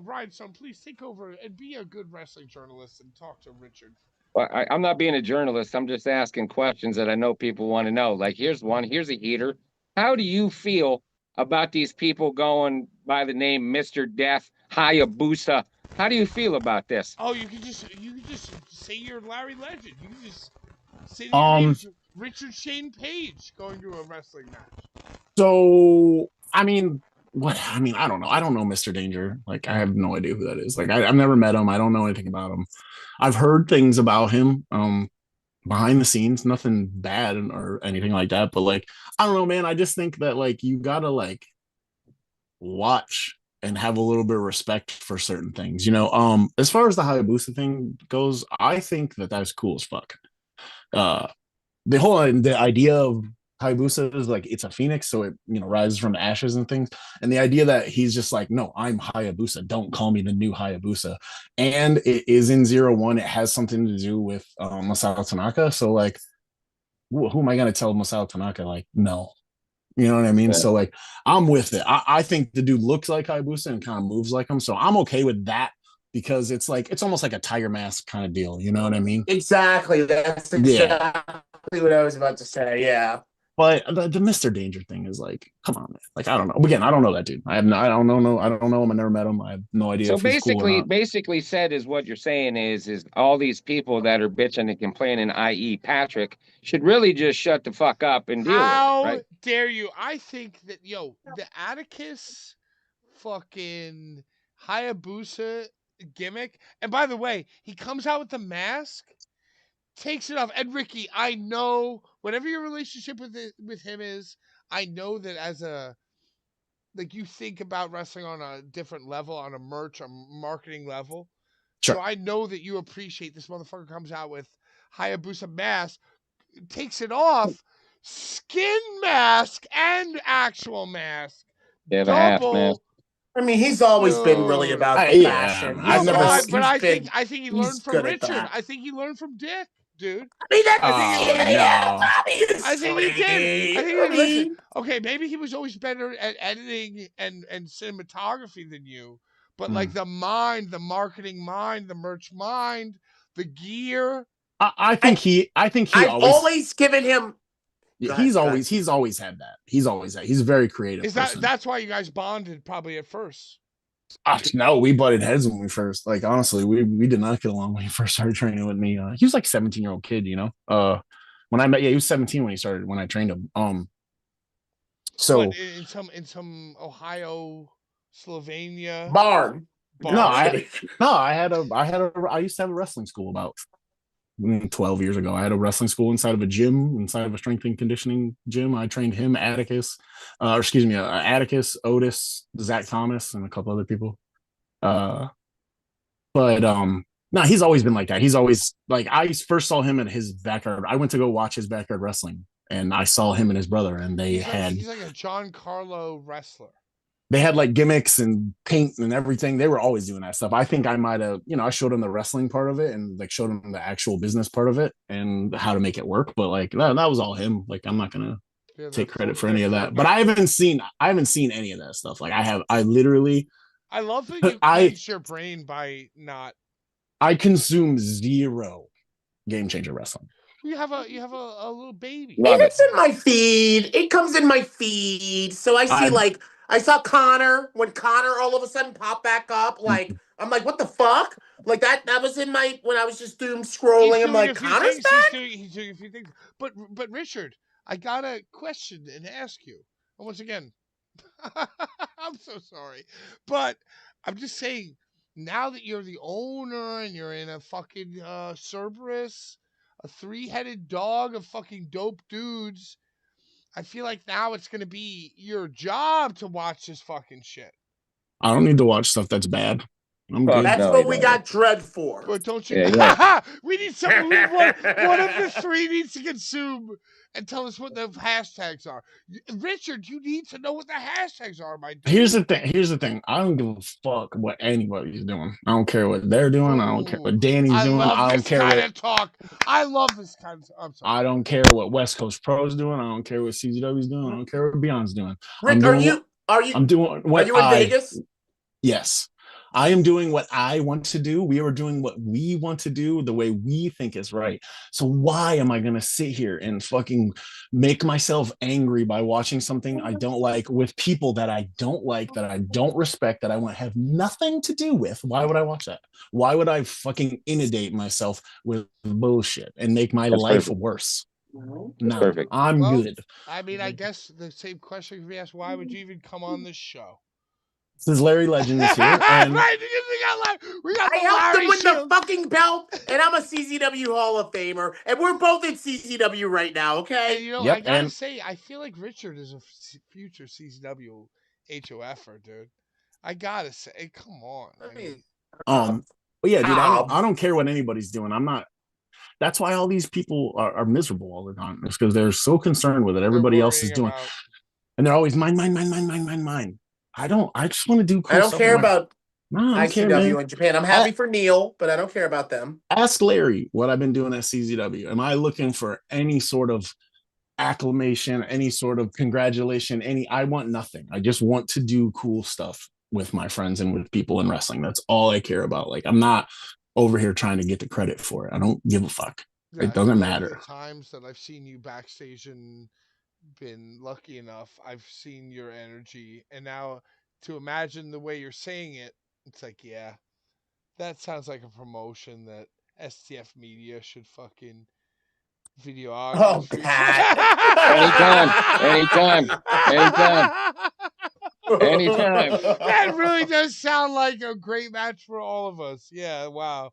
Ryan, son, please take over and be a good wrestling journalist and talk to Richard. Well, I'm not being a journalist. I'm just asking questions that I know people want to know. Like, here's one. Here's a heater. How do you feel about these people going by the name Mr. Death, Hayabusa? How do you feel about this? Oh, you can just say you're Larry Legend. You can just Say your name's Richard Shane Page going to a wrestling match. So I mean, I don't know. I don't know Mr. Danger. Like, I have no idea who that is. Like, I've never met him. I don't know anything about him. I've heard things about him behind the scenes, nothing bad or anything like that. But like, I don't know, man. I just think that like you gotta like watch and have a little bit of respect for certain things. As far as the Hayabusa thing goes, I think that that's cool as fuck. The idea of Hayabusa is like it's a phoenix, so it rises from the ashes and things. And the idea that he's just like, no, I'm Hayabusa. Don't call me the new Hayabusa. And it is in 01. It has something to do with Masao Tanaka. So like, who am I gonna tell Masao Tanaka? Like, no. You know what I mean? Yeah. So like, I'm with it. I think the dude looks like Hayabusa and kind of moves like him. So I'm okay with that. Because it's almost like a Tiger Mask kind of deal. You know what I mean? Exactly. That's exactly what I was about to say. Yeah. But the Mr. Danger thing is like, come on, man. Like, I don't know. Again, I don't know that dude. I don't know him. I never met him. I have no idea. So if he's cool or not. basically said is what you're saying is all these people that are bitching and complaining, i.e. Patrick, should really just shut the fuck up and deal with it. How dare you? I think that the Atticus fucking Hayabusa gimmick, and by the way, he comes out with the mask, takes it off, and Ricky, I know whatever your relationship with him is, I know that as a you think about wrestling on a different level, on a merch, a marketing level. Sure. So I know that you appreciate this motherfucker comes out with Hayabusa mask, takes it off, skin mask and actual mask, double. I mean, he's always been really about the fashion. I've never. I think he learned from Richard. I think he learned from Dick, dude. I mean, that's I think he did. Listen, okay, maybe he was always better at editing and cinematography than you, but like the mind, the marketing mind, the merch mind, the gear. I've always given him. He's always had that. He's very creative. That's why you guys bonded probably at first? No, we butted heads when we first. Like, honestly, we did not get along when he first started training with me. He was like 17-year-old kid, when I met, he was 17 when I trained him. So what, in some Ohio, Slovenia barn. I used to have a wrestling school about 12 years ago. I had a wrestling school inside of a strength and conditioning gym. I trained him, Atticus, Otis, Zach Thomas, and a couple other people. No, he's always been like that. He's always like, I first saw him at his backyard. I went to go watch his backyard wrestling, and I saw him and his brother, and he's like a John Carlo wrestler. They had like gimmicks and paint and everything. They were always doing that stuff. I think I might have, I showed him the wrestling part of it and like showed him the actual business part of it and how to make it work. But like that was all him. Like, I'm not gonna take credit for any of that. But I haven't seen any of that stuff. Like I love that you cleanse your brain by not. I consume zero Game Changer wrestling. You have a little baby. It's in my feed. It comes in my feed. So I see I saw Connor when Connor all of a sudden popped back up. Like, I'm like, what the fuck? Like that was in when I was just doom scrolling. I'm like, Connor's back? He's doing a few things. But Richard, I got a question and ask you. And once again, I'm so sorry. But I'm just saying, now that you're the owner and you're in a fucking Cerberus, a 3-headed dog of fucking dope dudes, I feel like now it's going to be your job to watch this fucking shit. I don't need to watch stuff that's bad. I'm good. That's what we got Dread for. But don't you? Yeah. We need someone. One of the three needs to consume and tell us what the hashtags are. Richard, you need to know what the hashtags are, my dude. Here's the thing. I don't give a fuck what anybody's doing. I don't care what they're doing. I don't care what Danny's doing. I don't care what talk. I love this kind of. I'm sorry. I don't care what West Coast Pro's doing. I don't care what CZW's doing. I don't care what Beyond's doing. Rick, are you in Vegas? Yes. I am doing what I want to do. We are doing what we want to do the way we think is right. So why am I going to sit here and fucking make myself angry by watching something I don't like with people that I don't like, that I don't respect, that I want to have nothing to do with? Why would I watch that? Why would I fucking inundate myself with bullshit and make my life worse? No, perfect. I'm good. I mean, I guess the same question could be asked: why would you even come on this show? Since Larry Legend is here, and right, because we got I the helped Larry him win Shield. the fucking belt, and I'm a CZW Hall of Famer, and we're both in CZW right now, okay? And, you know, Yep, I gotta and- say, I feel like Richard is a future CZW HOFer, dude. I gotta say, come on. I mean, but yeah, dude, I don't care what anybody's doing. I'm not. That's why all these people are miserable all the time. It's because they're so concerned with it. Everybody else is doing, and they're always mine. I don't. I just want to do cool I don't stuff. care about No, I don't care, ICW man. in Japan. I'm happy for Neil, but I don't care about them. Ask Larry what I've been doing at CZW. Am I looking for any sort of acclamation, any sort of congratulation? I want nothing. I just want to do cool stuff with my friends and with people in wrestling. That's all I care about. Like, I'm not over here trying to get the credit for it. I don't give a fuck. yeah, It doesn't the matter. times that I've seen you backstage and been lucky enough, I've seen your energy, and now to imagine the way you're saying it, it's like, yeah, that sounds like a promotion that STF Media should fucking videograph. Oh, Pat. Anytime. That really does sound like a great match for all of us. Yeah, wow.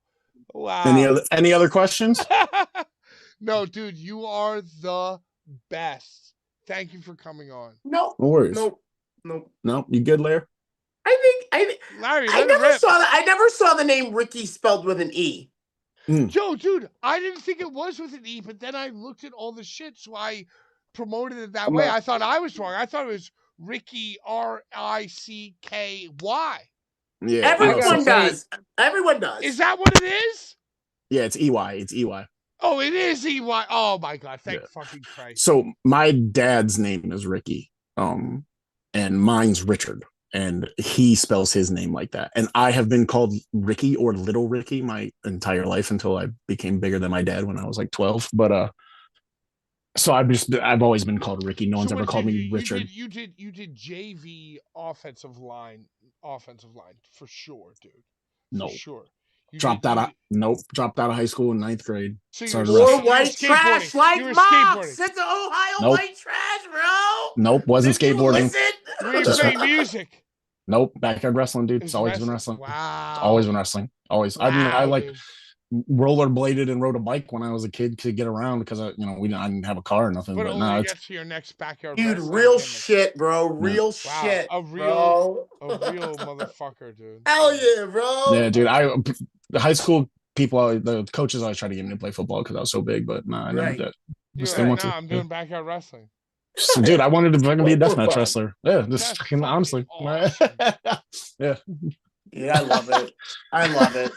Any other questions? No, dude, you are the best. Thank you for coming on. No worries. No, you good, Larry? Larry, I never saw the name Ricky spelled with an E. Yo, dude, I didn't think it was with an E, but then I looked at all the shit, so I promoted it that way. I thought I was wrong. I thought it was Ricky, RICKY. Yeah, everyone does. Everyone does. Is that what it is? Yeah, it's EY. It's EY. Oh, it is EY. Oh my god, thank fucking Christ. So my dad's name is Ricky, and mine's Richard, and he spells his name like that. And I have been called Ricky or Little Ricky my entire life until I became bigger than my dad when I was like 12. But so I've always been called Ricky. No one's ever called me Richard. You did JV offensive line for sure, dude. No, sure. Dropped out of high school in 9th grade. So more white trash like Mox. It's Ohio white trash, bro. Nope, wasn't skateboarding. You were playing music. Nope, backyard wrestling, dude. It's always been wrestling. Wow. It's always been wrestling. Always. Wow, I like rollerbladed and rode a bike when I was a kid to get around because I didn't have a car or nothing. But no, only it's get to your next backyard. Dude, real shit, bro. Real shit. A real motherfucker, dude. Hell yeah, bro. Yeah, dude. The high school people, the coaches always tried to get me to play football because I was so big, but I never did. I'm doing backyard wrestling. So, dude, I wanted to fucking be a deathmatch wrestler. Yeah, just honestly. Awesome. Yeah. Yeah, I love it.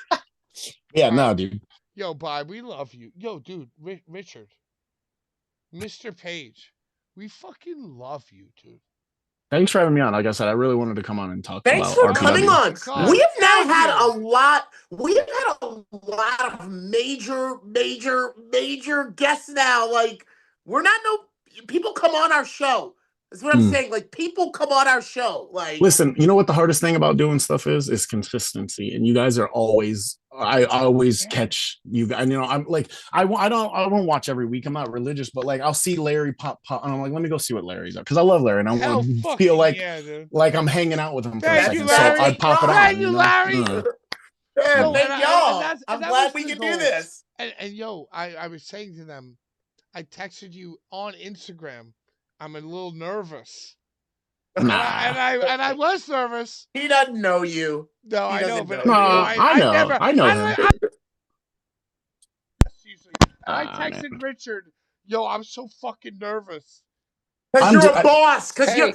Yeah, no, dude. Yo, Bob, we love you. Yo, dude, Richard, Mr. Page, we fucking love you, dude. Thanks for having me on. Like I said, I really wanted to come on and talk. Thanks for coming on. We have now had a lot. We have had a lot of major guests now. Like, we're not people come on our show. That's what I'm saying. Like, people come on our show. Like, listen, you know what the hardest thing about doing stuff is consistency. And you guys are always. I always catch you guys. You know, I'm like, I won't watch every week. I'm not religious, but like, I'll see Larry pop, and I'm like, let me go see what Larry's up because I love Larry and I want to feel like I'm hanging out with him for a second. So I pop it on. Thank you, Larry. Thank y'all. I'm glad we can do this. And yo, I was saying to them, I texted you on Instagram. I'm a little nervous. And I was nervous. He doesn't know you. No, I know, but I know him. I texted Richard, yo, I'm so fucking nervous. Because you're a boss. Because you're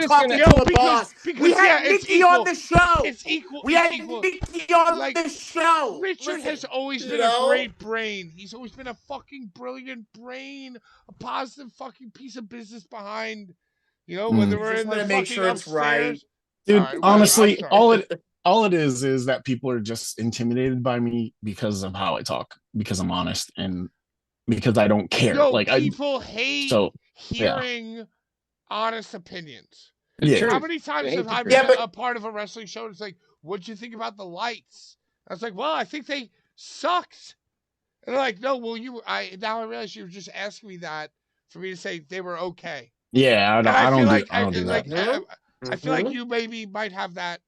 talking to a boss. We had Nikki on the show. It's equal. We had Nikki on the show. Richard has always been a great brain. He's always been a fucking brilliant brain, a positive fucking piece of business behind. You know, whether we're in the make fucking sure it's upstairs. right. Dude, honestly, all it all it is that people are just intimidated by me because of how I talk, because I'm honest, and because I don't care. Yo, Like people hate yeah. hearing honest opinions. Yeah. How many times have I Yeah, been but a part of a wrestling show and it's like, what'd you think about the lights? I was like, well, I think they sucked. And they're like, no, well, now I realize you were just asking me that for me to say they were okay. Yeah, I don't do that. I feel like you maybe might have that.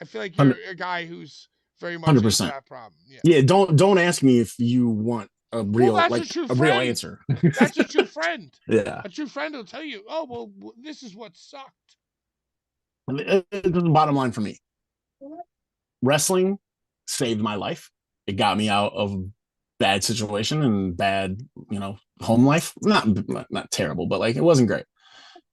I feel like you're 100 a guy who's very much into 100%. that problem. Yeah. Yeah, don't ask me if you want a real that's like a true a real friend. answer. That's a true friend. Yeah. A true friend will tell you, oh, well, this is what sucked. The bottom line for me, wrestling saved my life. It got me out of bad situation and bad, home life. Not terrible, but like it wasn't great.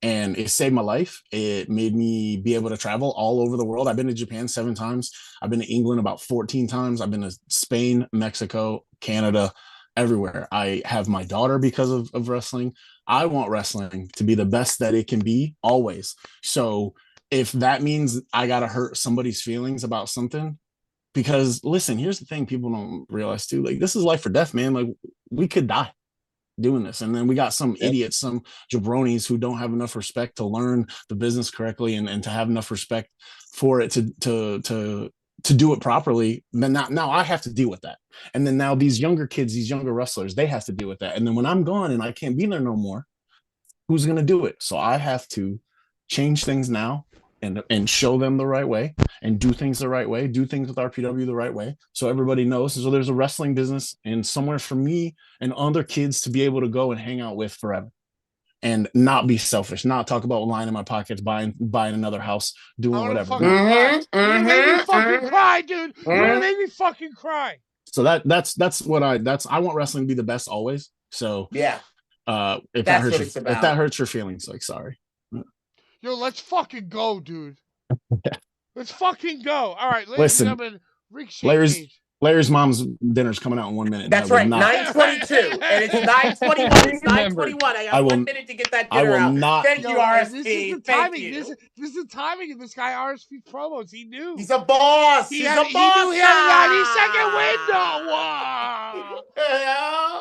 And it saved my life. It made me be able to travel all over the world. I've been to Japan 7 times. I've been to England about 14 times. I've been to Spain, Mexico, Canada, everywhere. I have my daughter because of wrestling. I want wrestling to be the best that it can be always. So if that means I got to hurt somebody's feelings about something, because listen, here's the thing people don't realize too. Like, this is life or death, man. Like, we could die doing this, and then we got some idiots, some jabronis who don't have enough respect to learn the business correctly and to have enough respect for it to do it properly. Then now I have to deal with that, and then now these younger kids, these younger wrestlers, they have to deal with that, and then when I'm gone and I can't be there no more, who's going to do it? So I have to change things now and show them the right way and do things the right way, do things with RPW the right way, so everybody knows. So there's a wrestling business and somewhere for me and other kids to be able to go and hang out with forever and not be selfish, not talk about lying in my pockets, buying another house, doing whatever. You're gonna make me fucking cry, dude. You're gonna make me fucking cry. So that's what I want wrestling to be the best always. So yeah, if that hurts your feelings, like, sorry. Yo, let's fucking go, dude. Yeah. Let's fucking go. All right, ladies and gentlemen, Rick Larry's mom's dinner's coming out in 1 minute. That's right, 9:22, and it's 9:21. It's 9:21. I got 1 minute to get that dinner out. Thank you, RSP. This is the timing. This is the timing of this guy RSP promos. He knew. He's a boss. He's a boss. He knew he had a 90-second window.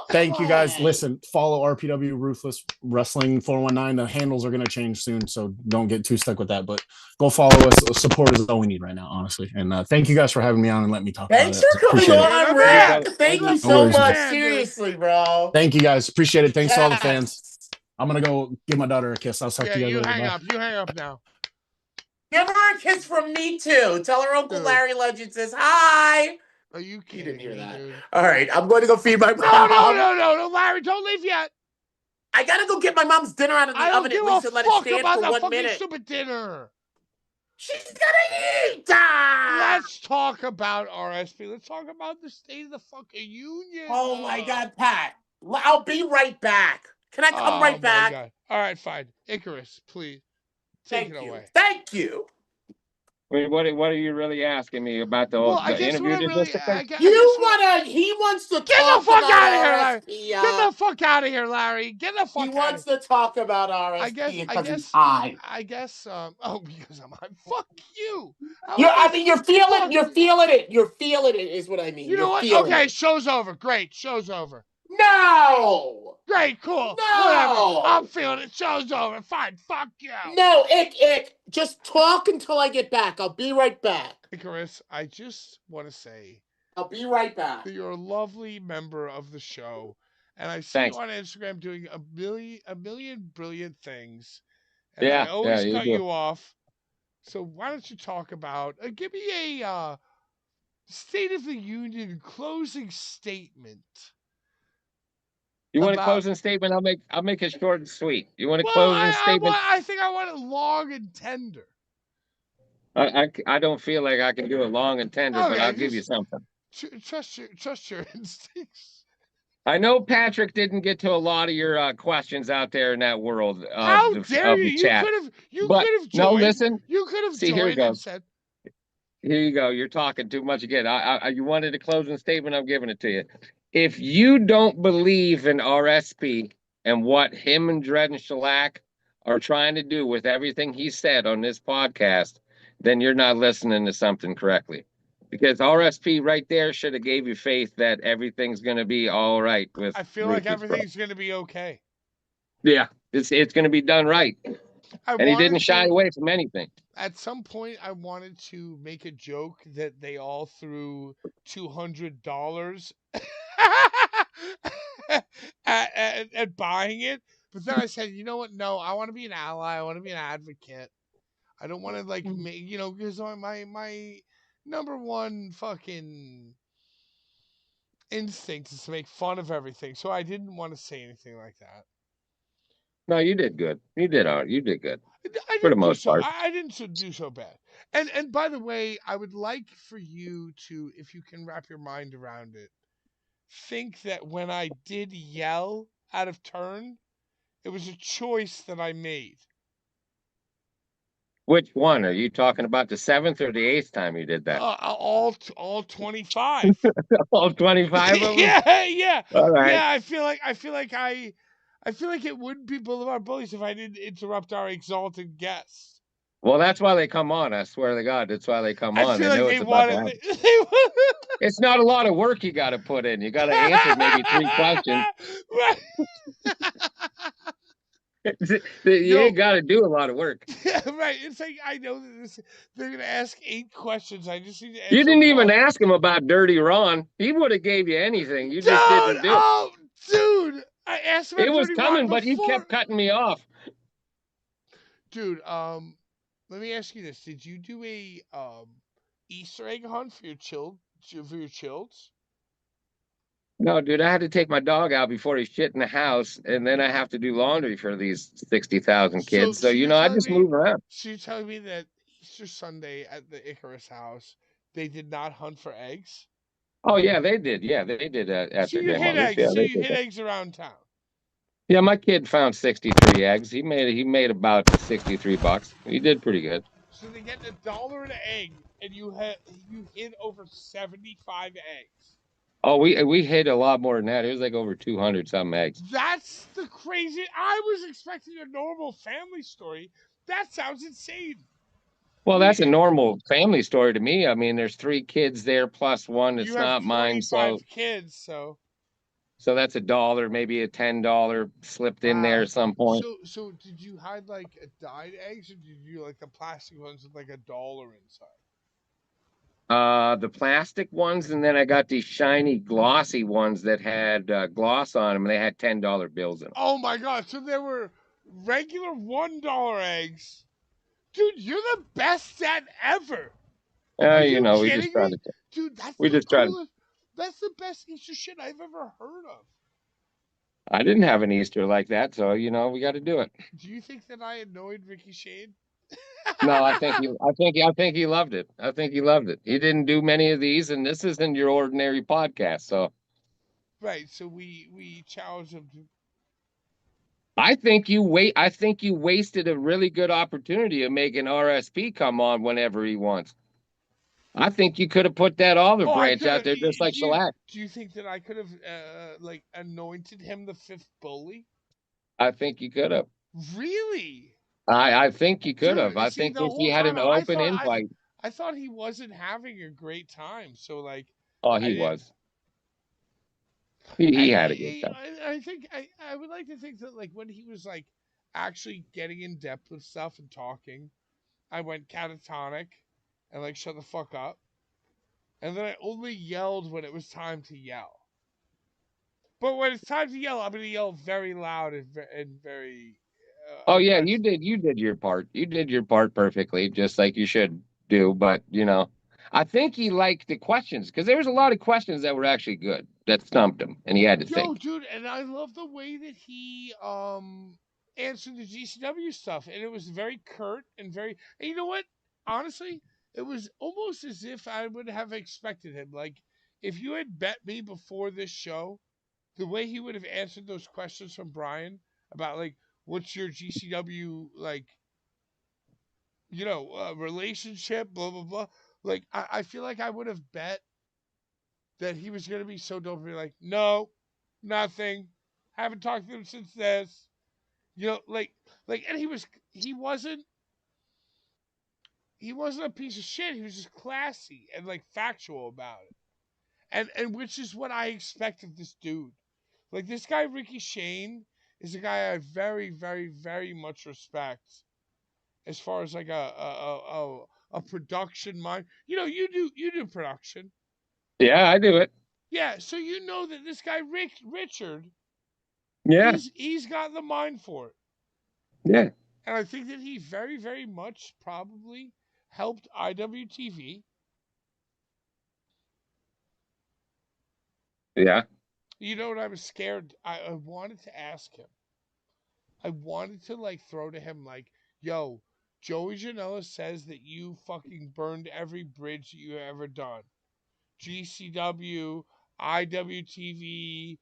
Thank you, guys. Listen, follow RPW Ruthless Wrestling 419. The handles are going to change soon, so don't get too stuck with that. But go follow us. Support is all we need right now, honestly. And thank you guys for having me on and letting me talk. Thanks for coming on, Rick. Thank you so much. Seriously, bro. Thank you, guys. Appreciate it. Thanks to all the fans. I'm going to go give my daughter a kiss. I'll talk to you guys later. You hang up now. Give her a kiss from me, too. Tell her Uncle Larry Legend says hi. Oh, you didn't hear that. Dude. All right, I'm going to go feed my mom. No, Larry, don't leave yet. I got to go get my mom's dinner out of the oven at least and let it stand for 1 minute. Stupid dinner. She's gonna eat that. Let's talk about RSP. Let's talk about the State of the fucking Union. Oh my God, Pat. I'll be right back. Can I come right back? God. All right, fine. Icarus, please. Take it away. Thank you. Wait, what are you really asking me about the interview? He wants to get the fuck out of here, Larry. Get the fuck out of here, Larry. Get the fuck out. He wants to talk about RSP because he's high. Because I'm high. Fuck you. You're feeling it. You're feeling it is what I mean. You know what? Okay, show's over. Great. Show's over. No. Great, cool. No. Whatever. I'm feeling it. Show's over. Fine. Fuck you. No, Ick. Just talk until I get back. I'll be right back. Icarus, I just want to say I'll be right back. that you're a lovely member of the show. And I see you on Instagram doing a million brilliant things. And I always cut you off. So why don't you talk about give me a State of the Union closing statement. You want a closing statement? I'll make it short and sweet. You want a closing statement? I think I want it long and tender. I don't feel like I can do it long and tender, but I'll give you something. Trust your instincts. I know Patrick didn't get to a lot of your questions out there in that world. How dare you? You could have joined. No, listen. You could have joined. Here he goes. Here you go. You're talking too much again. You wanted a closing statement. I'm giving it to you. If you don't believe in RSP and what him and Dred and Shellac are trying to do with everything he said on this podcast, then you're not listening to something correctly. Because RSP right there should have gave you faith that everything's going to be all right with I feel like Ruthless Bro. everything's going to be okay. Yeah, it's going to be done right. And he didn't shy away from anything. At some point, I wanted to make a joke that they all threw $200 at buying it. But then I said, you know what? No, I want to be an ally. I want to be an advocate. I don't want to because my number one fucking instinct is to make fun of everything. So I didn't want to say anything like that. No, you did good. You did all right. You did good. I For the didn't do most so. part. I didn't do so bad. And by the way, I would like for you to, if you can wrap your mind around it, think that when I did yell out of turn, it was a choice that I made. Which one? Are you talking about the 7th or the 8th time you did that? All 25. All 25 of them? Yeah. All right. Yeah, I feel like it wouldn't be Blvd Bullies if I didn't interrupt our exalted guest. Well, that's why they come on. I swear to God, that's why they come on. I feel They know like it's about to happen. It's not a lot of work you got to put in. You got to answer maybe 3 questions. Right. You ain't got to do a lot of work. Yeah, right. It's like I know that they're gonna ask 8 questions. I just need to answer. You didn't even one. ask him about Dirty Ron. He would have gave you anything. You just didn't do it. Dude, I asked about It was Dirty coming, Ron but you before. kept cutting me off. Dude, let me ask you this: did you do a Easter egg hunt for your childs? No, dude, I had to take my dog out before he shit in the house, and then I have to do laundry for these 60,000 kids. So I just move around. So you're telling me that Easter Sunday at the Icarus house, they did not hunt for eggs? Oh yeah, they did. Yeah, they did at So their you hit grandmother's. eggs. Yeah, So they you did hit that. eggs around town. Yeah, my kid found 63 eggs. He made about $63. He did pretty good. So they get $1 an egg, and you hit over 75 eggs. Oh, we hit a lot more than that. It was like over 200 something eggs. That's the crazy. I was expecting a normal family story. That sounds insane. Well, that's a normal family story to me. I mean, there's 3 kids there plus one that's not mine. So kids. So that's $1, maybe a $10 slipped in there at some point. So did you hide like dyed eggs, or did you like the plastic ones with like $1 inside? The plastic ones, and then I got these shiny, glossy ones that had gloss on them, and they had $10 bills in them. Oh my god! So there were regular $1 eggs. Dude, you're the best dad ever. We just tried to. Dude, that's we the just tried. coolest. That's the best Easter shit I've ever heard of. I didn't have an Easter like that, so we got to do it. Do you think that I annoyed Ricky Shane? No, I think he loved it. I think he loved it. He didn't do many of these, and this isn't your ordinary podcast, so. Right. So we challenged him to. I think you wasted a really good opportunity of making RSP come on whenever he wants. I think you could have put that olive branch out there just like Shellac. Do you think that I could have anointed him the 5th bully? I think you could have. Really? I think you could have. I See, think if he had an open invite. I thought he wasn't having a great time. So like. Oh, he was. He had a good time. I think I would like to think that like when he was like actually getting in depth with stuff and talking, I went catatonic and like shut the fuck up, and then I only yelled when it was time to yell. But when it's time to yell, I'm gonna yell very loud and very. Oh yeah, you did your part. You did your part perfectly, just like you should do. But I think he liked the questions because there was a lot of questions that were actually good that stumped him, and he had to think. Dude, and I love the way that he answered the GCW stuff, and it was very curt and very. And you know what? Honestly, it was almost as if I would have expected him. Like if you had bet me before this show, the way he would have answered those questions from Brian about like what's your GCW like, relationship, blah blah blah. Like I feel like I would have bet that he was gonna be so dope and be like, no, nothing. Haven't talked to him since this. And he wasn't he wasn't a piece of shit. He was just classy and like factual about it. And which is what I expect of this dude. Like this guy Ricky Shane is a guy I very, very, very much respect as far as like a production mind. You know, you do production. Yeah, I do it. Yeah, so you know that this guy Richard, Yeah, he's got the mind for it. yeah, And I think that he very, very much probably helped IWTV. yeah. You know what I was scared? I wanted to ask him. I wanted to like throw to him like, yo, Joey Janela says that you fucking burned every bridge that you ever done. GCW, IWTV,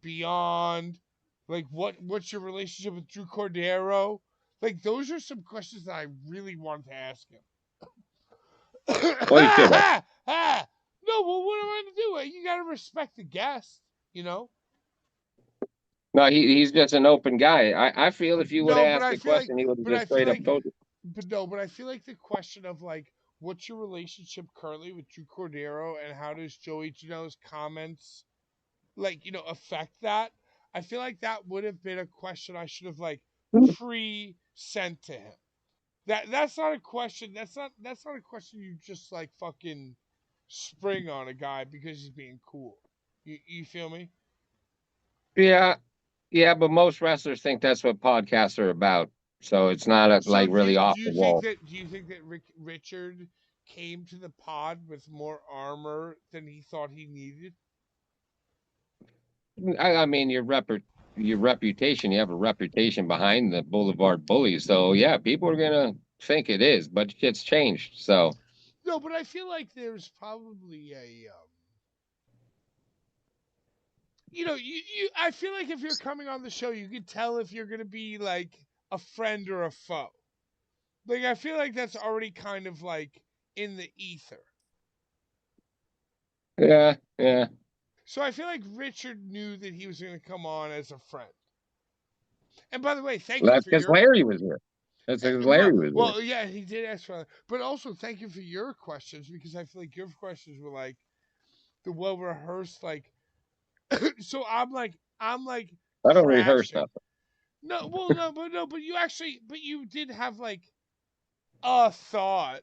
Beyond. Like what's your relationship with Drew Cordero? Like those are some questions that I really wanted to ask him. Well, you should have. No, well, what am I gonna do? You gotta respect the guest, you know. No, he's just an open guy. I feel if you would No, have but asked I a feel like, question, he would have but I just feel straight up like, told you. but no, but I feel like the question of like, what's your relationship currently with Drew Cordero, and how does Joey Janela's comments, like, you know, affect that? I feel like that would have been a question I should have like pre-sent to him. That's not a question. That's not a question you just like fucking spring on a guy because he's being cool. You feel me? Yeah, yeah, but most wrestlers think that's what podcasts are about. So it's not So like really off do the you think wall. that Richard came to the pod with more armor than he thought he needed? I mean, your reputation. You have a reputation behind the Boulevard Bullies. So yeah, people are gonna think it is, but it's changed. So No, but I feel like there's probably a you know, you I feel like if you're coming on the show, you can tell if you're gonna be like a friend or a foe. Like I feel like that's already kind of like in the ether. yeah, yeah. So I feel like Richard knew that he was going to come on as a friend. And by the way, thank Well, you that's for because your Larry was here. That's because Larry was here. well, yeah, he did ask for that. But also thank you for your questions because I feel like your questions were like the well rehearsed like so I'm like I don't rehearse crashing. nothing. No, well no, but you actually but you did have like a thought.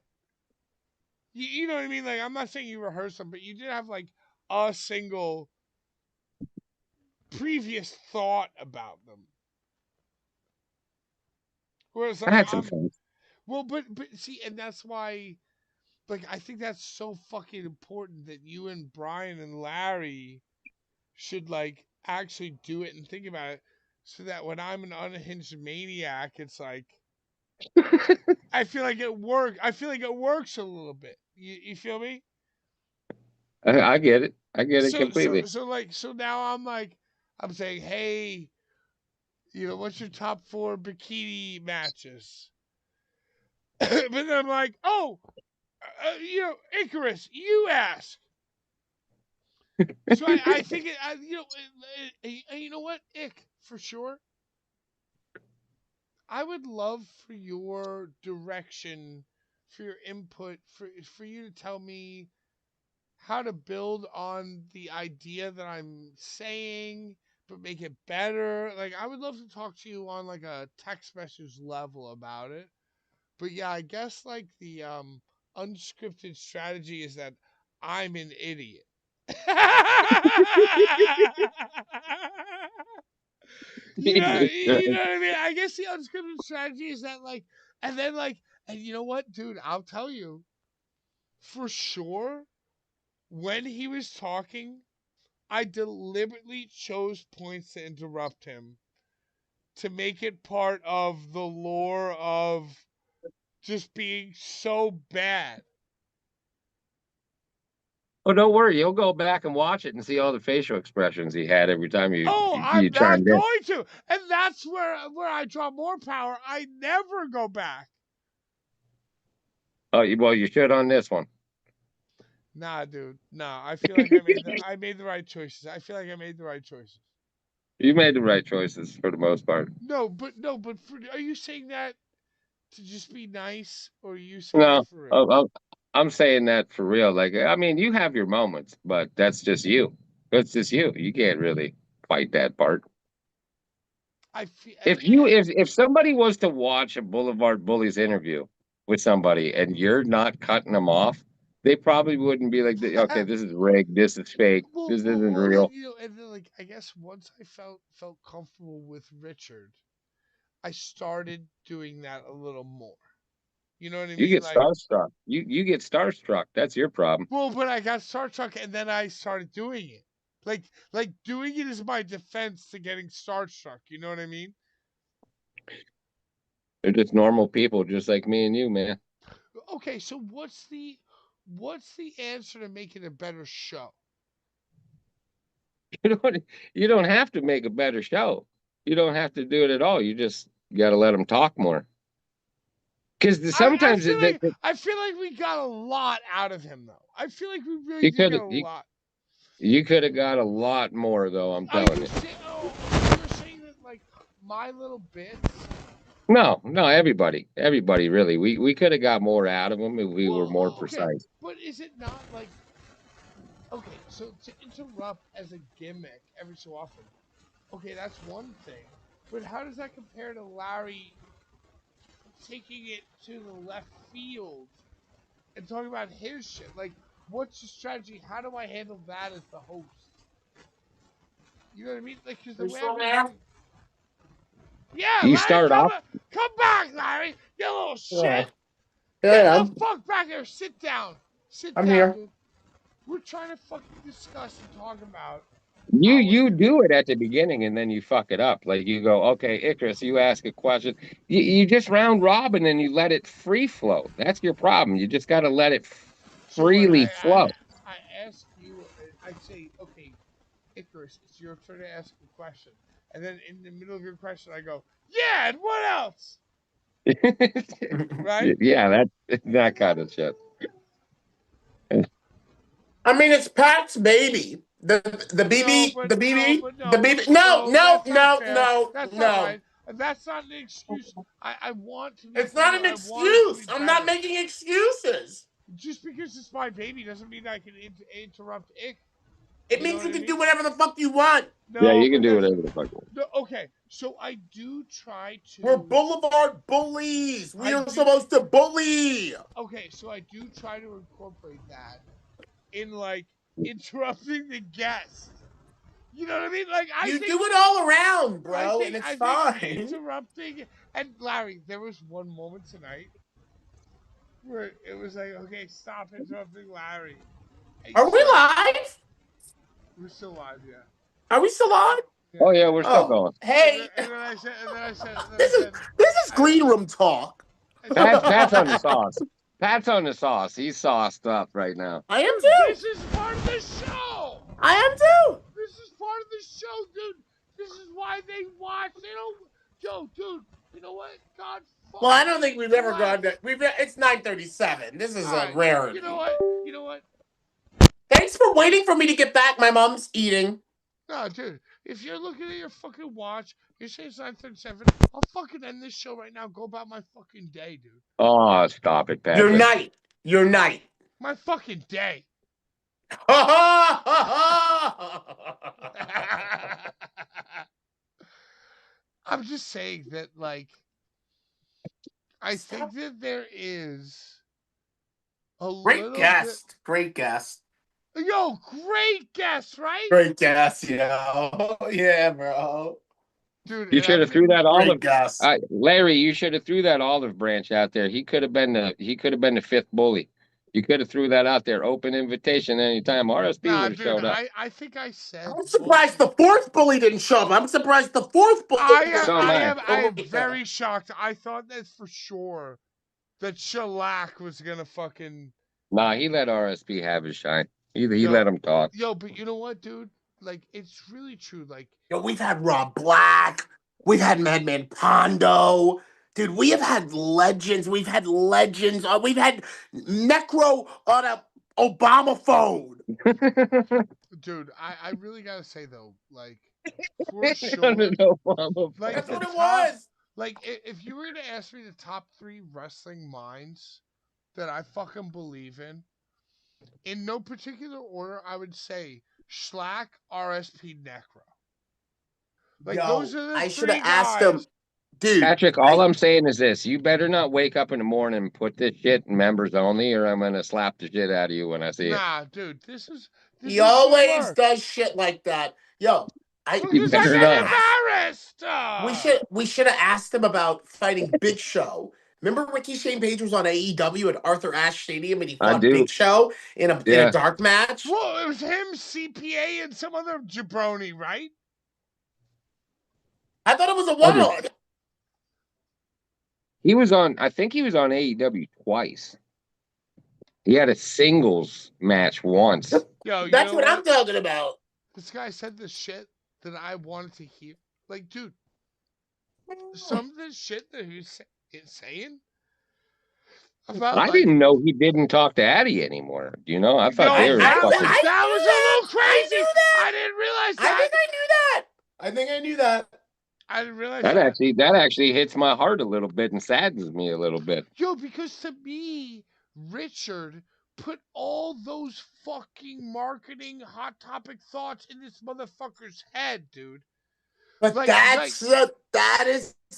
You know what I mean? Like I'm not saying you rehearsed them, but you did have like a single previous thought about them. Whereas I like had some I'm fun. well, but see, and that's why, like, I think that's so fucking important that you and Brian and Larry should like actually do it and think about it, so that when I'm an unhinged maniac, it's like I feel like it work. I feel like it works a little bit. You feel me? I get it. I get it So so completely. so like so now I'm like I'm saying, hey, you know, what's your top 4 bikini matches? But then I'm like, oh, you know, Icarus, you ask. So I think it, you know, you know what, Ick, for sure. I would love for your direction, for your input, for you to tell me how to build on the idea that I'm saying, but make it better. Like I would love to talk to you on like a text message level about it. But yeah, I guess like the unscripted strategy is that I'm an idiot. You know what I mean? I guess the unscripted strategy is that like and then like and you know what, dude, I'll tell you for sure when he was talking, I deliberately chose points to interrupt him to make it part of the lore of just being so bad. Oh, don't worry. You'll go back and watch it and see all the facial expressions he had every time Oh, you I'm not chimed in. going to. And that's where I draw more power. I never go back. Oh, well, you should on this one. Nah, dude. Nah, I feel like I made the right choices. I feel like I made the right choices. You made the right choices for the most part. No, but are you saying that to just be nice, or are you saying No, it for real? I'm saying that for real. Like, I mean, you have your moments, but that's just you. That's just you. You can't really fight that part. I feel If somebody was to watch a Boulevard Bullies interview with somebody and you're not cutting them off, they probably wouldn't be like, okay, this is rigged, this is fake, this isn't then, real. and then like I guess once I felt comfortable with Richard, I started doing that a little more. You know what I You mean? get Like, starstruck. You get starstruck. That's your problem. well, but I got Star Trek, and then I started doing it. Like doing it is my defense to getting starstruck. You know what I mean? They're just normal people, just like me and you, man. Okay, so what's the answer to making a better show? You don't have to make a better show. You don't have to do it at all. You just got to let them talk more. Because sometimes I feel like we got a lot out of him though. I feel like we really you did could get a lot. you could have got a lot more though. I'm Are telling you you. saying? Oh, you're saying that like my little bits. No, everybody really. We could have got more out of them if we were Well, more okay, precise. but is it not like okay? So to interrupt as a gimmick every so often, okay, that's one thing. But how does that compare to Larry taking it to the left field and talking about his shit? Like, what's the strategy? How do I handle that as the host? You know what I mean? Like, because the You way still I've been there? doing. Yeah, You Larry, start off. come back, Larry. You little Yeah. shit. Get Yeah, the fuck back here. Sit down. Sit I'm down, here. dude. We're trying to fucking discuss and talk about. You do it at the beginning and then you fuck it up. Like you go, okay, Icarus, you ask a question. You just round robin and you let it free flow. That's your problem. You just got to let it So what? freely flow. I ask you. I say, okay, Icarus, it's your turn to ask a question, and then in the middle of your question, I go, yeah, and what else? Right? Yeah, that kind of shit. I mean, it's Pat's baby. The No, BB, but the no, BB, but the no, BB. No, no. no, That's not no, fair. no, That's not no. right. That's not an excuse. I want to be It's not better. an I want it to excuse. be I'm not better. making excuses. Just because it's my baby doesn't mean I can interrupt it. It You know means what you I can mean? do whatever the fuck you want. Yeah, No, you can but do that's whatever the fuck you want. no, okay. So I do try We're to. Boulevard Bullies. We I are do. supposed to bully. Okay, so I do try to incorporate that in like interrupting the guest. You know what I mean? Like You do it all around, bro, and it's I think fine. interrupting and Larry, there was one moment tonight where it was like, okay, stop interrupting Larry. And you Are we said live? we're still live, yeah. Are we still on? Yeah. Oh yeah, we're still Oh, going. hey. And then I said This is green room talk. I said Pat's on the sauce. Pat's on the sauce. He's sauced up right now. I am dude, too. this is part of the show. I am too. This is part of the show, dude. This is why they watch. They don't. Yo, dude. You know what? God. Well, I don't think we've ever bless. gone to. It's 9:37. This is All a right. rarity. You know what? You know what? Thanks for waiting for me to get back. My mom's eating. No, dude. If you're looking at your fucking watch, you say it's 9:37. I'll fucking end this show right now. Go about my fucking day, dude. Oh, stop it, Your Patrick. night. Your night. My fucking day. I'm just saying that, like, I think that there is a Great little guest. Great guest. bit. Yo, great guess, right? Great guest, yo. Yeah, bro. Dude, You and should I'm have threw that Great olive. guest. Larry, you should have threw that olive branch out there. He could have been the fifth bully. You could have threw that out there. Open invitation anytime. RSP nah, would have dude. showed up. I think I said. I'm surprised the fourth bully didn't show up. I'm surprised the fourth bully. So am I. I am very shocked. I thought that for sure that Shellac was gonna fucking. Nah, he let RSP have his shine. He Yo, let him talk. Yo, but you know what, dude? Like, it's really true. Like, Yo, we've had Rob Black. We've had Madman Pondo. Dude, we have had legends. We've had legends. We've had Necro on a Obama phone. dude, I really gotta say though, like, for sure, No problem. like That's the what it top, was. Like, if you were to ask me the top 3 wrestling minds that I fucking believe in no particular order, I would say Schlack, RSP, Necro. Like, those Yo, are the I should have 3 asked him, guys. dude. Patrick, all I'm saying is this: you better not wake up in the morning and put this shit in members only, or I'm gonna slap the shit out of you when I see it. Nah, dude, this is He good always work. does shit like that. Yo, Well, You because I better get not. embarrassed. we should have asked him about fighting Big Show. Remember Ricky Shane Page was on AEW at Arthur Ashe Stadium and he I fought do. Big Show in a Yeah. dark match? Well, it was him, CPA, and some other jabroni, right? I thought it was a Other- one-on. He was on. I think he was on AEW twice. He had a singles match once. Yo, you That's know what I'm talking about. This guy said the shit that I wanted to hear. Like, dude, some of the shit that he's saying about, I like, didn't know he didn't talk to Addie anymore. Do you know? I thought yo, they were that was fucking. a little crazy. I knew that. I didn't realize I that. think I knew that. I think I knew that. I didn't realize That actually hits my heart a little bit and saddens me a little bit. Yo, because to me, Richard put all those fucking marketing hot topic thoughts in this motherfucker's head, dude. But Like, that is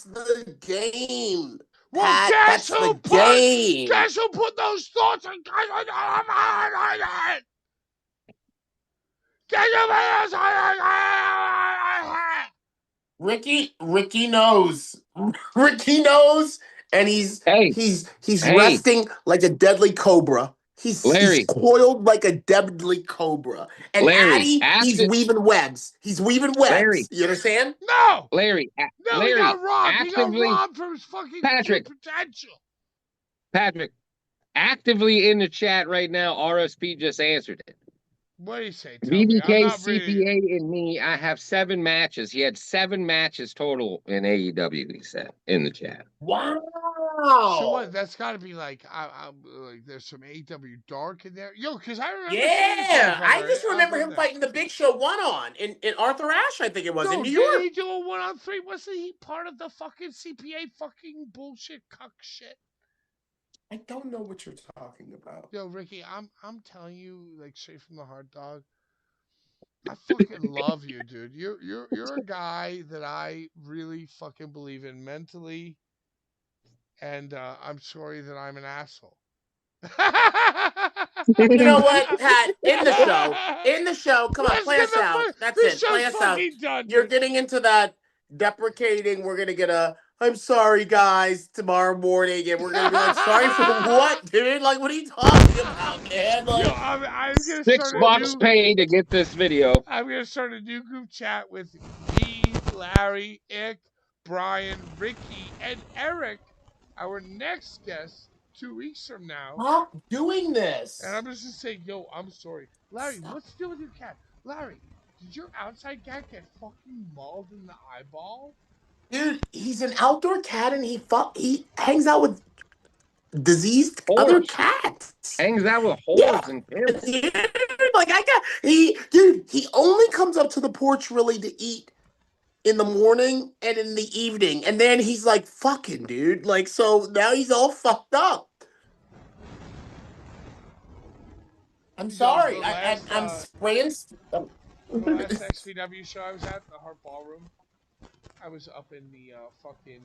the game. well, Pat, guess that's who the game. Guess who put those thoughts in? Guess who put those Ricky knows. Ricky knows, and he's Hey, resting like a deadly cobra. He's Larry. coiled like a deadly cobra. And Larry, Addy, he's weaving webs. He's weaving webs. Larry. You understand? No! Larry, No, Larry, he got robbed. He got actively, robbed from his fucking Patrick. potential. Patrick, actively in the chat right now, RSP just answered it. What do you say? Tell me. I'm BBK, not reading. CPA, and me, I have 7 matches. He had 7 matches total in AEW, he said in the chat. Wow. So what? That's got to be like, like there's some AEW Dark in there. Yo, because I remember seeing this Yeah, I motherfucker. just remember him there. fighting the Big Show one-on in Arthur Ashe, I think it was, No, in New did York. he do a 1-on-3? Wasn't he part of the fucking CPA fucking bullshit cuck shit? I don't know what you're talking about. Yo, Ricky, I'm telling you, like, straight from the heart, dog. I fucking love you, dude. You're a guy that I really fucking believe in mentally, and I'm sorry that I'm an asshole. You know what, Pat? In the show, come on, play us out. That's it. Play us out. Done, You're getting into that deprecating. We're gonna get a I'm sorry, guys, tomorrow morning, and we're gonna be like, sorry for what, dude? Like, what are you talking about, man? Like, yo, I'm gonna $6 paid to get this video. I'm gonna start a new group chat with me, Larry, Ick, Brian, Ricky, and Eric, our next guest 2 weeks from now. stop doing this. And I'm just gonna say, yo, I'm sorry, Larry. What's the deal with your cat, Larry? Did your outside cat get fucking mauled in the eyeball? Dude, he's an outdoor cat, and he hangs out with diseased Whores. other cats. Hangs out with whores and pimps. Dude, like he only comes up to the porch really to eat in the morning and in the evening, and then he's like fucking, dude. Like, so now he's all fucked up. I'm sorry. I'm spraying. The last XPW show I was at, the Heart Ballroom, I was up in the fucking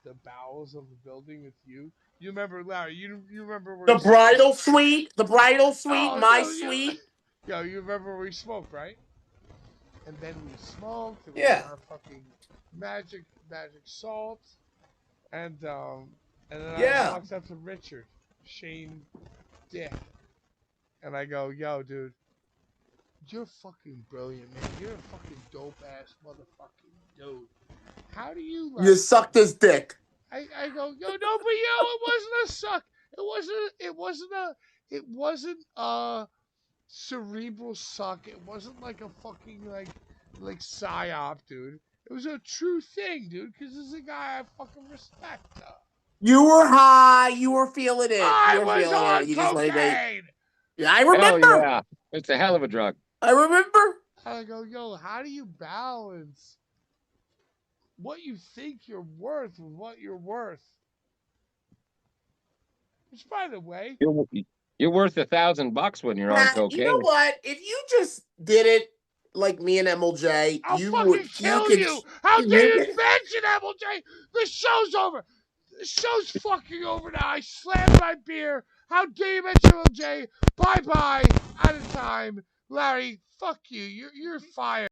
the bowels of the building with you. You remember, Larry? You remember where the bridal suite? The bridal suite, my suite. Yo, you remember where we smoked, right? And then we smoked. And Yeah. We had our fucking magic salt, and then I walked up to Richard, Shane, Dick, and I go, yo, dude. You're fucking brilliant, man. You're a fucking dope ass motherfucking dude. How do you like? You sucked his dick. I go, yo, no, but it wasn't a suck. It wasn't a cerebral suck. It wasn't like a fucking like psyop, dude. It was a true thing, dude. Because this is a guy I fucking respect. You were high. You were feeling it. I you were was feeling on it. You cocaine. Yeah, I remember. Hell yeah. It's a hell of a drug. I remember. I go, yo, how do you balance what you think you're worth with what you're worth. Which, by the way, you're worth $1,000 when you're on Matt, cocaine. you know what? If you just did it like me and MLJ, I'll you fucking would kill you. How dare you mention MLJ? The show's over. The show's fucking over now. I slammed my beer. How dare you mention MLJ? Bye-bye. Out of time. Larry, fuck you. You're fired.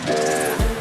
Bullies.